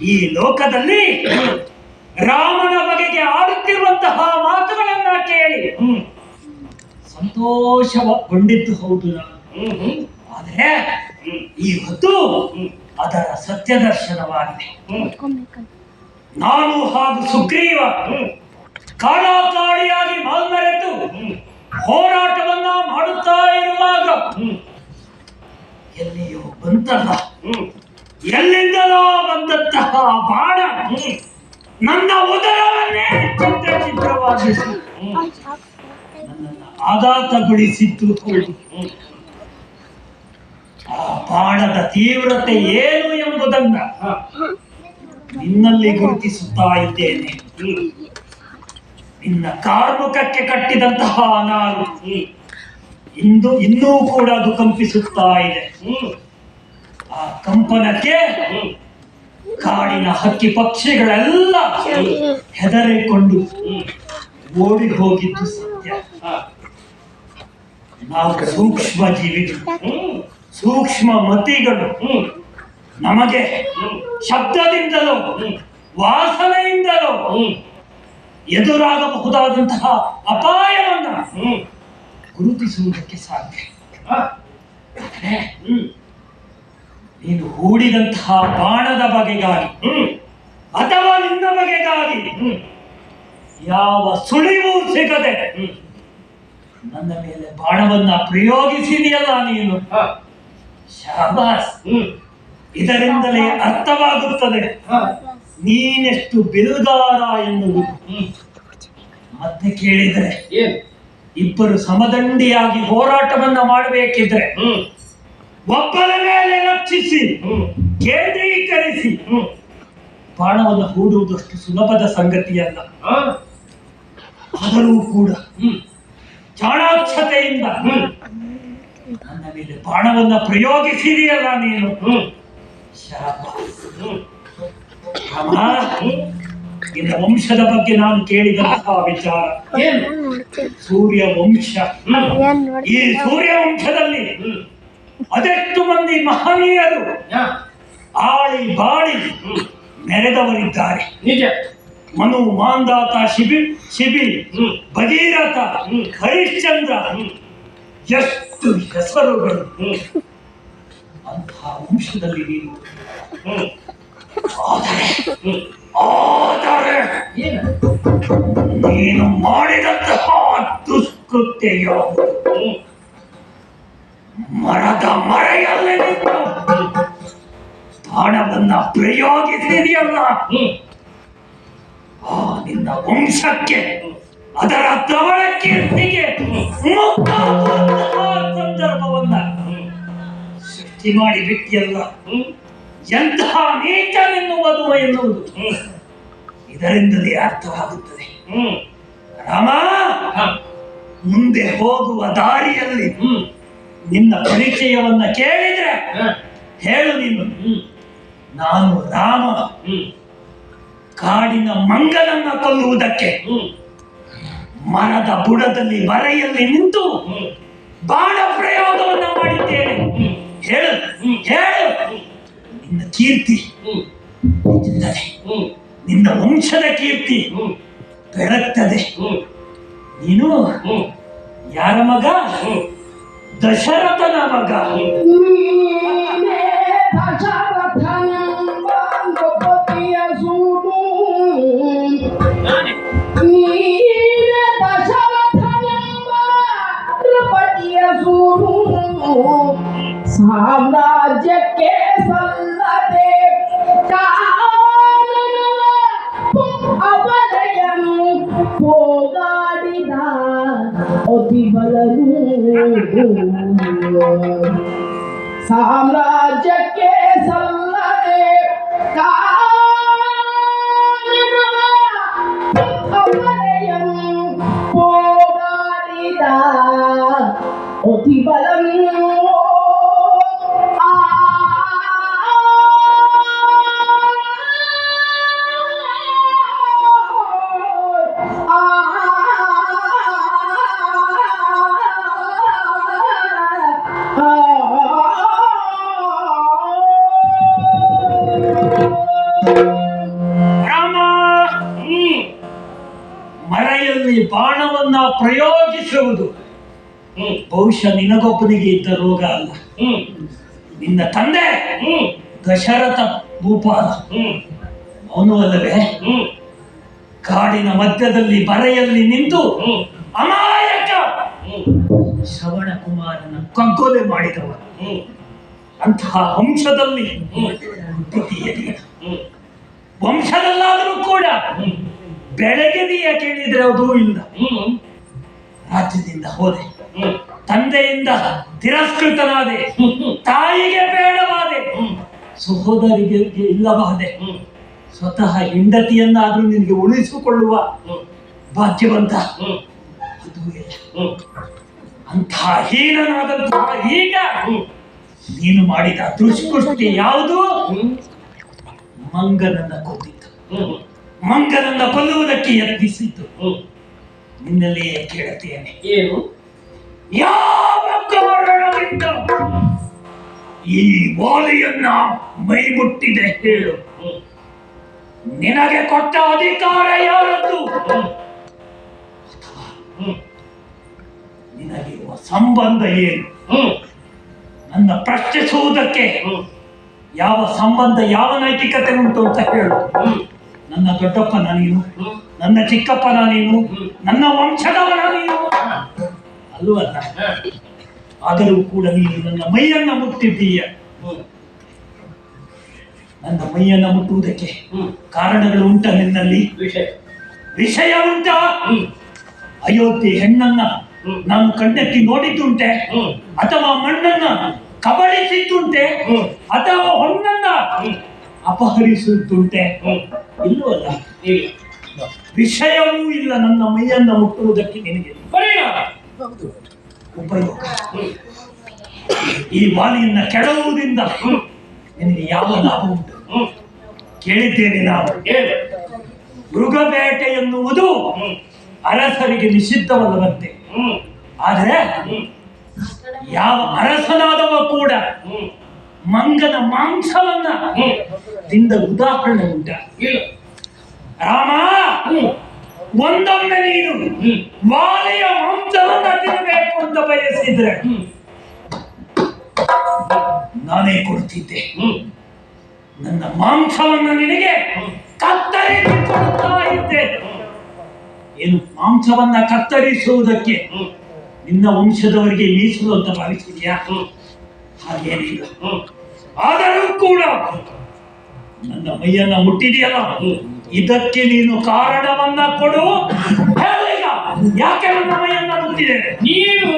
[SPEAKER 1] ಈ ಲೋಕದಲ್ಲಿ ರಾಮನ ಬಗೆಗೆ ಆಡುತ್ತಿರುವಂತಹ ಮಾತುಗಳನ್ನ ಕೇಳಿ ಸಂತೋಷಗೊಂಡಿದ್ದು ಹೌದು ನಾನು. ಆದರೆ ಈ ಹೊತ್ತು ಅದರ ಸತ್ಯ ದರ್ಶನವಾಗಿದೆ. ನಾನು ಹಾಗೂ ಸುಗ್ರೀವ ಕಾಡಾಕಾಡಿಯಾಗಿ ಮಾಲ್ಮರೆತು ಹೋರಾಟವನ್ನ ಮಾಡುತ್ತಾ ಇರುವಾಗ ಎಲ್ಲಿಯೋ ಬಂತಹ ಎಲ್ಲಿಂದಲೋ ಬಂದಂತಹ ಬಾಣ ನನ್ನ ಉದರವನ್ನೇ ಚಿತ್ರವಾಗಿಸಿ ನನ್ನನ್ನು ಆಘಾತಗೊಳಿಸಿದ್ದು ಹೌದು. ಆ ಬಾಣದ ತೀವ್ರತೆ ಏನು ಎಂಬುದನ್ನ ನಿನ್ನಲ್ಲಿ ಗುರುತಿಸುತ್ತಾ ಇದ್ದೇನೆ. ನಿನ್ನ ಕಾರ್ಮುಕಕ್ಕೆ ಕಟ್ಟಿದಂತಹ ನಾನು ಇನ್ನೂ ಕೂಡ ಅದು ಕಂಪಿಸುತ್ತಾ ಇದೆ. ಆ ಕಂಪನಕ್ಕೆ ಕಾಡಿನ ಹಕ್ಕಿ ಪಕ್ಷಿಗಳೆಲ್ಲ ಹೆದರಿಕೊಂಡು ಓಡಿ ಹೋಗಿದ್ದು ಸತ್ಯ. ನಾವು ಸೂಕ್ಷ್ಮ ಜೀವಿಗಳು, ಸೂಕ್ಷ್ಮ ಮತಿಗಳು. ನಮಗೆ ಶಬ್ದದಿಂದಲೋ ವಾಸನೆಯಿಂದಲೋ ಎದುರಾಗಬಹುದಾದಂತಹ ಅಪಾಯವನ್ನ ಗುರುತಿಸುವುದಕ್ಕೆ ಸಾಧ್ಯ. ನೀನು ಹೂಡಿದಂತಹ ಬಾಣದ ಬಗೆಗಾಗಿ ಅಥವಾ ನಿನ್ನ ಬಗೆಗಾಗಿ ಯಾವ ಸುಳಿವು ಸಿಗದೆ ನನ್ನ ಮೇಲೆ ಬಾಣವನ್ನ ಪ್ರಯೋಗಿಸಿದೆಯಲ್ಲ ನೀನು, ಶಾಬಾಸ್. ಇದರಿಂದಲೇ ಅರ್ಥವಾಗುತ್ತದೆ ನೀನೆಷ್ಟು ಬಿಲ್ಗಾರ ಎನ್ನುವುದು. ಮತ್ತೆ ಕೇಳಿದರೆ ಇಬ್ಬರು ಸಮದಂಡಿಯಾಗಿ ಹೋರಾಟವನ್ನ ಮಾಡಬೇಕಿದ್ರೆ ಒಬ್ಬರ ಮೇಲೆ ಲಕ್ಷಿಸಿ ಕೇಂದ್ರೀಕರಿಸಿ ಬಾಣವನ್ನು ಹೂಡುವುದಷ್ಟು ಸುಲಭದ ಸಂಗತಿಯಲ್ಲ. ಆದರೂ ಕೂಡ ಚಾಣಾಕ್ಷತೆಯಿಂದ ನನ್ನ ಮೇಲೆ ಬಾಣವನ್ನ ಪ್ರಯೋಗಿಸಿದೆಯಲ್ಲ ನೀನು, ರಾಮ. ನಿನ್ನ ವಂಶದ ಬಗ್ಗೆ ನಾನು ಕೇಳಿದಂತಹ ವಿಚಾರ ಸೂರ್ಯ ವಂಶ. ಈ ಸೂರ್ಯ ವಂಶದಲ್ಲಿ ಅದೆಷ್ಟು ಮಂದಿ ಮಹನೀಯರು ಆಳಿ ಬಾಳಿ ಮೆರೆದವರಿದ್ದಾರೆ.
[SPEAKER 2] ನಿಜ.
[SPEAKER 1] ಮನು, ಮಾಂದಾತ, ಶಿಬಿ, ಭಗೀರಥ, ಹರಿಶ್ಚಂದ್ರ, ಎಷ್ಟು ಹೆಸರುಗಳು. ಅಂತಹ ವಂಶದಲ್ಲಿ ನೀನು. ಆದರೆ ನೀನು ಮಾಡಿದಂತಹ ದುಷ್ಕೃತ್ಯ ಯಾವುದು? ಮರದ ಮರೆಯಲ್ಲಿ ನಿಂತು ಬಾಣವನ್ನ ಪ್ರಯೋಗಿಸಿದೆಯಲ್ಲ, ನಿನ್ನ ವಂಶಕ್ಕೆ, ಅದರ ಧವಳ ಕೀರ್ತಿಗೆ ಸಂದರ್ಭವನ್ನ ಸೃಷ್ಟಿ ಮಾಡಿ ಬಿಟ್ಟಿಯಲ್ಲ. ಎಂತಹ ನೀಚನೆನ್ನುವುದು ಎನ್ನುವುದು ಇದರಿಂದಲೇ ಅರ್ಥವಾಗುತ್ತದೆ. ರಾಮ, ಮುಂದೆ ಹೋಗುವ ದಾರಿಯಲ್ಲಿ ನಿನ್ನ ಪರಿಚಯವನ್ನ ಕೇಳಿದ್ರೆ ಹೇಳು ನೀನು. ನಾನು ರಾಮ, ಕಾಡಿನ ಮಂಗನನ್ನ ಕೊಲ್ಲುವುದಕ್ಕೆ ಮರದ ಬುಡದಲ್ಲಿ ಮರೆಯಲ್ಲಿ ನಿಂತು ಬಾಣ ಪ್ರಯೋಗವನ್ನ ಮಾಡಿದ್ದೇನೆ. ಹೇಳು ಹೇಳು. ನಿನ್ನ ಕೀರ್ತಿ ಹೆಚ್ಚುತ್ತದೆ, ನಿನ್ನ ವಂಶದ ಕೀರ್ತಿ ಬೆಳಗ್ತದೆ. ನೀನು ಯಾರ ಮಗ? ದಶರಥನ ಮಗ.
[SPEAKER 3] ಸಾಮ್ರಾಜ್ಯಕ್ಕೆ ಸಲ್ಲದೆ ಅವರಯನ್ನು ಹೋಗಾಡಿದ ಅತಿಬಲನು ಸಾಮ್ರಾಜ್ಯಕ್ಕೆ ಸಲ್ಲದೆ ಅವರೆಯಂ ಹೋರಾಡಿದ ಅತಿಬಲನು
[SPEAKER 1] ರಾಮ, ಮರೆಯಲ್ಲಿ ಬಾಣವನ್ನ ಪ್ರಯೋಗಿಸುವುದು ಬಹುಶಃ ನಿನಗೊಬ್ಬನಿಗೆ ಇದ್ದ ರೋಗ ಅಲ್ಲ. ನಿನ್ನ ತಂದೆ ದಶರಥ ಭೂಪಾಲ ಅವನು ಅಲ್ಲವೇ ಕಾಡಿನ ಮಧ್ಯದಲ್ಲಿ ಬರೆಯಲ್ಲಿ ನಿಂತು ಅಮಾಯಕ ಶ್ರವಣ ಕುಮಾರನ ಕಗ್ಗೊಲೆ ಮಾಡಿದವ. ಅಂತಹ ವಂಶದಲ್ಲಿ ಹುಟ್ಟಿದೀಯ. ವಂಶದಲ್ಲಾದರೂ ಕೂಡ ಬೆಳಗಿದೆಯ ಕೇಳಿದ್ರೆ ಅದು ಇಲ್ಲ. ರಾಜ್ಯದಿಂದ ಹೋದೆ, ತಂದೆಯಿಂದ ತಿರಸ್ಕೃತನಾದೆ, ತಾಯಿಗೆ ಬೇಡವಾದೆ, ಸಹೋದರಿಗೆ ಇಲ್ಲವಾದೆ, ಸ್ವತಃ ಹೆಂಡತಿಯನ್ನಾದ್ರೂ ನಿನಗೆ ಉಳಿಸಿಕೊಳ್ಳುವ ಭಾಗ್ಯವಂತ ಅದು ಇಲ್ಲ. ಅಂತಹ ಹೀನನಾದಂತಹ ಈಗ ನೀನು ಮಾಡಿದ ದುಷ್ಕೃತ್ಯ ಯಾವುದು? ಮಂಗನನ್ನ ಕೊಂದಿತ್ತು, ಮಂಗನನ್ನ ಕೊಲ್ಲುವುದಕ್ಕೆ ಯತ್ನಿಸಿದ್ದು. ನಿನ್ನಲ್ಲಿಯೇ ಕೇಳುತ್ತೇನೆ,
[SPEAKER 2] ಏನು
[SPEAKER 1] ಯಾವ ಕಾರಣದಿಂದ ಈ ವಾಲಿಯನ್ನ ಮೈ ಮುಟ್ಟಿದೆ ಹೇಳು. ನಿನಗೆ ಕೊಟ್ಟ ಅಧಿಕಾರ ಯಾರದ್ದು? ನಿನಗಿರುವ ಸಂಬಂಧ ಏನು? ನನ್ನ ಪ್ರಶ್ನಿಸುವುದಕ್ಕೆ ಯಾವ ಸಂಬಂಧ, ಯಾವ ನೈತಿಕತೆ ಉಂಟು ಅಂತ ಹೇಳು. ನನ್ನ ದೊಡ್ಡಪ್ಪನ ನೀನು, ನನ್ನ ಚಿಕ್ಕಪ್ಪನ ನೀನು, ನನ್ನ ವಂಶದವನ ನೀನು ಅಲ್ಲವಲ್ಲ. ಆದರೂ ಕೂಡ ನೀನು ನನ್ನ ಮೈಯನ್ನ ಮುಟ್ಟಿದ್ದೀಯ. ನನ್ನ ಮೈಯನ್ನ ಮುಟ್ಟುವುದಕ್ಕೆ ಕಾರಣಗಳು ಉಂಟ ನಿನ್ನಲ್ಲಿ? ವಿಷಯ ಉಂಟ? ಅಯೋಧ್ಯೆ ಹೆಣ್ಣನ್ನ ನಾನು ಕಣ್ಣೆತ್ತಿ ನೋಡಿದ್ದುಂಟೆ, ಅಥವಾ ಮಣ್ಣನ್ನ ಕಬಳಿಸಿದ್ದುಂಟೆ, ಅಥವಾ ಹೊನ್ನನ್ನ ಅಪಹರಿಸುತ್ತುಂಟೆ? ಇಲ್ಲವಲ್ಲ. ವಿಷಯವೂ ಇಲ್ಲ ನನ್ನ ಮೈಯನ್ನ ಮುಟ್ಟುವುದಕ್ಕೆ ನಿನಗೆ ಉಪಯೋಗ. ಈ ವಾಲಿಯನ್ನ ಕೆಡವುವುದರಿಂದ ನಿನಗೆ ಯಾವ ಲಾಭ ಉಂಟು? ಕೇಳಿದ್ದೇನೆ ನಾವು. ಮೃಗಬೇಟೆ ಎನ್ನುವುದು ಅರಸರಿಗೆ ನಿಷಿದ್ಧವಲ್ಲವಂತೆ. ಆದರೆ ಯಾವ ಅರಸನಾದವ ಕೂಡ ಮಂಗನ ಮಾಂಸವನ್ನ ತಿಂದ ಉದಾಹರಣೆ ಉಂಟ? ರಾಮ, ಒಂದೊಮ್ಮೆ ನೀನು ವಾಲಿಯ ಮಾಂಸವನ್ನ ತಿನ್ನಬೇಕು ಅಂತ ಬಯಸಿದ್ರೆ ನಾನೇ ಕೊಡ್ತಿದ್ದೆ. ನನ್ನ ಮಾಂಸವನ್ನ ನಿನಗೆ ಕತ್ತರಿಸಿ ಕೊಡುತ್ತಾ ಇದ್ದೆ. ಏನು ಮಾಂಸವನ್ನ ಕತ್ತರಿಸುವುದಕ್ಕೆ ನಿನ್ನ ವಂಶದವರಿಗೆ ಮೀಸಲು ಅಂತ ಭಾವಿಸಿದ್ಯಾ? ಹಾಗೇನಿಲ್ಲ. ಆದರೂ ಕೂಡ ನನ್ನ ಮೈಯನ್ನ ಮುಟ್ಟಿದೆಯಲ್ಲ, ಇದಕ್ಕೆ ನೀನು ಕಾರಣವನ್ನ ಕೊಡು. ಹೇಳೀಗ, ಯಾಕೆ ನನ್ನ ಮೈಯನ್ನ ಮುಟ್ಟಿದೆ?
[SPEAKER 2] ನೀನು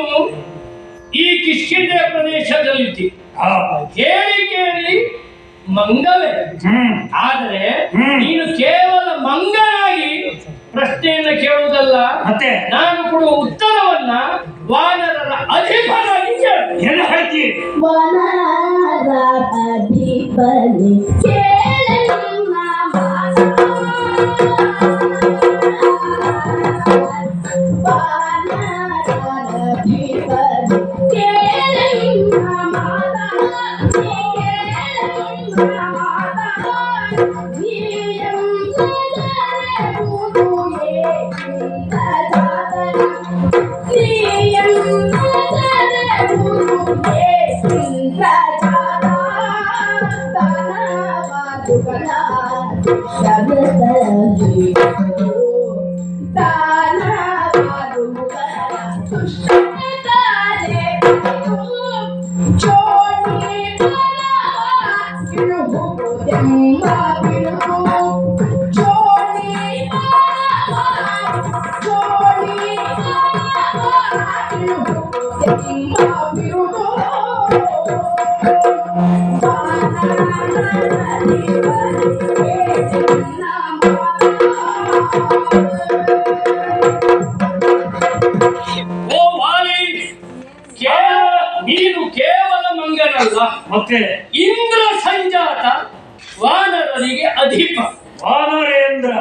[SPEAKER 2] ಈ ಕಿಷ್ಕಿಂಧೆ ಪ್ರದೇಶದಲ್ಲಿದ್ದಿ, ಕೇಳಿ ಕೇಳಿ ಮಂಗವೇ. ಆದ್ರೆ ನೀನು ಕೇವಲ ಮಂಗನಾಗಿ ಪ್ರಶ್ನೆಯನ್ನ ಕೇಳುವುದಲ್ಲ,
[SPEAKER 1] ಮತ್ತೆ
[SPEAKER 2] ನಾನು ಕೊಡುವ ಉತ್ತರವನ್ನ ವಾನರರ ಅಧಿಪನಾಗಿ ಕೇಳು.
[SPEAKER 1] ಏನು ಹೇಳ್ತೀಯ?
[SPEAKER 3] ವಾನರ ಅಧಿಪನಿ ಕೇಳಲಿಲ್ಲ ಮಾತು. ವಾನರ ಅಧಿಪನಿ ಕೇಳಲಿಲ್ಲ ಮಾತು. ಕೇಳಲಿಲ್ಲ ಮಾತು. Johnny,
[SPEAKER 2] ಅಧಿಪ
[SPEAKER 1] ವಾನರೇಂದ್ರ.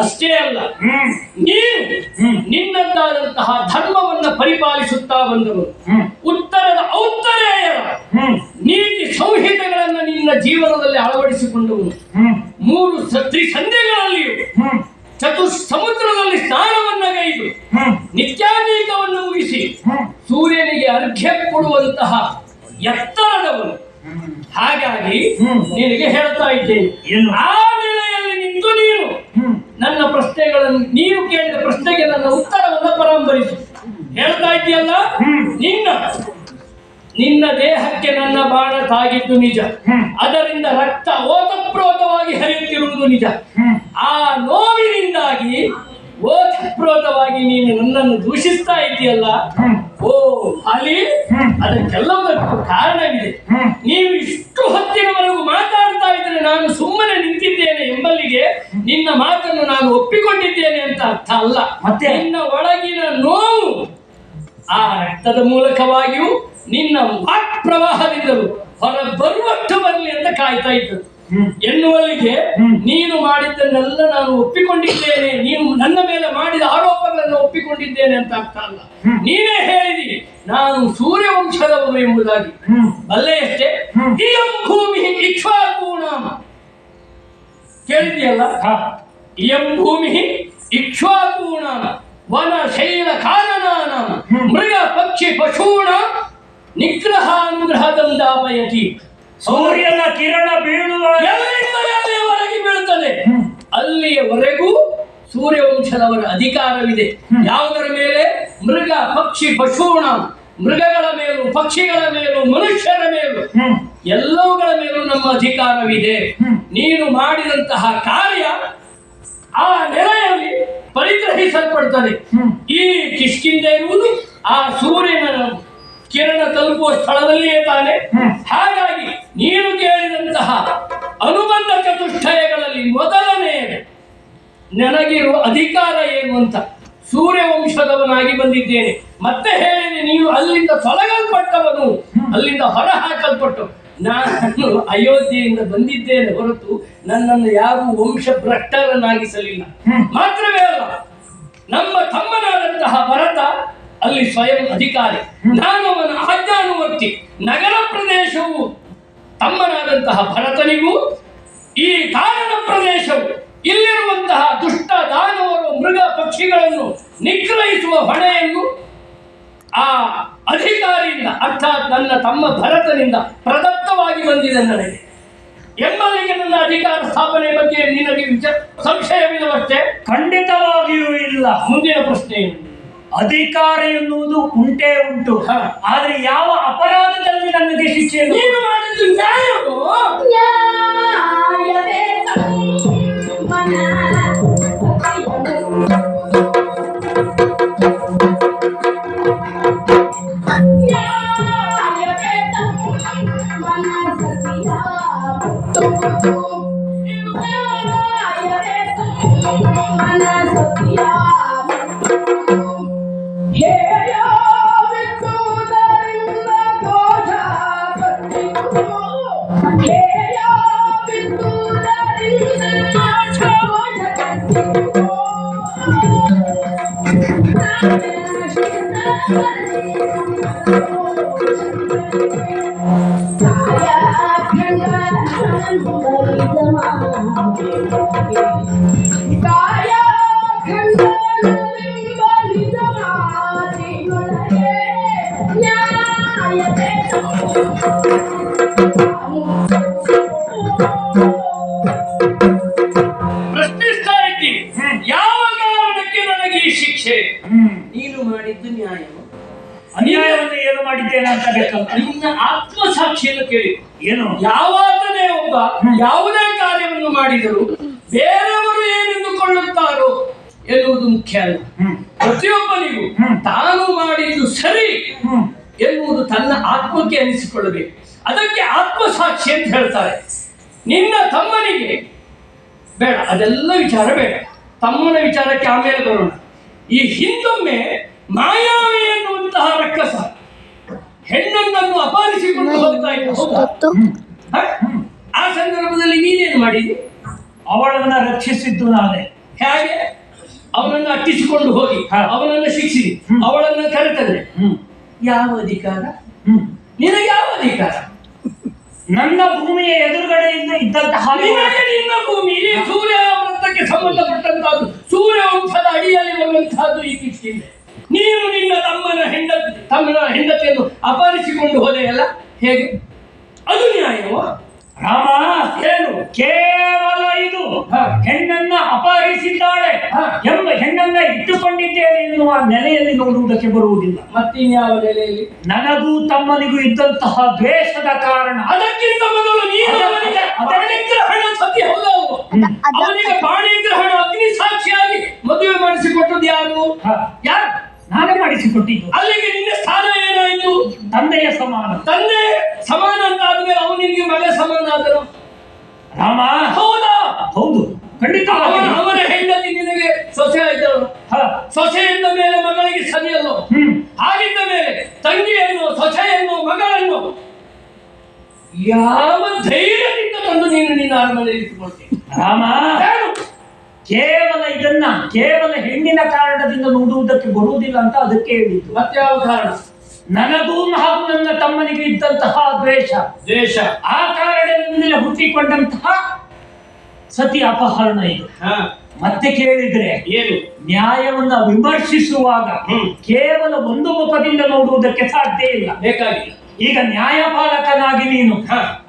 [SPEAKER 2] ಅಷ್ಟೇ ಅಲ್ಲ,
[SPEAKER 1] ಹ್ಮ್
[SPEAKER 2] ನೀನು ನಿನ್ನದ್ದಾದಂತಹ ಧರ್ಮವನ್ನ ಪರಿಪಾಲಿಸುತ್ತಾ ಬಂದವರು,
[SPEAKER 1] ಹ್ಮ್
[SPEAKER 2] ಉತ್ತರದ ಔತ್ತರೇಯರ
[SPEAKER 1] ಹ್ಮ್
[SPEAKER 2] ನೀತಿ ಸಂಹಿತೆಗಳನ್ನು ನಿನ್ನ ಜೀವನದಲ್ಲಿ ಅಳವಡಿಸಿಕೊಂಡವನು,
[SPEAKER 1] ಹ್ಮ್
[SPEAKER 2] ತ್ರಿಸಂಧ್ಯೆಗಳಲ್ಲಿಯೂ
[SPEAKER 1] ಹ್ಮ್
[SPEAKER 2] ಸಮುದ್ರದಲ್ಲಿ ಸ್ನಾನವನ್ನಗೈದು ನಿತ್ಯಾನೀಕವನ್ನು ಮುಗಿಸಿ ಸೂರ್ಯನಿಗೆ ಅರ್ಘ್ಯ ಕೊಡುವಂತಹ ಎತ್ತರದವನು. ಹಾಗಾಗಿ ನಿನಗೆ ಹೇಳ್ತಾ ಇದ್ದೇನೆ,
[SPEAKER 1] ಏನು?
[SPEAKER 2] ಆ ನೆಲೆಯಲ್ಲಿ ನಿಂತು ನೀನು ನನ್ನ ಪ್ರಶ್ನೆಗಳನ್ನು, ನೀನು ಕೇಳಿದ ಪ್ರಶ್ನೆಗೆ ನನ್ನ ಉತ್ತರವನ್ನು ಪರಂಪರಿಸು. ಹೇಳ್ತಾ ಇದೆಯಲ್ಲ, ನಿನ್ನ ದೇಹಕ್ಕೆ ನನ್ನ ಬಾಣ ತಾಗಿದ್ದು ನಿಜ, ಅದರಿಂದ ರಕ್ತ ಓತಪ್ರೋತವಾಗಿ ಹರಿಯುತ್ತಿರುವುದು ನಿಜ. ಆ ನೋವಿನಿಂದಾಗಿ ಓತಪ್ರೋತವಾಗಿ ನೀನು ನನ್ನನ್ನು ದೂಷಿಸ್ತಾ ಇದೆಯಲ್ಲ, ಓ ಅಲ್ಲಿ ಅದಕ್ಕೆಲ್ಲದಕ್ಕೂ ಕಾರಣವಿದೆ. ನೀವು ಇಷ್ಟು ಹೊತ್ತಿನವರೆಗೂ ಮಾತಾಡ್ತಾ ಇದ್ರೆ ನಾನು ಸುಮ್ಮನೆ ನಿಂತಿದ್ದೇನೆ ಎಂಬಲ್ಲಿಗೆ ನಿನ್ನ ಮಾತನ್ನು ನಾನು ಒಪ್ಪಿಕೊಂಡಿದ್ದೇನೆ ಅಂತ ಅರ್ಥ ಅಲ್ಲ. ಮತ್ತೆ ನಿನ್ನ ಒಳಗಿನ ನೋವು ಆ ರಕ್ತದ ಮೂಲಕವಾಗಿಯೂ ನಿನ್ನ ವಾಕ್ ಪ್ರವಾಹದಿಂದಲೂ ಹೊರ ಬರುವಷ್ಟು ಬರಲಿ ಅಂತ ಕಾಯ್ತಾ ಇದ್ದದ್ದು ಎನ್ನುವಲ್ಲಿಗೆ ನೀನು ಮಾಡಿದ್ದನ್ನೆಲ್ಲ ನಾನು ಒಪ್ಪಿಕೊಂಡಿದ್ದೇನೆ, ನೀನು ನನ್ನ ಮೇಲೆ ಮಾಡಿದ ಆರೋಪಗಳನ್ನು ಒಪ್ಪಿಕೊಂಡಿದ್ದೇನೆ ಅಂತ ಅರ್ಥ ಅಲ್ಲ. ನೀನೇ ಹೇಳಿದಿ ನಾನು ಸೂರ್ಯವಂಶದವನು ಎಂಬುದಾಗಿ. ಬಲ್ಲೆಯಷ್ಟೇ, ಇಯಂ ಭೂಮಿ ಇಕ್ಷ್ವಾಕೂಣಾಮ, ಕೇಳಿದೆಯಲ್ಲ, ಇಯಂ ಭೂಮಿ ಇಕ್ಷ್ವಾಕೂಣಾಮ ವನ ಶೈಲ ಕಾನನಾನಾಮ ಮೃಗ ಪಕ್ಷಿ ಪಶೂಣ ನಿಗ್ರಹಾನುಗ್ರಹದಂದಾಪಯತಿ.
[SPEAKER 1] ಸೂರ್ಯನ ಕಿರಣ ಬೀಳುವ
[SPEAKER 2] ಎಲ್ಲಿಯವರೆಗೆ ಬೀಳುತ್ತದೆ ಅಲ್ಲಿಯವರೆಗೂ ಸೂರ್ಯವಂಶದವರ ಅಧಿಕಾರವಿದೆ. ಯಾವುದರ ಮೇಲೆ? ಮೃಗ ಪಕ್ಷಿ ಪಶೂಣ, ಮೃಗಗಳ ಮೇಲೂ ಪಕ್ಷಿಗಳ ಮೇಲೂ ಮನುಷ್ಯರ ಮೇಲೂ ಎಲ್ಲವುಗಳ ಮೇಲೂ ನಮ್ಮ ಅಧಿಕಾರವಿದೆ. ನೀನು ಮಾಡಿದಂತಹ ಕಾರ್ಯ ಆ ನೆಲೆಯಲ್ಲಿ ಪರಿಗ್ರಹಿಸಲ್ಪಡ್ತದೆ. ಈ ಕಿಷ್ಕಿಂದೆ ಇರುವುದು ಆ ಸೂರ್ಯನ ಕಿರಣ ತಲುಪುವ ಸ್ಥಳದಲ್ಲಿಯೇ ತಾನೆ. ಹಾಗಾಗಿ ನೀನು ಕೇಳಿದಂತಹ ಅನುಬಂಧ ಚತುಷ್ಟಯಗಳಲ್ಲಿ ಮೊದಲನೇ ನನಗಿರುವ ಅಧಿಕಾರ ಏನು ಅಂತ ಸೂರ್ಯವಂಶದವನಾಗಿ ಬಂದಿದ್ದೇನೆ. ಮತ್ತೆ ಹೇಳಿದೆ, ನೀವು ಅಲ್ಲಿಂದ ತೊಲಗಲ್ಪಟ್ಟವನು, ಅಲ್ಲಿಂದ ಹೊರ ಹಾಕಲ್ಪಟ್ಟು. ನಾನು ಅಯೋಧ್ಯೆಯಿಂದ ಬಂದಿದ್ದೇನೆ ಹೊರತು ನನ್ನನ್ನು ಯಾರೂ ವಂಶ ಭ್ರಷ್ಟರನ್ನಾಗಿಸಲಿಲ್ಲ. ಮಾತ್ರವೇ ಅಲ್ಲ, ನಮ್ಮ ತಮ್ಮನಾದಂತಹ ಭರತ ಅಲ್ಲಿ ಸ್ವಯಂ ಅಧಿಕಾರಿ, ನಾನು ಅವನ ಆಜ್ಞಾನುವರ್ತಿ. ನಗರ ಪ್ರದೇಶವು ತಮ್ಮನಾದಂತಹ ಭರತನಿಗೂ, ಈ ಕಾರಣ ಪ್ರದೇಶವು ಇಲ್ಲಿರುವಂತಹ ದುಷ್ಟ ದಾನವರು ಮೃಗ ಪಕ್ಷಿಗಳನ್ನು ನಿಗ್ರಹಿಸುವ ಹೊಣೆಯನ್ನು ಆ ಅಧಿಕಾರಿಯಿಂದ ಅರ್ಥಾತ್ ನನ್ನ ತಮ್ಮ ಭರತನಿಂದ ಪ್ರದತ್ತವಾಗಿ ಬಂದಿದೆ ನನಗೆ ಎಂಬಲ್ಲಿಗೆ ನನ್ನ ಅಧಿಕಾರ ಸ್ಥಾಪನೆ ಬಗ್ಗೆ ನಿನಗೆ ಸಂಶಯವಿಲ್ಲವಷ್ಟೇ?
[SPEAKER 1] ಖಂಡಿತವಾಗಿಯೂ ಇಲ್ಲ.
[SPEAKER 2] ಮುಂದಿನ ಪ್ರಶ್ನೆ ಏನು?
[SPEAKER 1] ಅಧಿಕಾರ ಎನ್ನುವುದು ಉಂಟೇ ಉಂಟು, ಆದ್ರೆ ಯಾವ ಅಪರಾಧದಲ್ಲಿ ನನಗೆ ಶಿಕ್ಷೆ?
[SPEAKER 2] ನೀನು ಮಾಡಿದ್ದು ನ್ಯಾಯವೋ?
[SPEAKER 3] ನ್ಯಾಯವೇ ತಮ್ಮನ ನ್ಯಾಯವೇ ತಮ್ಮನ ಸತಿಯ ನ್ಯಾಯವೇ ತಮ್ಮನ ಸತಿಯ
[SPEAKER 2] ಪ್ರಶ್ನಿಸ್ತಾ ಇದ್ದೀನಿ, ಯಾವ ಕಾರಣಕ್ಕೆ ನನಗೆ ಈ ಶಿಕ್ಷೆ? ನೀನು ಮಾಡಿದ್ದು ನ್ಯಾಯವು?
[SPEAKER 1] ಅನ್ಯಾಯವನ್ನು ಏನು ಮಾಡಿದ್ದೇನೆ ಅಂತ ಬೇಕಲ್ಲ.
[SPEAKER 2] ನಿನ್ನ ಆತ್ಮಸಾಕ್ಷಿಯನ್ನು ಕೇಳಿ.
[SPEAKER 1] ಏನು?
[SPEAKER 2] ಯಾವಾಗಲೇ ಒಬ್ಬ ಯಾವುದೇ ಕಾರ್ಯವನ್ನು ಮಾಡಿದರೂ ಬೇರೆಯವರು ಏನೆಂದುಕೊಳ್ಳುತ್ತಾರೋ ಎನ್ನುವುದು ಮುಖ್ಯ ಅಲ್ಲ. ಪ್ರತಿಯೊಬ್ಬನಿಗೂ ತಾನು ಮಾಡಿದ್ದು ಸರಿ ಎನ್ನುವುದು ತನ್ನ ಆತ್ಮಕ್ಕೆ ಅನಿಸಿಕೊಳ್ಳಬೇಕು. ಅದಕ್ಕೆ ಆತ್ಮಸಾಕ್ಷಿ ಅಂತ ಹೇಳ್ತಾರೆ. ನಿನ್ನ ತಮ್ಮನಿಗೆ ಬೇಡ, ಅದೆಲ್ಲ ವಿಚಾರ ಬೇಡ, ತಮ್ಮನ ವಿಚಾರಕ್ಕೆ ಆಮೇಲೆ ಬರೋಣ. ಈ ಹಿಂದೊಮ್ಮೆ ಮಾಯಾವಿ ಎನ್ನುವಂತಹ ರಕ್ಕಸ ಹೆಣ್ಣೊಂದನ್ನು ಅಪಹರಿಸಿಕೊಂಡು ಹೋಗ್ತಾ ಇದ್ದ. ಆ ಸಂದರ್ಭದಲ್ಲಿ ನೀನೇನು ಮಾಡಿದಿ?
[SPEAKER 1] ಅವಳನ್ನ ರಕ್ಷಿಸಿದ್ದು ನಾನೇ.
[SPEAKER 2] ಹೇಗೆ? ಅವನನ್ನು ಅಟ್ಟಿಸಿಕೊಂಡು ಹೋಗಿ ಅವನನ್ನು ಶಿಕ್ಷಿಸಿ ಅವಳನ್ನು ಕರೆತಂದೆ. ಯಾವ ಅಧಿಕಾರ? ನಿನಗೆ ಯಾವ ಅಧಿಕಾರ?
[SPEAKER 1] ನನ್ನ ಭೂಮಿಯ ಎದುರುಗಡೆಯಿಂದ ಇದ್ದಂತಹ
[SPEAKER 2] ನಿನ್ನ ಭೂಮಿ ಸೂರ್ಯ ವೃತ್ತಕ್ಕೆ ಸಂಬಂಧಪಟ್ಟಂತಹದ್ದು, ಸೂರ್ಯ ವಂಶದ ಅಡಿಯಲ್ಲಿ ಬರುವಂತಹದ್ದು ಈ ಕಿಷ್ಕಿಂದೆ. ನೀನು ನಿನ್ನ ತಮ್ಮನ ಹೆಂಡತಿಯನ್ನು ಅಪಹರಿಸಿಕೊಂಡು ಹೋದೆಯಲ್ಲ, ಹೇಗೆ? ಅದು ನ್ಯಾಯವೋ?
[SPEAKER 1] ರಾಮ,
[SPEAKER 2] ಏನು?
[SPEAKER 1] ಕೇವಲ ಇದು ಹೆಣ್ಣನ್ನ ಅಪಹರಿಸಿದ್ದಾಳೆ ಎಂಬ ಹೆಣ್ಣನ್ನ ಇಟ್ಟುಕೊಂಡಿದ್ದೇನೆ ಎನ್ನುವ ನೆಲೆಯಲ್ಲಿ ನೋಡುವುದಕ್ಕೆ ಬರುವುದಿಲ್ಲ.
[SPEAKER 2] ಮತ್ತಿನ್ಯಾವ ನೆಲೆಯಲ್ಲಿ?
[SPEAKER 1] ನನಗೂ ತಮ್ಮನಿಗೂ ಇದ್ದಂತಹ ದ್ವೇಷದ ಕಾರಣ.
[SPEAKER 2] ಅದಕ್ಕಿಂತ ಮೊದಲು ನೀನು ಪಾಣಿಗ್ರಹಣ ಸತ್ಯ ಹೌದವು. ಅವನಿಗೆ ಪಾಣಿಗ್ರಹಣ ಅಗ್ನಿ ಸಾಕ್ಷಿಯಾಗಿ ಮದುವೆ ಮಾಡಿಸಿಕೊಟ್ಟದ್ದು ಯಾರು?
[SPEAKER 1] ಯಾರು? ನಾನೇ ಮಾಡಿಸಿಕೊಟ್ಟಿದ್ದು.
[SPEAKER 2] ಅಲ್ಲಿಗೆ ನಿನ್ನ ಸ್ಥಾನ ಏನಾಯಿತು?
[SPEAKER 1] ತಂದೆಯ ಸಮಾನ.
[SPEAKER 2] ತಂದೆ ಸಮಾನ ಅಂತ ಆದ್ಮೇಲೆ ಅವನಿಗೆ ಮಗ ಸಮಾನ ಆದರು.
[SPEAKER 1] ರಾಮ,
[SPEAKER 2] ಹೌದಾ?
[SPEAKER 1] ಹೌದು, ಖಂಡಿತ.
[SPEAKER 2] ಅವನ ಹೆಂಡತಿ ನಿನಗೆ ಸೊಸೆ ಆಯ್ತಳು. ಸೊಸೆಯಿಂದ ಮೇಲೆ ಮಗಳಿಗೆ ಸರಿಯಲ್ಲೋ? ಹಾಗಿದ್ದ ಮೇಲೆ ತಂಗಿಯನ್ನು, ಸೊಸೆಯನ್ನು, ಮಗಳನ್ನು ಯಾವ ಧೈರ್ಯದಿಂದ ತಂದು ನೀನು ನಿನ್ನ ಅರಮನೆಯಲ್ಲಿ ಇಟ್ಟುಕೊಳ್ತೀನಿ?
[SPEAKER 1] ರಾಮ, ಕೇವಲ ಹೆಣ್ಣಿನ ಕಾರಣದಿಂದ ನೋಡುವುದಕ್ಕೆ ಬರುವುದಿಲ್ಲ ಅಂತ ಅದಕ್ಕೆ ಹೇಳಿದ್ದು.
[SPEAKER 2] ಮತ್ಯಾವ ಕಾರಣ?
[SPEAKER 1] ನನಗೂ ಹಾಗೂ ನನ್ನ ತಮ್ಮನಿಗೆ ಇದ್ದಂತಹ ದ್ವೇಷ, ಆ ಕಾರಣದಿಂದಲೇ ಹುಟ್ಟಿಕೊಂಡಂತಹ ಸತಿ ಅಪಹರಣ ಇದು. ಮತ್ತೆ ಕೇಳಿದ್ರೆ
[SPEAKER 2] ಏನು?
[SPEAKER 1] ನ್ಯಾಯವನ್ನ ವಿಮರ್ಶಿಸುವಾಗ ಕೇವಲ ಒಂದು ಮುಖದಿಂದ ನೋಡುವುದಕ್ಕೆ ಸಾಧ್ಯ ಇಲ್ಲ,
[SPEAKER 2] ಬೇಕಾಗಿಲ್ಲ.
[SPEAKER 1] ಈಗ ನ್ಯಾಯಪಾಲಕನಾಗಿ ನೀನು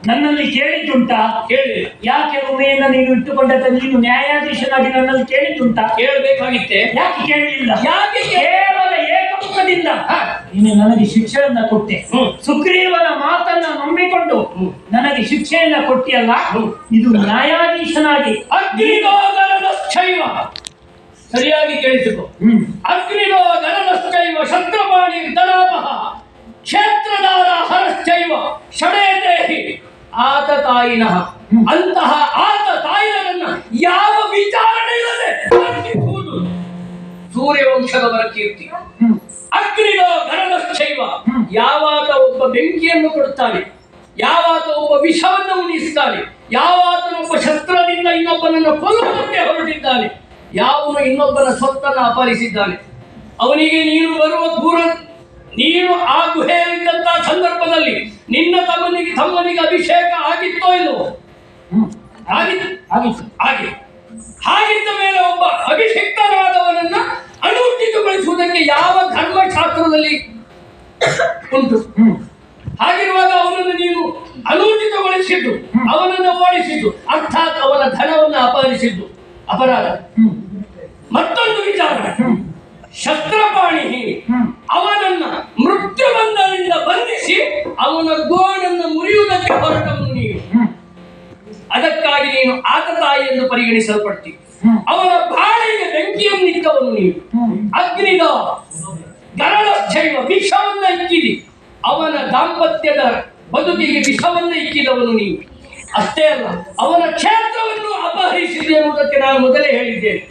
[SPEAKER 1] ನನ್ನಲ್ಲಿ ಕೇಳಿದ್ದುಂಟಾ?
[SPEAKER 2] ಕೇಳಿ.
[SPEAKER 1] ಯಾಕೆ ಉಮೆಯನ್ನ ನೀನು ಇಟ್ಟುಕೊಂಡಂತ ನೀನು ನ್ಯಾಯಾಧೀಶನಾಗಿ ನನ್ನಲ್ಲಿ ಕೇಳಿದ್ದುಂಟಾ?
[SPEAKER 2] ಕೇಳಬೇಕಾಗಿತ್ತೆ.
[SPEAKER 1] ಯಾಕೆ ಕೇಳಲಿಲ್ಲ?
[SPEAKER 2] ಯಾಕೆ?
[SPEAKER 1] ಕೇವಲ ಏಕಮುಖದಿಂದ ನೀನು ನನಗೆ ಶಿಕ್ಷೆಯನ್ನ ಕೊಟ್ಟೆ. ಸುಗ್ರೀವನ ಮಾತನ್ನ ನಂಬಿಕೊಂಡು ನನಗೆ ಶಿಕ್ಷೆಯನ್ನ ಕೊಟ್ಟಿಯಲ್ಲ, ಇದು ನ್ಯಾಯಾಧೀಶನಾಗಿ
[SPEAKER 2] ಅಗ್ನಿಗೋ ಗರನಶ್ಚೈವ. ಸರಿಯಾಗಿ ಕೇಳಿಸಿಕೊ. ಅಗ್ನಿಗೋ ಗರನಶ್ಚೈವ ಶಸ್ತ್ರಪಾಣಿ ಧನಾಪಹ ಕ್ಷೇತ್ರದಾರ ಹರಶ್ಚೈವ ಷಡೇದೇಹಿ ಆತ ತಾಯಿನಃ. ಅಂತಹ ಆತ ತಾಯಿಯರನ್ನ ಯಾವ ವಿಚಾರಣೆ ಇಲ್ಲದೆ ಬಂಧಿಸುವುದು ಸೂರ್ಯವಂಶದವರ ಕೀರ್ತಿ. ಅಗ್ನಿಗೋ ಗರನಶ್ಚೈವ. ಯಾವಾತ ಒಬ್ಬ ಬೆಂಕಿಯನ್ನು ಕೊಡುತ್ತಾನೆ, ಯಾವಾತ ಒಬ್ಬ ವಿಷವನ್ನು ಉಣಿಸ್ತಾನೆ, ಯಾವಾತನೊಬ್ಬ ಶಸ್ತ್ರದಿಂದ ಇನ್ನೊಬ್ಬನನ್ನು ಕೊಲ್ಲುವುದಕ್ಕೆ ಹೊರಟಿದ್ದಾನೆ, ಯಾವನು ಇನ್ನೊಬ್ಬನ ಸ್ವತ್ತನ್ನು ಅಪಹರಿಸಿದ್ದಾನೆ, ಅವನಿಗೆ ನೀನು ಬರುವ ದೂರ, ನೀನು ಆ ಗುಹೆಯಲ್ಲಿದ್ದಂತಹ ಸಂದರ್ಭದಲ್ಲಿ ನಿನ್ನ ತಮ್ಮನಿಗೆ ಅಭಿಷೇಕ ಆಗಿತ್ತೋ ಇಲ್ಲವೋ? ಹಾಗಿದ್ದ ಮೇಲೆ ಒಬ್ಬ ಅಭಿಷಿಕ್ತನಾದವನನ್ನ ಅನುಷ್ಠಿತಗೊಳಿಸುವುದಕ್ಕೆ ಯಾವ ಧರ್ಮಶಾಸ್ತ್ರದಲ್ಲಿ ಉಂಟು? ಹಾಗಿರುವಾಗ ಅವನನ್ನು ನೀನು ಅನುಷ್ಠಿತಗೊಳಿಸಿದ್ದು, ಅವನನ್ನು ಓಡಿಸಿದ್ದು, ಅರ್ಥಾತ್ ಅವನ ಧನವನ್ನು ಅಪಹರಿಸಿದ್ದು ಅಪರಾಧ. ಮತ್ತೊಂದು ವಿಚಾರ, ಶಸ್ತ್ರಪಾಣಿ ಅವನನ್ನ ಮೃತ್ಯುಬಂಧದಿಂದ ಬಂಧಿಸಿ ಅವನ ಗೋಣನ್ನು ಮುರಿಯುವುದಕ್ಕೆ ಹೊರಟವನು ನೀನು. ಅದಕ್ಕಾಗಿ ನೀನು ಆತ ತಾಯಿಯನ್ನು ಪರಿಗಣಿಸಲ್ಪಡ್ತಿ. ಅವನ ಬಾಳಿಗೆ ಬೆಂಕಿಯನ್ನು ಇಟ್ಟವನು ನೀನು. ಅಗ್ನಿದ ಗರಳಶ್ಚೈವ ವಿಷವನ್ನ ಇಕ್ಕಿದಿ. ಅವನ ದಾಂಪತ್ಯದ ಬದುಕಿಗೆ ವಿಷವನ್ನ ಇಕ್ಕಿದವನು ನೀನು. ಅಷ್ಟೇ ಅಲ್ಲ, ಅವನ ಕ್ಷೇತ್ರವನ್ನು ಅಪಹರಿಸಿದೆ ಎನ್ನುವುದಕ್ಕೆ ನಾನು ಮೊದಲೇ ಹೇಳಿದ್ದೇನೆ.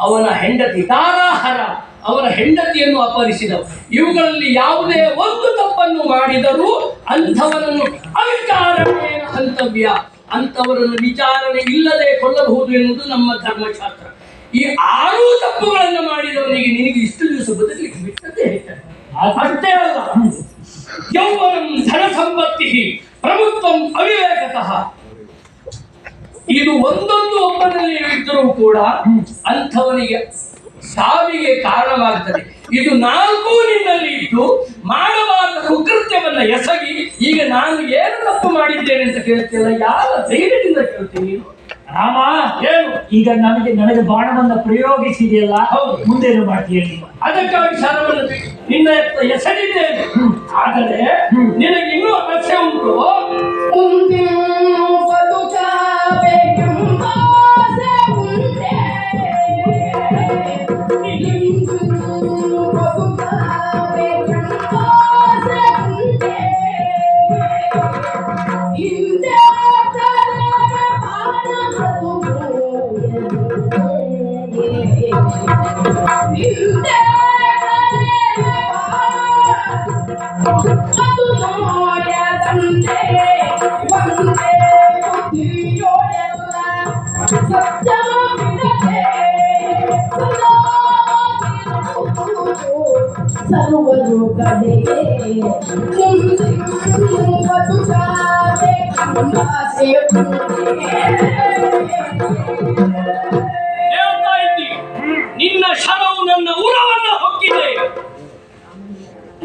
[SPEAKER 2] ಅವನ ಹೆಂಡತಿ ದಾರಾಹರ, ಅವರ ಹೆಂಡತಿಯನ್ನು ಅಪಹರಿಸಿದವು. ಇವುಗಳಲ್ಲಿ ಯಾವುದೇ ಒಂದು ತಪ್ಪನ್ನು ಮಾಡಿದರೂ ಅಂಥವರನ್ನು ಅವಿಚಾರಣೆಯ ಹಂತವ್ಯ, ಅಂಥವರನ್ನು ವಿಚಾರಣೆ ಇಲ್ಲದೆ ಕೊಲ್ಲಬಹುದು ಎನ್ನುವುದು ನಮ್ಮ ಧರ್ಮಶಾಸ್ತ್ರ. ಈ 6 ತಪ್ಪುಗಳನ್ನು ಮಾಡಿದವನಿಗೆ ನಿನಗೆ ಇಷ್ಟು ದಿವಸ ಬದುಕಲಿಕ್ಕೆ ಬಿಟ್ಟದ್ದೇ ಹೇಳ್ತಾರೆ. ಅಷ್ಟೇ ಅಲ್ಲ, ಯೌವನಂ ಧನ ಸಂಪತ್ತಿ ಪ್ರಭುತ್ವಂ ಅವಿವೇಕತಃ. ಇದು ಒಂದೊಂದು ಒಬ್ಬನಲ್ಲಿ ಇದ್ದರೂ ಕೂಡ ಅಂಥವನಿಗೆ ಸಾವಿಗೆ ಕಾರಣವಾಗುತ್ತದೆ. ಇದು 4 ನಿನ್ನಲ್ಲಿ ಇದ್ದು ಮಾಡಬಾರದ ಕುಕೃತ್ಯವನ್ನ ಎಸಗಿ ಈಗ ನಾನು ಏನು ತಪ್ಪು ಮಾಡಿದ್ದೇನೆ ಅಂತ ಕೇಳ್ತಿಲ್ಲ. ಯಾವ ಧೈರ್ಯದಿಂದ ಕೇಳ್ತೀನಿ ನೀನು?
[SPEAKER 1] ರಾಮ,
[SPEAKER 2] ಏನು
[SPEAKER 1] ಈಗ ನನಗೆ ಬಾಣವನ್ನ ಪ್ರಯೋಗಿಸಿದೆಯಲ್ಲ, ಮುಂದೇನು ಮಾಡ್ತೀಯ?
[SPEAKER 2] ಅದಕ್ಕಾಗಿ ಶರವನ್ನು ನಿನ್ನ ಎಸಗಿದ್ದೇನೆ. ಆದರೆ ನಿನಗೆ ಇನ್ನೂ ಪ್ರಶ್ನೆ ಉಂಟು.
[SPEAKER 3] ಸತ್ಯವಿರದೆ ಸರ್ವರು ಕಡೆಗೆ ಮುಂದಿರುವುದು ಜಾತೆ ಆಸೆಯ
[SPEAKER 2] ಹೇಳ್ತಾ ಇದ್ದಿ ನಿನ್ನ ಶರವು ನನ್ನ ಉರವನ್ನು ಹೊಕ್ಕಿದೆ.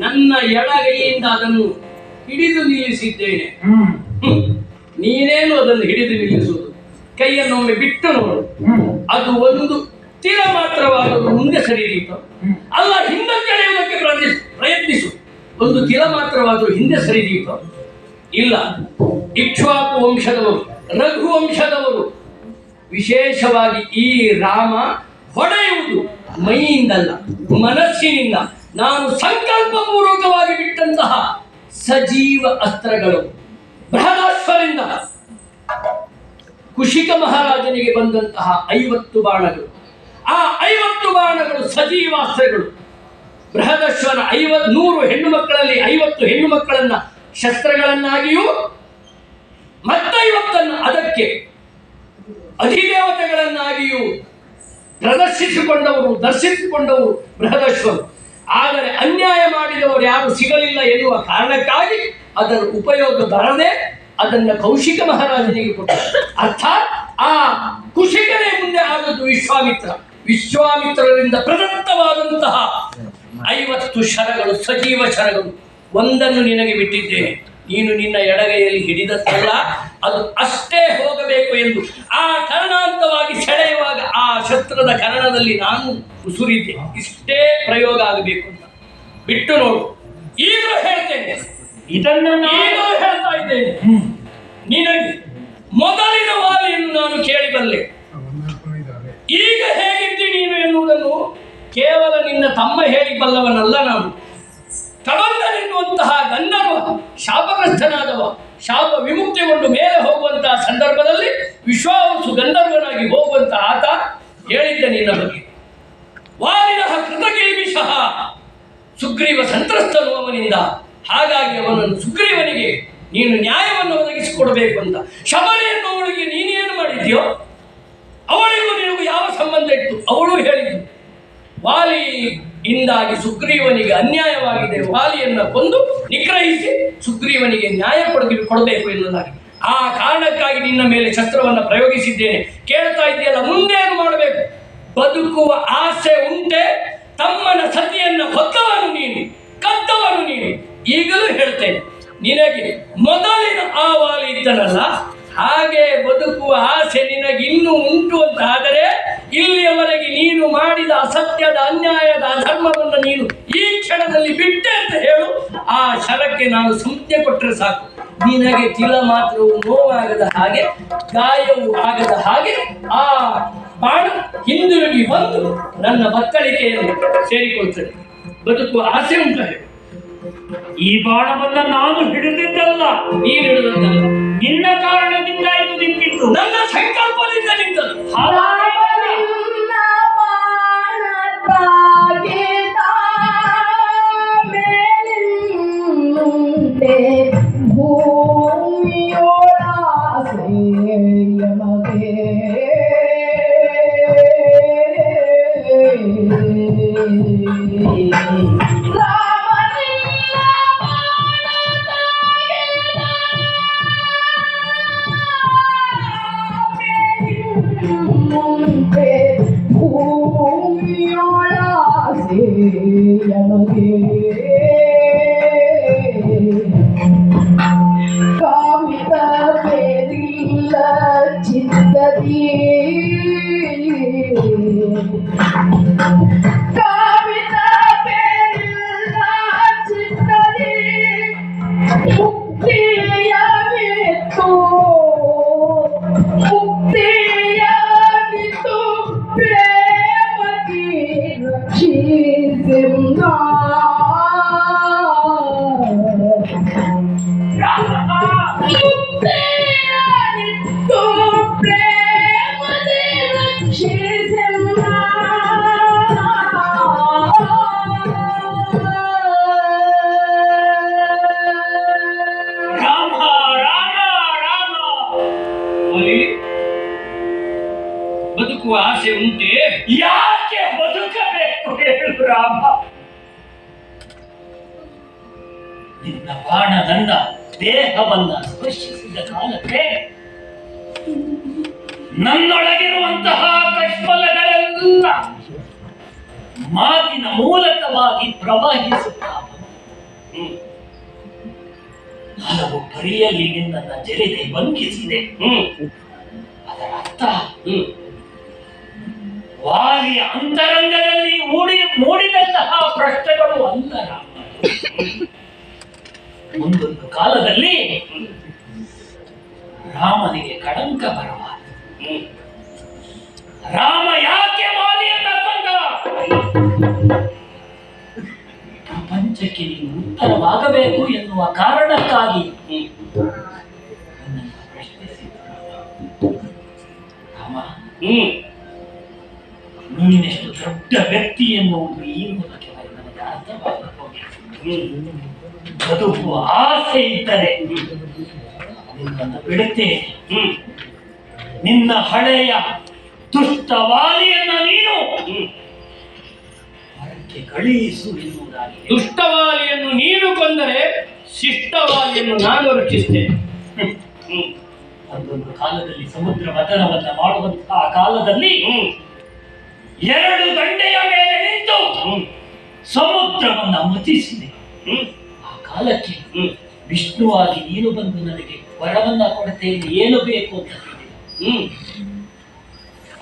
[SPEAKER 2] ನನ್ನ ಎಡಗೈಯಿಂದ ಅದನ್ನು ಹಿಡಿದು ನಿಲ್ಲಿಸಿದ್ದೇನೆ. ನೀನೇನು ಅದನ್ನು ಹಿಡಿದು ನಿಲ್ಲಿಸುವುದು? ಕೈಯನ್ನೊಮ್ಮೆ ಬಿಟ್ಟು ನೋಡು. ಅದು ಒಂದು ತೀರ ಮಾತ್ರವಾದರೂ ಮುಂದೆ ಸರಿದೀತು ಅಲ್ಲ, ಹಿಂದಕ್ಕೆ ಎಳೆಯುವುದಕ್ಕೆ ಪ್ರಯತ್ನಿಸು. ಒಂದು ತೀರ ಮಾತ್ರವಾದರೂ ಹಿಂದೆ ಸರಿದೀತು ಇಲ್ಲ. ಇಕ್ಷ್ವಾಕು ವಂಶದವರು, ರಘು ವಂಶದವರು, ವಿಶೇಷವಾಗಿ ಈ ರಾಮ ಹೊಡೆಯುವುದು ಮೈಯಿಂದಲ್ಲ ಮನಸ್ಸಿನಿಂದ. ನಾನು ಸಂಕಲ್ಪ ಪೂರ್ವಕವಾಗಿ ಬಿಟ್ಟಂತಹ ಸಜೀವ ಅಸ್ತ್ರಗಳು ಬೃಹದಾಶ್ವರಿಂದ ಕುಶಿಕ ಮಹಾರಾಜನಿಗೆ ಬಂದಂತಹ 50 ಬಾಣಗಳು. ಆ 50 ಬಾಣಗಳು ಸಜೀವ ಅಸ್ತ್ರಗಳು. ಬೃಹದಶ್ವನ 100 ಹೆಣ್ಣು ಮಕ್ಕಳಲ್ಲಿ 50 ಹೆಣ್ಣು ಮಕ್ಕಳನ್ನ ಶಸ್ತ್ರಗಳನ್ನಾಗಿಯೂ ಮತ್ತ50 ಅದಕ್ಕೆ ಅಧಿದೇವತೆಗಳನ್ನಾಗಿಯೂ ದರ್ಶಿಸಿಕೊಂಡವರು ಬೃಹದಶ್ವರು. ಆದರೆ ಅನ್ಯಾಯ ಮಾಡಿದವರು ಯಾರು ಸಿಗಲಿಲ್ಲ ಎನ್ನುವ ಕಾರಣಕ್ಕಾಗಿ ಅದರ ಉಪಯೋಗ ಬರದೆ ಅದನ್ನು ಕೌಶಿಕ ಮಹಾರಾಜನಿಗೆ ಕೊಟ್ಟರು. ಅರ್ಥಾತ್ ಆ ಕುಶಿಕನೇ ಮುಂದೆ ಆದದ್ದು ವಿಶ್ವಾಮಿತ್ರರಿಂದ ಪ್ರದತ್ತವಾದಂತಹ 50 ಶರಗಳು, ಸಜೀವ ಶರಗಳು. ಒಂದನ್ನು ನಿನಗೆ ಬಿಟ್ಟಿದ್ದೇನೆ, ನೀನು ನಿನ್ನ ಎಡಗೈಯಲ್ಲಿ ಹಿಡಿದದ್ದಲ್ಲ, ಅದು ಅಷ್ಟೇ ಹೋಗಬೇಕು ಎಂದು ಆ ಕರ್ಣಾಂತವಾಗಿ ಸೆಳೆಯುವಾಗ ಆ ಶಸ್ತ್ರದ ಕರ್ಣದಲ್ಲಿ ನಾನು ಉಸುರಿದ್ದೆ. ಇಷ್ಟೇ ಪ್ರಯೋಗ ಆಗಬೇಕು ಅಂತ ಬಿಟ್ಟು ನೋಡು. ಈಗಲೂ ಹೇಳ್ತೇನೆ,
[SPEAKER 1] ಇದನ್ನು
[SPEAKER 2] ಈಗಲೂ ಹೇಳ್ತಾ ಇದ್ದೇನೆ, ನಿನಗೆ ಮೊದಲಿನ ವಾಲಿಯನ್ನು ನಾನು ಕೇಳಿಬಲ್ಲೆ. ಈಗ ಹೇಗಿದ್ದಿ ನೀನು ಎನ್ನುವುದನ್ನು ಕೇವಲ ನಿನ್ನ ತಮ್ಮ ಹೇಳಿಬಲ್ಲವನಲ್ಲ ನಾನು. ಕಬಂಧನೆನ್ನುವಂತಹ ಗಂಧರ್ವ ಶಾಪಗ್ರಸ್ತನಾದವ, ಶಾಪ ವಿಮುಕ್ತಿಗೊಂಡು ಮೇಲೆ ಹೋಗುವಂತಹ ಸಂದರ್ಭದಲ್ಲಿ ವಿಶ್ವಾವಸು ಗಂಧರ್ವನಾಗಿ ಹೋಗುವಂತಹ ಆತ ಹೇಳಿದ್ದ ನಿನ್ನ ಬಗ್ಗೆ. ವಾಲಿನ ಕೃತಕೇಮಿಷಃ, ಸುಗ್ರೀವ ಸಂತ್ರಸ್ತನು ಅವನಿಂದ. ಹಾಗಾಗಿ ಅವನನ್ನು ಸುಗ್ರೀವನಿಗೆ ನೀನು ನ್ಯಾಯವನ್ನು ಒದಗಿಸಿಕೊಡಬೇಕು ಅಂತ. ಶಬರಿ ಎನ್ನುವಳಿಗೆ ನೀನೇನು ಮಾಡಿದ್ಯೋ ಅವಳಿಗೂ ನಿನಗೂ ಯಾವ ಸಂಬಂಧ ಇತ್ತು? ಅವಳು ಹೇಳಿದ್ದು ವಾಲಿಯಿಂದಾಗಿ ಸುಗ್ರೀವನಿಗೆ ಅನ್ಯಾಯವಾಗಿದೆ, ವಾಲಿಯನ್ನು ಕೊಂದು ನಿಗ್ರಹಿಸಿ ಸುಗ್ರೀವನಿಗೆ ನ್ಯಾಯ ಕೊಡಬೇಕು ಎನ್ನುವುದಾಗಿ. ಆ ಕಾರಣಕ್ಕಾಗಿ ನಿನ್ನ ಮೇಲೆ ಶಸ್ತ್ರವನ್ನು ಪ್ರಯೋಗಿಸಿದ್ದೇನೆ. ಕೇಳ್ತಾ ಇದೆಯಲ್ಲ, ಮುಂದೇನು ಮಾಡಬೇಕು? ಬದುಕುವ ಆಸೆ ಉಂಟೆ? ತಮ್ಮನ ಸತಿಯನ್ನು ಹೊತ್ತವನು ನೀನು, ಕದ್ದವನು ನೀನು. ಈಗಲೂ ಹೇಳ್ತೇನೆ, ನಿನಗೆ ಮೊದಲಿನ ಆ ವಾಲಿ ಇದ್ದನಲ್ಲ, ಹಾಗೆ ಬದುಕುವ ಆಸೆ ನಿನಗಿನ್ನೂ ಉಂಟು ಅಂತ ಆದರೆ ಇಲ್ಲಿಯವರೆಗೆ ನೀನು ಮಾಡಿದ ಅಸತ್ಯದ, ಅನ್ಯಾಯದ, ಅಧರ್ಮವನ್ನು ನೀನು ಈ ಕ್ಷಣದಲ್ಲಿ ಬಿಟ್ಟೆ ಅಂತ ಹೇಳು. ಆ ಶರಕ್ಕೆ ನಾನು ಸಂಜ್ಞೆ ಕೊಟ್ಟರೆ ಸಾಕು. ನಿನಗೆ ತಿಲ ಮಾತ್ರವೂ ನೋವಾಗದ ಹಾಗೆ, ಗಾಯವೂ ಆಗದ ಹಾಗೆ ಆ ಬಾಣ ಹಿಂದಿರುಗಿ ಬಂದು ನನ್ನ ಬತ್ತಳಿಕೆಯನ್ನು ಸೇರಿಕೊಳ್ತದೆ. ಬದುಕುವ ಆಸೆ ಉಂಟ ಹೇಳು.
[SPEAKER 1] ಈ ಬಾಣವನ್ನ ನಾನು ಹಿಡಿದಿದ್ದಲ್ಲ,
[SPEAKER 2] ನೀನು ಹಿಡಿದದ್ದಲ್ಲ,
[SPEAKER 1] ನಿನ್ನ ಕಾರಣದಿಂದ ಇದು ನಿಂತಿತ್ತು,
[SPEAKER 2] ನನ್ನ ಸಂಕಲ್ಪದಿಂದ ನಿಂತದ್ದು.
[SPEAKER 3] ರಾಮನಿನ್ನ ಬಾಣದಾಗೆ ತಾಮೇಲಿಂದೆ ಭೂಮಿಯೊಳಾಸೆ ಯಮಗೆ. ಕಾಮಿತ ಬೇರಿಲ್ಲ ಚಿತ್ತದಿ, ಕಾಮಿತ ಬೇರಿಲ್ಲ ಚಿತ್ತದಿ, ಮುಕ್ತಿಯ ಬಿತ್ತು, ಮುಕ್ತಿಯ ಬಿತ್ತು ಪ್ರೇಮಕ್ಕೆ ರಕ್ಷಿಸಿಂದ. ಮುಕ್ತಿಯನಿತ್ತು ಪ್ರೇಮಕ್ಕೆ ರಕ್ಷಿಸಿಂದ.
[SPEAKER 2] ಬದುಕುವ ಆಸೆ ಉಂಟೆ?
[SPEAKER 1] ಯಾಕೆ ಬದುಕಬೇಕು ಹೇಳು ರಾಮ? ನಿನ್ನ ಬಾಣ ನನ್ನ ದೇಹವನ್ನ ಸ್ಪರ್ಶಿಸಿದ ಕಾಲಕ್ಕೆ ನನ್ನೊಳಗಿರುವಂತಹ ಕಶ್ಮಲಗಳೆಲ್ಲ ಮಾತಿನ ಮೂಲಕವಾಗಿ ಪ್ರವಹಿಸುತ್ತಾ ಹಲವು ಪರಿಯಲ್ಲಿ ನಿನ್ನನ್ನು ಜರಿದೆ ಬಂಧಿಸಿದೆ. ಅದರ ಅರ್ಥ ವಾಲಿಯ ಅಂತರಂಗದಲ್ಲಿ ಮೂಡಿದಂತಹ ಪ್ರಶ್ನೆಗಳು ಅಲ್ಲ ರಾಮ. ಮುಂದೊಂದು ಕಾಲದಲ್ಲಿ ರಾಮನಿಗೆ ಕಳಂಕ ಬರಬಾರದು. ರಾಮ ಯಾಕೆ ವಾಲಿಯನ್ನ ಕೊಂದ? ಪ್ರಪಂಚಕ್ಕೆ ನೀನು ಉತ್ತರವಾಗಬೇಕು ಎನ್ನುವ ಕಾರಣಕ್ಕಾಗಿ ನನ್ನನ್ನು ಪ್ರಶ್ನಿಸಿದ ರಾಮ. ನೀನೆಷ್ಟು ದೊಡ್ಡ ವ್ಯಕ್ತಿ ಎನ್ನುವುದು ಈ ಮೂಲಕ ನನಗೆ ಅರ್ಥವಾಗಬಹುದು. ಬದುಕುವ ಆಸೆ ಇದ್ದರೆ ನಿನ್ನನ್ನು ಬಿಡುತ್ತೇನೆ. ನಿನ್ನ ಹಳೆಯ ದುಷ್ಟವಾಲಿಯನ್ನ ನೀನು ಹೊರಕ್ಕೆ ಕಳುಹಿಸು ಎನ್ನುವುದಾಗಿದೆ.
[SPEAKER 2] ದುಷ್ಟವಾಲಿಯನ್ನು ನೀನು ಕೊಂದರೆ ಶಿಷ್ಟವಾಲಿಯನ್ನು ನಾನು ರಕ್ಷಿಸ್ತೇನೆ.
[SPEAKER 1] ಒಂದೊಂದು ಕಾಲದಲ್ಲಿ ಸಮುದ್ರ ಮಥನವನ್ನ ಮಾಡುವಂತಹ ಕಾಲದಲ್ಲಿ ಎರಡು ದಂಡೆಯ ಮೇಲೆ ನಿಂತು ಸಮುದ್ರವನ್ನ ಮಥಿಸಿದೆ. ಆ ಕಾಲಕ್ಕೆ ವಿಷ್ಣುವಾಗಿ ನೀನು ಬಂದು ನನಗೆ ವರವನ್ನ ಕೊಡುತ್ತೇನೆ, ಏನು ಬೇಕು ಅಂತ ಹೇಳಿದೆ.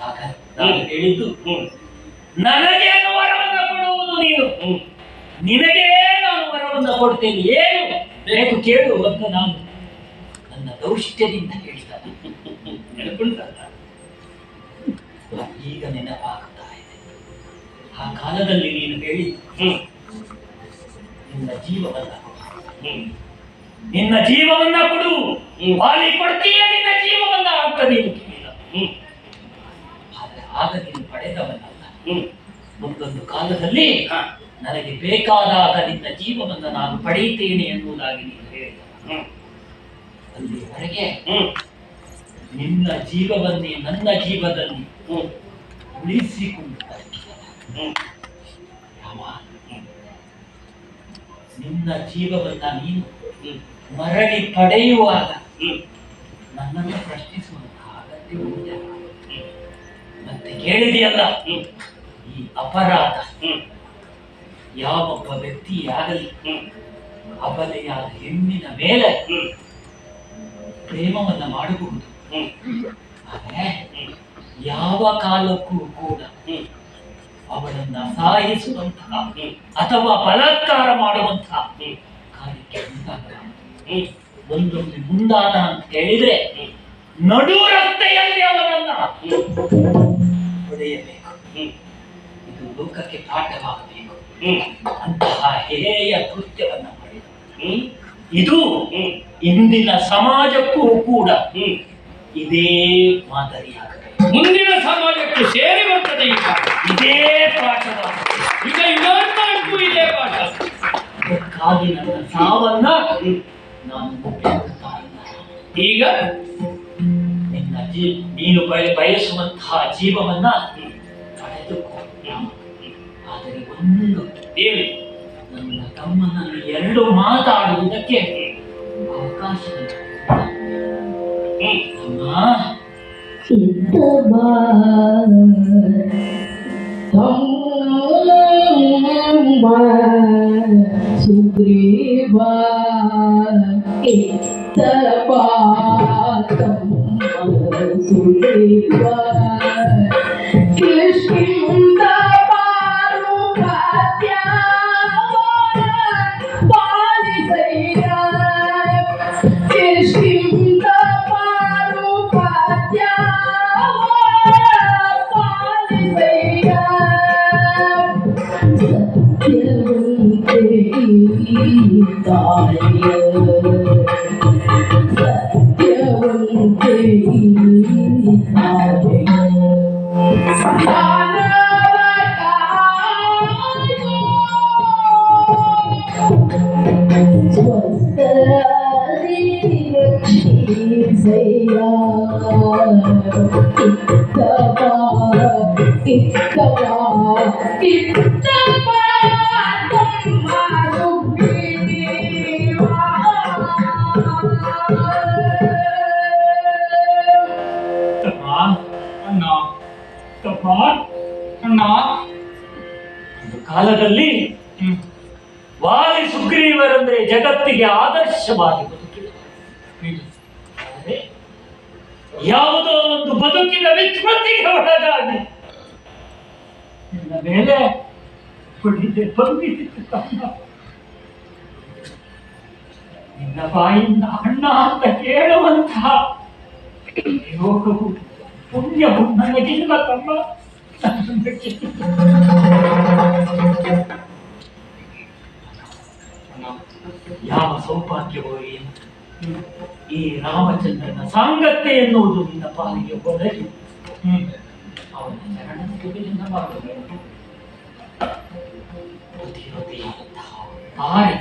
[SPEAKER 1] ಆಗ ನಾನು ಹೇಳಿದ್ದು, ನನಗೇನು ವರವನ್ನ ಕೊಡುವುದು ನೀನು, ನಿನಗೇ ನಾನು ವರವನ್ನ ಕೊಡ್ತೇನೆ, ಏನು ಬೇಕು ಕೇಳು ಅಂತ ನಾನು ನನ್ನ ದೌಷ್ಟ್ಯದಿಂದ ಹೇಳಿದ. ಈಗ ನೆನಪಾಗುತ್ತಾ ಇದೆ. ಆ ಕಾಲದಲ್ಲಿ ನೀನು ಹೇಳಿದ್ದು ನಿನ್ನ ಜೀವವನ್ನ ಕೊಡು, ನಿನ್ನ ಜೀವವನ್ನ ಕೊಡು, ವಾಲಿ ಕೊಡ್ತೀಯ ನಿನ್ನ ಜೀವವನ್ನ ಅಂತ ನೀನು ಕೇಳಿದ. ಆದರೆ ಆಗ ನೀನು ಪಡೆದವನಲ್ಲ. ಮುಂದೊಂದು ಕಾಲದಲ್ಲಿ ನನಗೆ ಬೇಕಾದಾಗ ನಿನ್ನ ಜೀವವನ್ನ ನಾನು ಪಡೆಯುತ್ತೇನೆ ಎನ್ನುವುದಾಗಿ ನೀನು ಹೇಳಿದ. ಅಲ್ಲಿವರೆಗೆ ನಿನ್ನ ಜೀವವನ್ನೇ ನನ್ನ ಜೀವದಲ್ಲಿ ಉಳಿಸಿಕೊಂಡು ರಾಮ, ನಿನ್ನ ಜೀವವನ್ನ ನೀನು ಮರಳಿ ಪಡೆಯುವಾಗ ನನ್ನನ್ನು ಪ್ರಶ್ನಿಸುವಂತಹ ಅಗತ್ಯ ಉಂಟೆ? ಮತ್ತೆ ಕೇಳಿದೆಯಲ್ಲ, ಈ ಅಪರಾಧ ಯಾವೊಬ್ಬ ವ್ಯಕ್ತಿಯಾಗಲಿ ಅಬಲೆಯಾದ ಹೆಣ್ಣಿನ ಮೇಲೆ ಪ್ರೇಮವನ್ನ ಮಾಡಬಹುದು, ಆದರೆ ಯಾವ ಕಾಲಕ್ಕೂ ಕೂಡ ಅವಳನ್ನ ಸಾಯಿಸುವಂತಹ ಅಥವಾ ಬಲಾತ್ಕಾರ ಮಾಡುವಂತಹ ಕಾರ್ಯಕ್ಕೆ ಒಂದೊಂದು ಮುಂದಾದ ಅಂತ ಹೇಳಿದ್ರೆ ನಡು ರಸ್ತೆಯಲ್ಲಿ ಅವನನ್ನ ಹೊಡೆಯಬೇಕು. ಇದು ಲೋಕಕ್ಕೆ ಪಾಠವಾಗಬೇಕು. ಅಂತಹ ಹೇಯ ಕೃತ್ಯವನ್ನ ಮಾಡಿದ ಇದು ಇಂದಿನ ಸಮಾಜಕ್ಕೂ ಕೂಡ ಇದೇ ಮಾದರಿಯಾಗಬೇಕು.
[SPEAKER 2] ಮುಂದಿನ ಸಮಾಜಕ್ಕೂ ಸೇರಿ ಬರ್ತದೆ. ಈಗ
[SPEAKER 1] ಇದೇ ಪಾಠವಾಗಬೇಕು.
[SPEAKER 2] ಈಗ ಯುಗಾಂತರಕ್ಕೂ ಇದೇ ಪಾಠ.
[SPEAKER 1] ಅದಕ್ಕಾಗಿ ನನ್ನ ಸಾವನ್ನ ನಾನು ಒಪ್ಪಿಕೊಳ್ತಾ ಇಲ್ಲ.
[SPEAKER 2] ಈಗ
[SPEAKER 1] ನಿನ್ನ ನೀನು ಬಯಸುವಂತಹ ಜೀವವನ್ನ ಪಡೆದುಕೋ. ಆದರೆ ಒಂದು
[SPEAKER 2] ಹೇಳಿ,
[SPEAKER 1] ನನ್ನ ತಮ್ಮನಲ್ಲಿ ಎರಡು ಮಾತಾಡುವುದಕ್ಕೆ ಅವಕಾಶ
[SPEAKER 3] ಸುಗ್ರೀವ ಸುಗ್ರೀವ ಕೃಷ್ಣ Saya ಕಿತ್ತವ ಕಿತ್ತವ ತಮ್ಮ ಸುಗ್ರೀವ
[SPEAKER 1] ಅಣ್ಣ ತಮ್ಮ ಅಣ್ಣ ಒಂದು ಕಾಲದಲ್ಲಿ ವಾಲಿ ಸುಗ್ರೀವರಂದ್ರೆ ಜಗತ್ತಿಗೆ ಆದರ್ಶವಾಗಿ ಬದುಕಿದರು. ಆದರೆ ಯಾವುದೋ ಒಂದು ಬದುಕಿನ ವಿಸ್ಮೃತಿಗೆ ಒಳಗಾಗಿ ನಿನ್ನ ಮೇಲೆ ಹೊಡಿದೆ ಬಂದಿತ್ತು ತಮ್ಮ. ನಿನ್ನ ಬಾಯಿಂದ ಅಣ್ಣ ಅಂತ ಕೇಳುವಂತಹ ಯೋಗವು ಪುಣ್ಯವು ನನಗಿಲ್ಲ ತಮ್ಮ. ಯಾವ ಸೌಭಾಗ್ಯವೋ ಏನು ಈ ರಾಮಚಂದ್ರನ ಸಾಂಗತ್ಯ ಎನ್ನುವುದು ನಿನ್ನ ಪಾಲಿಗೆ ಒದಗಿ ಅವನ ಚರಣಕ್ಕೆ ಮಾಡಬೇಕು. ತಾಯಿ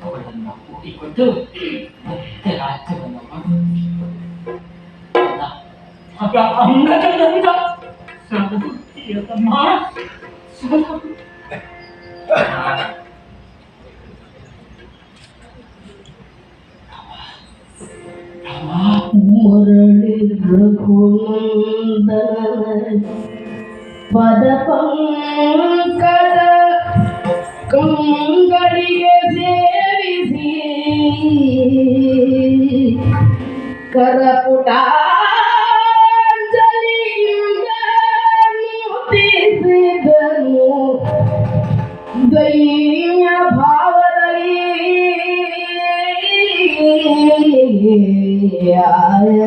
[SPEAKER 1] ಅವಳನ್ನ ಕೂಡಿಕೊಂಡು ಮತ್ತೆ ರಾಜ್ಯವನ್ನು ಮಾಡು. ಆಗ ಅಂಗದನಂದ ಸದ್ಬುದ್ಧಿಯ ತಮ್ಮ
[SPEAKER 3] ಮುರಳಿ ರಘುನಂದನ ಪದ ಪಂಕಜ ಕಂಗಳಿಗೆ ಸೇರಿಸಿ ಕರಪುಟಾಂಜಲಿಯಿಂದ ಮುತ್ತಿಸಿದನು ದೈನ್ಯ ಭಾವದಲ್ಲಿ ಆಯ